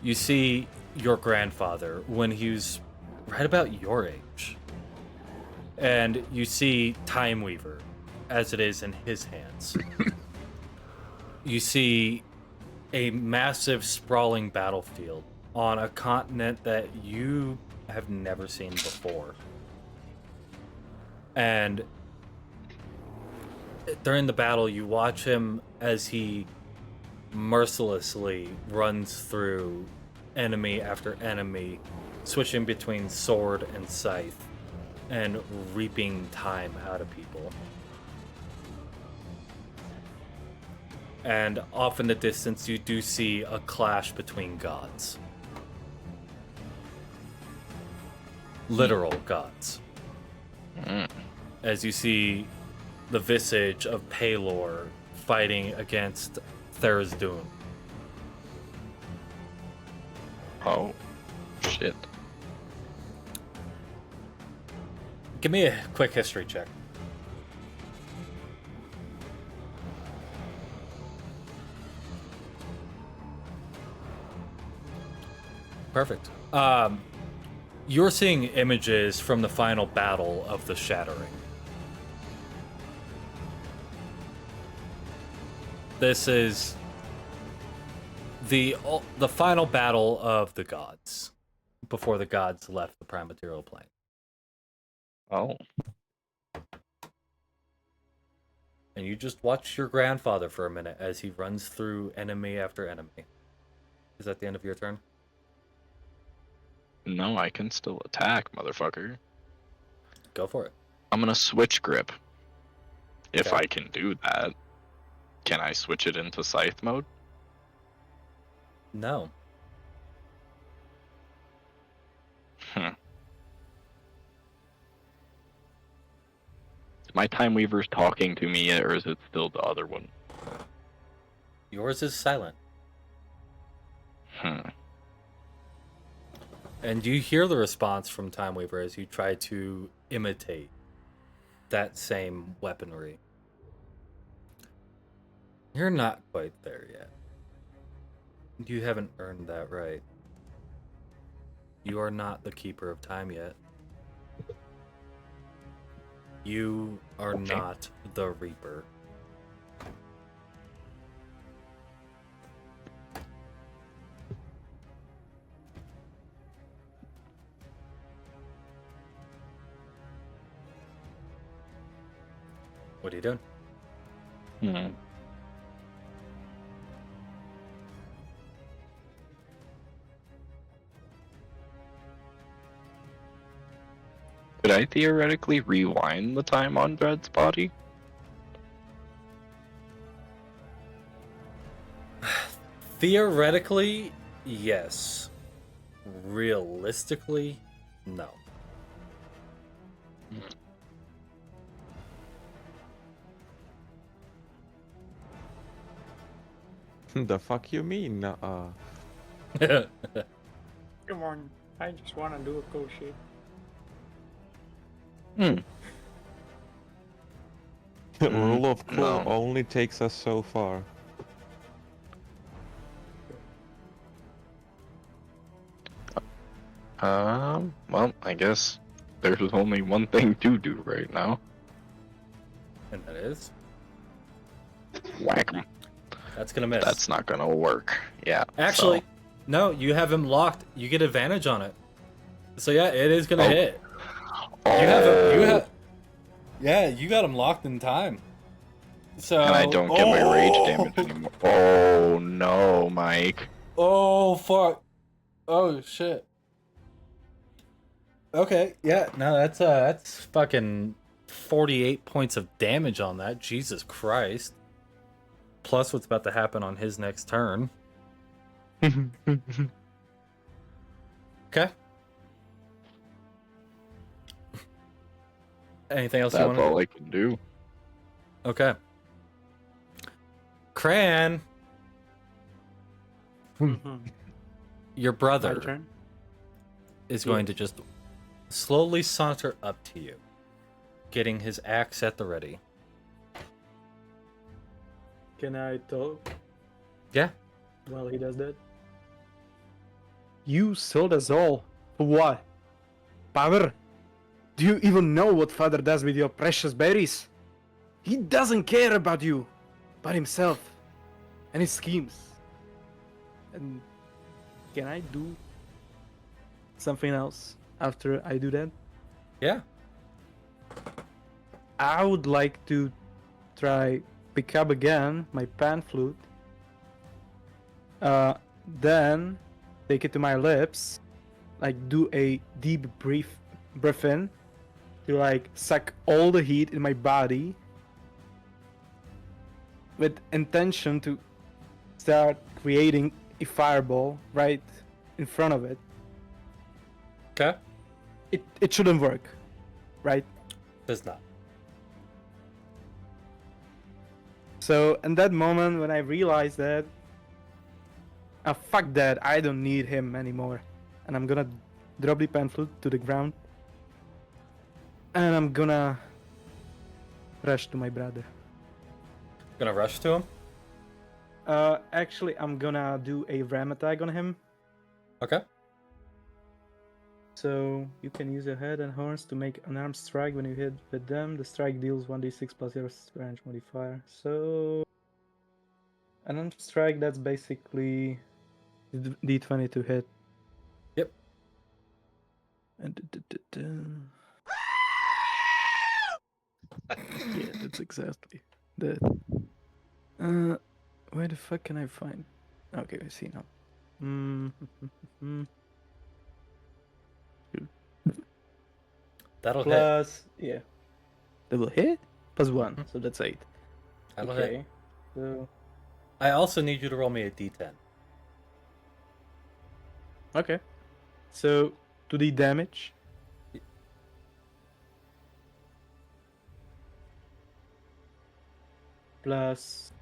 You see your grandfather when he was right about your age. And you see Time Weaver as it is in his hands. You see a massive sprawling battlefield on a continent that you have never seen before. And during the battle, you watch him as he mercilessly runs through enemy after enemy, switching between sword and scythe, and reaping time out of people. And off in the distance, you do see a clash between gods. literal gods. Mm. As you see the visage of Pelor fighting against Tharizdun. Oh, shit. Give me a quick history check. Perfect. You're seeing images from the final battle of the Shattering. This is the final battle of the gods before the gods left the prime material plane. Oh. And you just watch your grandfather for a minute as he runs through enemy after enemy. Is that the end of your turn? No, I can still attack, motherfucker. Go for it. I'm gonna switch grip. If Okay. I can do that. Can I switch it into scythe mode? No. My Time Weaver's talking to me yet, or is it still the other one? Yours is silent. And you hear the response from Time Weaver as you try to imitate that same weaponry. You're not quite there yet. You haven't earned that right. You are not the Keeper of Time yet. You are not the Reaper. What are you doing? Could I theoretically rewind the time on Dread's body? Theoretically, yes. Realistically, no. The fuck you mean? Come on, I just want to do a cool shit. Rule of cool no. only takes us so far. Well, I guess there's only one thing to do right now. And that is? Whack 'em. That's gonna miss. That's not gonna work. Yeah. Actually, no, you have him locked. You get advantage on it. So yeah, it is gonna hit. Yeah, you got him locked in time. So And I don't get my rage damage anymore. Oh no, Mike. Oh fuck. Oh shit. Okay, yeah, no, that's fucking 48 points of damage on that. Jesus Christ. Plus what's about to happen on his next turn. Okay. Anything else you want That's to do? all I can do. Okay. Cran, your My brother turn. is going to just slowly saunter up to you, getting his axe at the ready. Can I talk Yeah. while he does that? You sold us all. For what? Power? Do you even know what father does with your precious berries? He doesn't care about you, but himself and his schemes. And can I do something else after I do that? Yeah. I would like to try pick up again my pan flute. Then take it to my lips, like do a deep breath in to like suck all the heat in my body with intention to start creating a fireball right in front of it. Okay. it shouldn't work, right? Does not. So in that moment when I realized that, fuck that, I don't need him anymore, and I'm gonna drop the pan flute to the ground, and I'm gonna rush to my brother. Gonna rush to him? Actually, I'm gonna do a ram attack on him. Okay. So you can use your head and horns to make an armed strike when you hit with them. The strike deals 1d6 plus your range modifier. So an armed strike, that's basically d20 to hit. Yep. And yeah, that's exactly that. Where the fuck can I find? Okay, I see now. That'll hit. Plus, yeah. That will hit? Plus 1, so that's 8. That'll Okay. hit. So, I also need you to roll me a d10. okay. So, to the damage. Plus.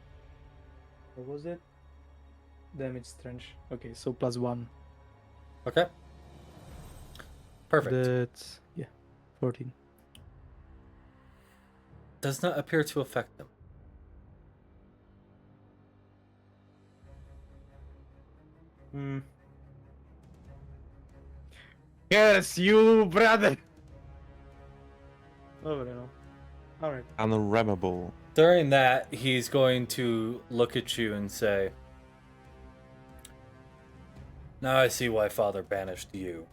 What was it? Damage strength. Okay, so plus 1. Okay. Perfect. That's, yeah, 14. Does not appear to affect them. Yes, you brother! Oh, no. Alright. Unrammable. During that, he's going to look at you and say, "Now I see why Father banished you.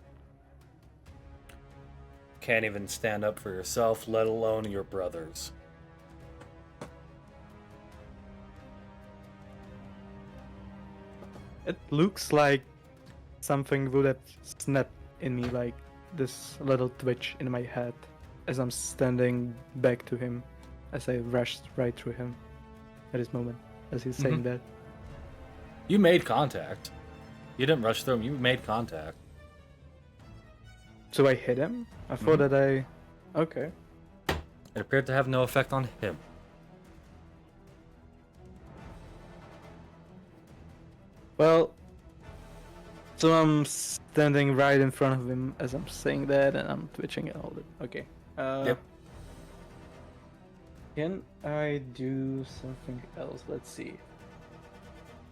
Can't even stand up for yourself, let alone your brothers." It looks like something would have snapped in me, like this little twitch in my head as I'm standing back to him, as I rushed right through him at this moment, as he's saying that. You made contact. You didn't rush through him, you made contact. So I hit him? I thought that I... Okay. It appeared to have no effect on him. Well, so I'm standing right in front of him as I'm saying that, and I'm twitching and all that. Okay. Yep. Can I do something else? Let's see.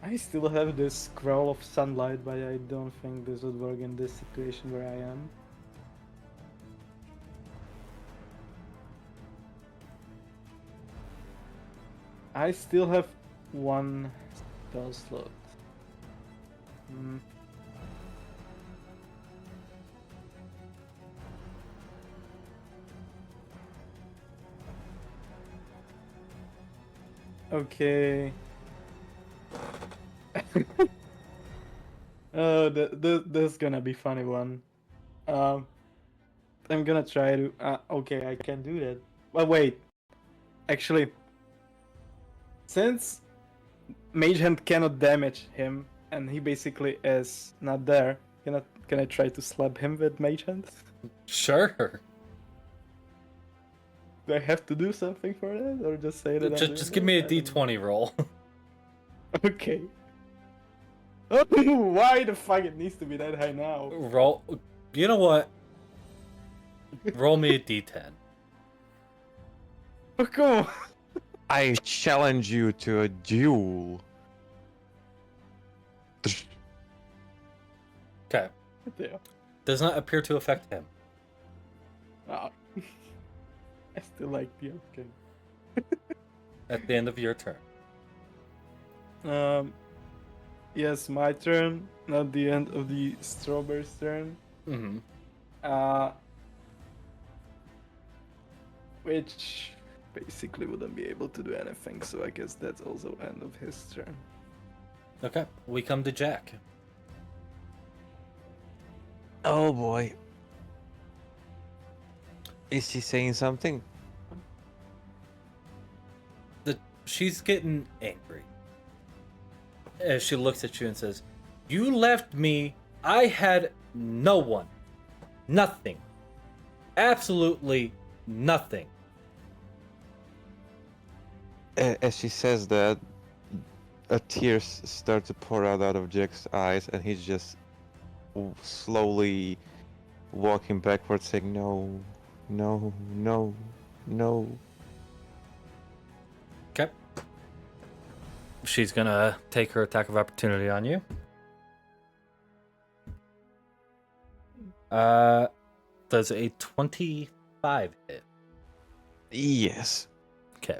I still have this scroll of sunlight, but I don't think this would work in this situation where I am. I still have one spell slot. Okay. Oh, this is gonna be funny one. I'm gonna try to. Okay, I can do that. Well, wait. Actually, since Mage Hand cannot damage him, and he basically is not there, can I try to slap him with Mage Hand? Sure. Do I have to do something for that, or just say that? Just give me a d20 roll. Okay. Oh, why the fuck it needs to be that high now? Roll. You know what? Roll me a d10. Oh, come on. I challenge you to a duel. Okay. Yeah. Does not appear to affect him. Oh. I still like the outcome. At the end of your turn. Yes, my turn, not the end of the Strawberry's turn. Mm-hmm. Which basically wouldn't be able to do anything, so I guess that's also end of his turn. Okay, we come to Jack. Oh boy. Is he saying something? She's getting angry. As she looks at you and says, "You left me. I had no one. Nothing. Absolutely nothing. As she says that, a tear starts to pour out of Jack's eyes, and he's just slowly walking backwards, saying, "No, no, no, no." Okay. She's gonna take her attack of opportunity on you. Does a 25 hit? Yes. Okay.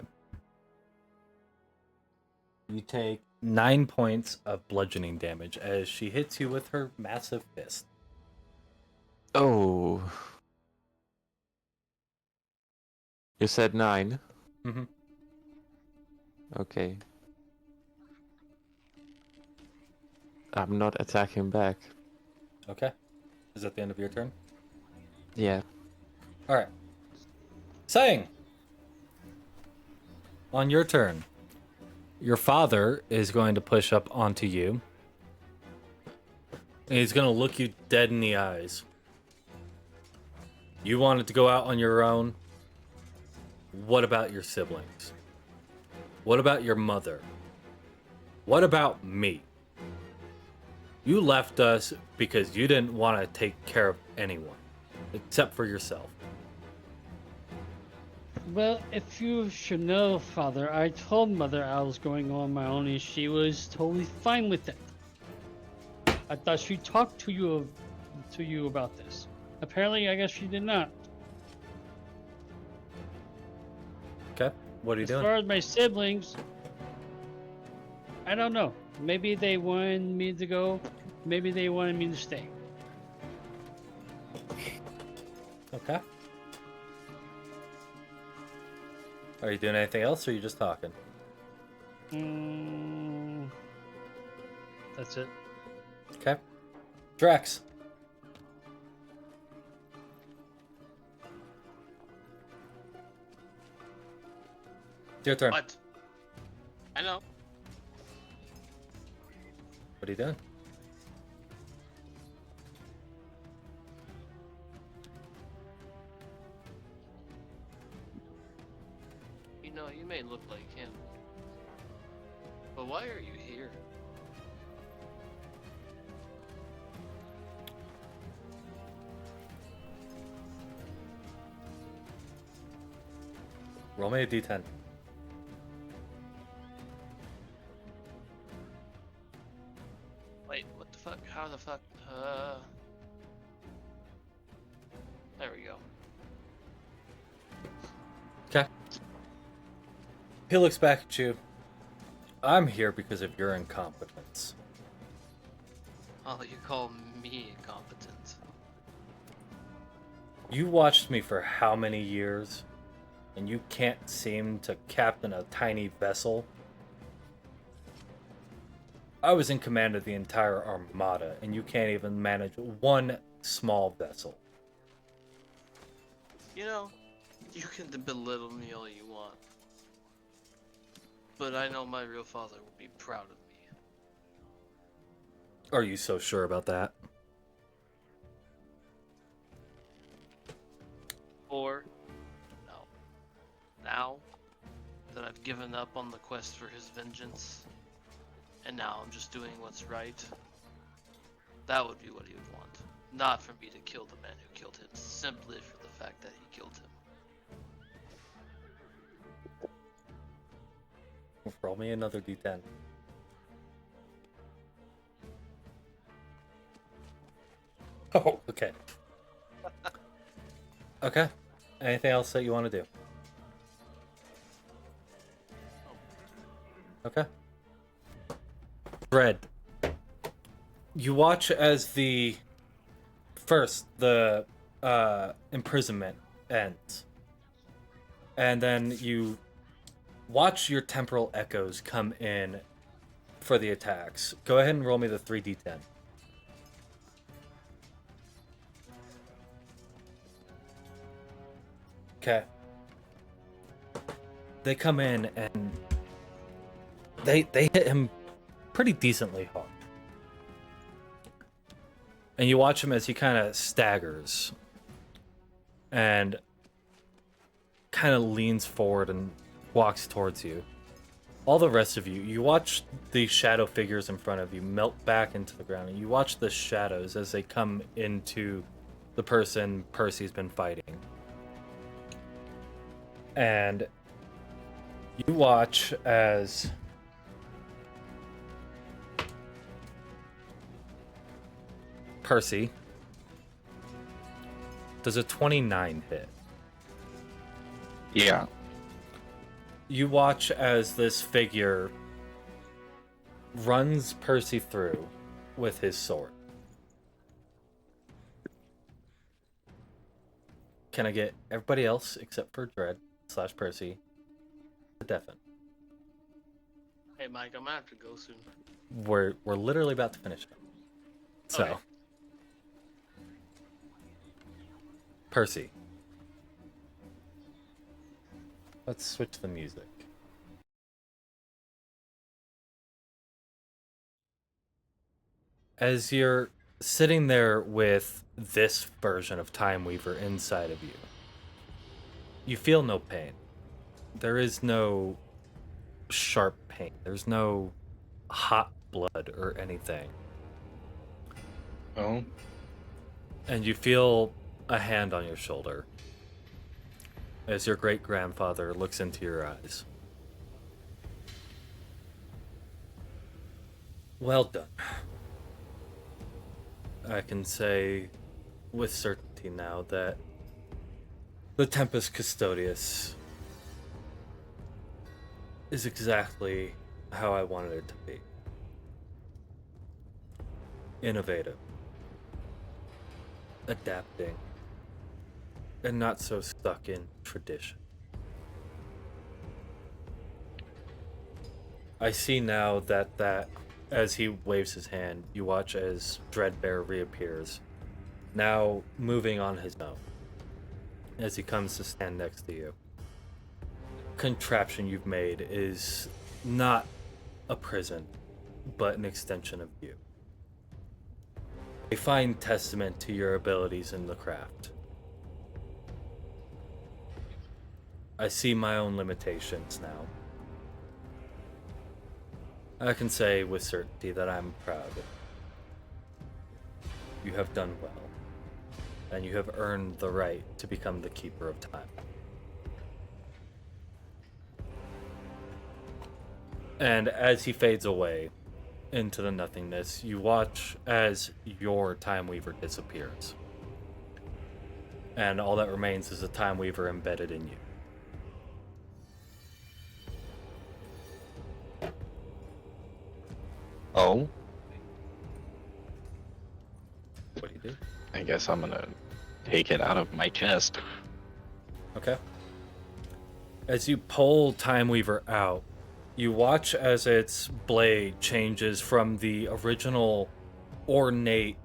You take 9 points of bludgeoning damage as she hits you with her massive fist. Oh. You said 9? Mm-hmm. Okay. I'm not attacking back. Okay. Is that the end of your turn? Yeah. Alright. Saying. On your turn, your father is going to push up onto you. And he's going to look you dead in the eyes. You wanted to go out on your own. What about your siblings? What about your mother? What about me? You left us because you didn't want to take care of anyone, except for yourself. Well, if you should know, Father, I told Mother I was going on my own and she was totally fine with it. I thought she talked to you about this. Apparently, I guess she did not. Okay, what are you As doing? far as my siblings, I don't know. Maybe they wanted me to go. Maybe they wanted me to stay. Okay. Are you doing anything else, or are you just talking? That's it. Okay. Drax. It's your turn. What? I know. What are you doing? You know, you may look like him. But why are you here? Roll me a d10. Wait, what the fuck? How the fuck? There we go. Okay. He looks back at you. I'm here because of your incompetence. Oh, you call me incompetent. You watched me for how many years? And you can't seem to captain a tiny vessel? I was in command of the entire armada, and you can't even manage one small vessel. You know, you can belittle me all you want. But I know my real father will be proud of me. Are you so sure about that? Or, no. Now that I've given up on the quest for his vengeance, and now I'm just doing what's right, that would be what he would want. Not for me to kill the man who killed him, simply for the fact that he killed him. Roll me another d10. Oh, okay. Okay. Anything else that you want to do? Okay. Dread. You watch as the imprisonment ends. And then you watch your temporal echoes come in for the attacks. Go ahead and roll me the 3d10. Okay. They come in and they hit him pretty decently hard. And you watch him as he kind of staggers. and kind of leans forward and walks towards you. All the rest of you, you watch the shadow figures in front of you melt back into the ground, and you watch the shadows as they come into the person Percy's been fighting. And you watch as Percy does a 29 hit. Yeah. You watch as this figure runs Percy through with his sword. Can I get everybody else except for Dread / Percy to deafen? Hey, Mike, I'm gonna have to go soon. We're literally about to finish it. So, Okay. Percy. Let's switch the music. As you're sitting there with this version of Time Weaver inside of you, you feel no pain. There is no sharp pain. There's no hot blood or anything. Oh. And you feel a hand on your shoulder as your great-grandfather looks into your eyes. Well done. I can say with certainty now that the Tempus Custodius is exactly how I wanted it to be. Innovative, adapting, and not so stuck in tradition. I see now that as he waves his hand, you watch as Dreadbear reappears, now moving on his own, as he comes to stand next to you. Contraption you've made is not a prison, but an extension of you. A fine testament to your abilities in the craft. I see my own limitations now. I can say with certainty that I'm proud. You have done well, and you have earned the right to become the Keeper of Time. And as he fades away into the nothingness, you watch as your Time Weaver disappears. And all that remains is a Time Weaver embedded in you. Oh? What do you do? I guess I'm gonna take it out of my chest. Okay. As you pull Time Weaver out, you watch as its blade changes from the original ornate,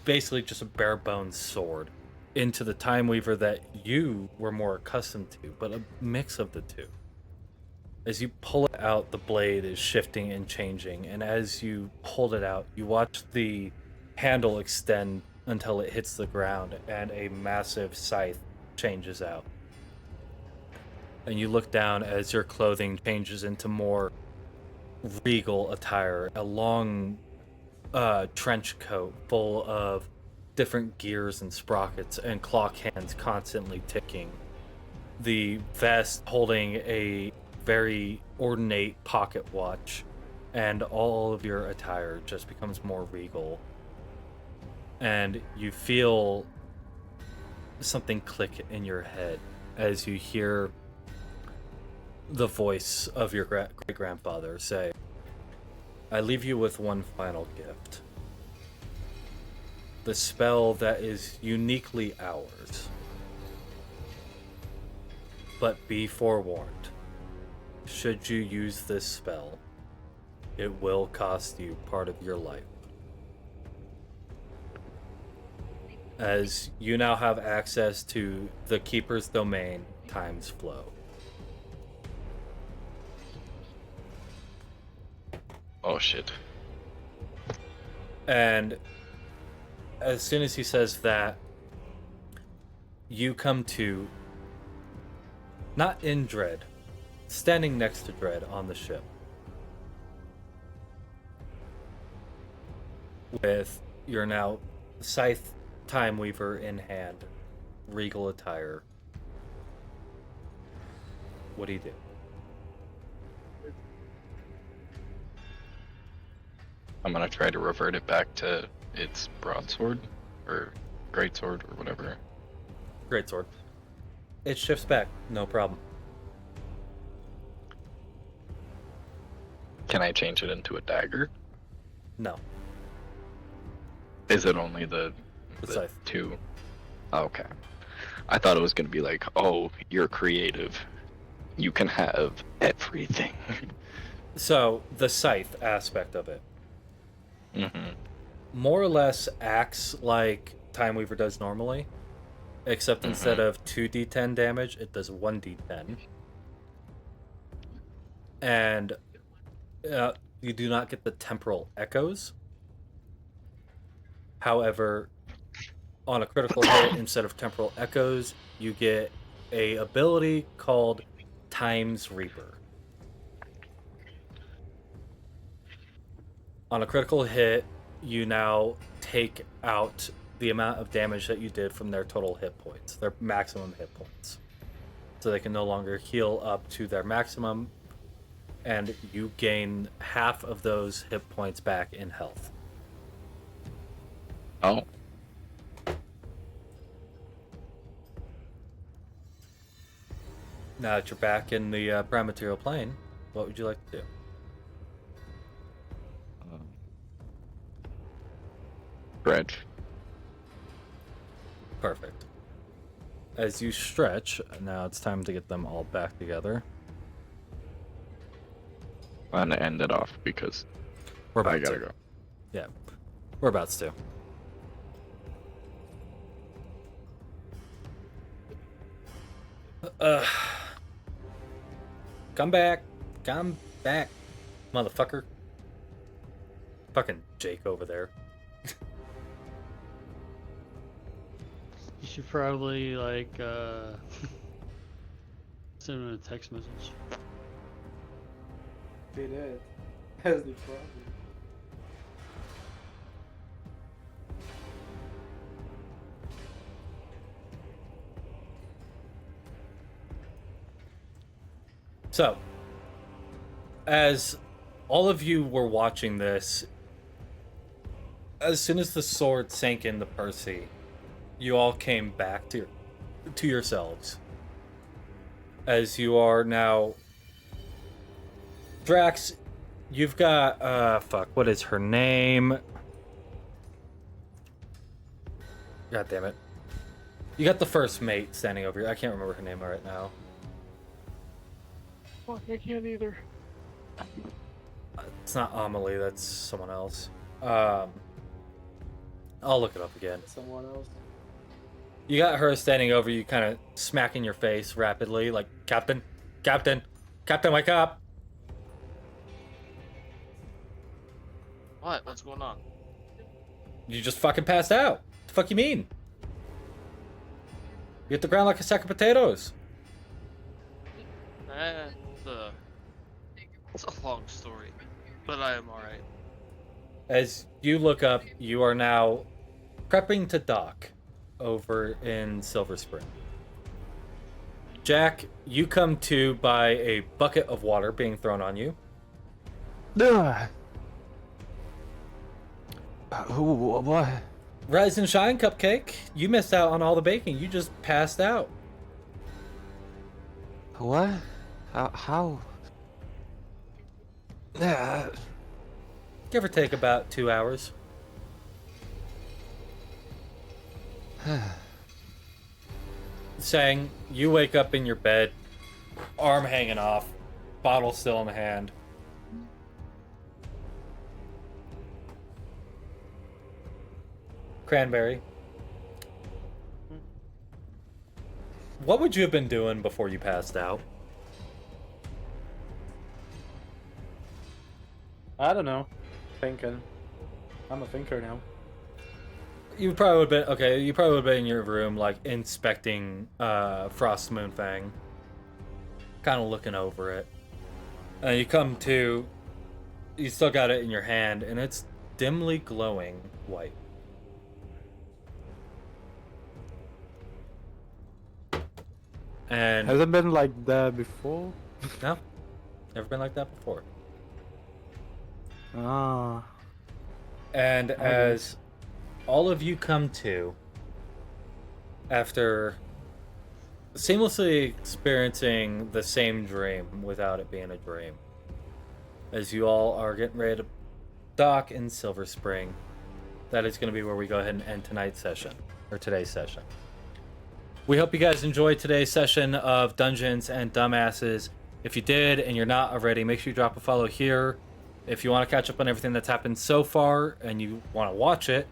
basically just a bare bones sword, into the Time Weaver that you were more accustomed to, but a mix of the two. As you pull it out, the blade is shifting and changing, and as you pulled it out, you watch the handle extend until it hits the ground, and a massive scythe changes out. And you look down as your clothing changes into more regal attire, a long trench coat full of different gears and sprockets, and clock hands constantly ticking. The vest holding a very ornate pocket watch, and all of your attire just becomes more regal. And you feel something click in your head as you hear the voice of your great-grandfather say, "I leave you with one final gift. The spell that is uniquely ours. But be forewarned. Should you use this spell, it will cost you part of your life. As you now have access to the Keeper's Domain times flow." Oh shit. And as soon as he says that, you come to, not in Dread, standing next to Dread on the ship. With your now Scythe Time Weaver in hand, regal attire. What do you do? I'm gonna try to revert it back to its broadsword or greatsword or whatever. Greatsword. It shifts back, no problem. Can I change it into a dagger? No. Is it only the Scythe. two? Okay. I thought it was gonna be like, oh, you're creative. You can have everything. So, the Scythe aspect of it Mm-hmm. more or less acts like Time Weaver does normally, except instead of 2d10 damage, it does 1d10. And you do not get the temporal echoes. However, on a critical hit, instead of temporal echoes, you get a ability called Time's Reaper. On a critical hit, you now take out the amount of damage that you did from their total hit points, their maximum hit points. So they can no longer heal up to their maximum, and you gain half of those hit points back in health. Oh. Now that you're back in the prime material plane, what would you like to do? Stretch. Perfect. As you stretch, now it's time to get them all back together. I'm gonna end it off because We're about I gotta to. go. Yeah, we're about to. Come back, motherfucker. Fucking Jake over there. You should probably like send him a text message. They did. That's the problem. So, as all of you were watching this, as soon as the sword sank into Percy, you all came back to yourselves. As you are now, Drax, you've got fuck, what is her name? God damn it. You got the first mate standing over here. I can't remember her name right now. Fuck, I can't either. It's not Amelie, that's someone else. I'll look it up again. Someone else. You got her standing over you, kind of smacking your face rapidly, like, Captain, wake up! What? What's going on? You just fucking passed out. The fuck you mean? You hit the ground like a sack of potatoes. It's a long story, but I am alright. As you look up, you are now prepping to dock over in Silver Spring. Jack, you come to by a bucket of water being thrown on you. What? Rise and shine, Cupcake. You missed out on all the baking. You just passed out. What? How? Give or take about 2 hours. Saying, you wake up in your bed, arm hanging off, bottle still in the hand. Cranberry. What would you have been doing before you passed out? I don't know. Thinking. I'm a thinker now. You probably would have been okay. You probably would have been in your room, like inspecting Frost Moonfang, kind of looking over it. And you come to, you still got it in your hand, and it's dimly glowing white. And Has it been like that before? no, never been like that before. Ah. And Okay. as all of you come to, after seamlessly experiencing the same dream without it being a dream, as you all are getting ready to dock in Silver Spring, that is going to be where we go ahead and end tonight's session, or today's session. We hope you guys enjoyed today's session of Dungeons and Dumbasses. If you did and you're not already, make sure you drop a follow here. If you want to catch up on everything that's happened so far and you want to watch it,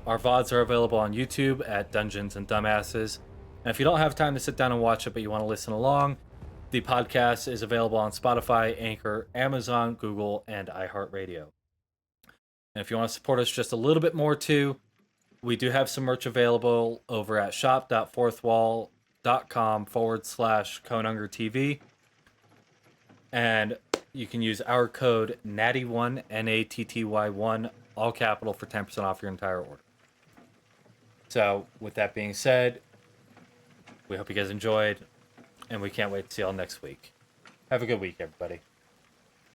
our VODs are available on YouTube at Dungeons and Dumbasses. And if you don't have time to sit down and watch it, but you want to listen along, the podcast is available on Spotify, Anchor, Amazon, Google, and iHeartRadio. And if you want to support us just a little bit more too, we do have some merch available over at shop.fourthwall.com/ConeHungerTV. And you can use our code NATTY1, NATTY1, all capital, for 10% off your entire order. So, with that being said, we hope you guys enjoyed, and we can't wait to see y'all next week. Have a good week, everybody.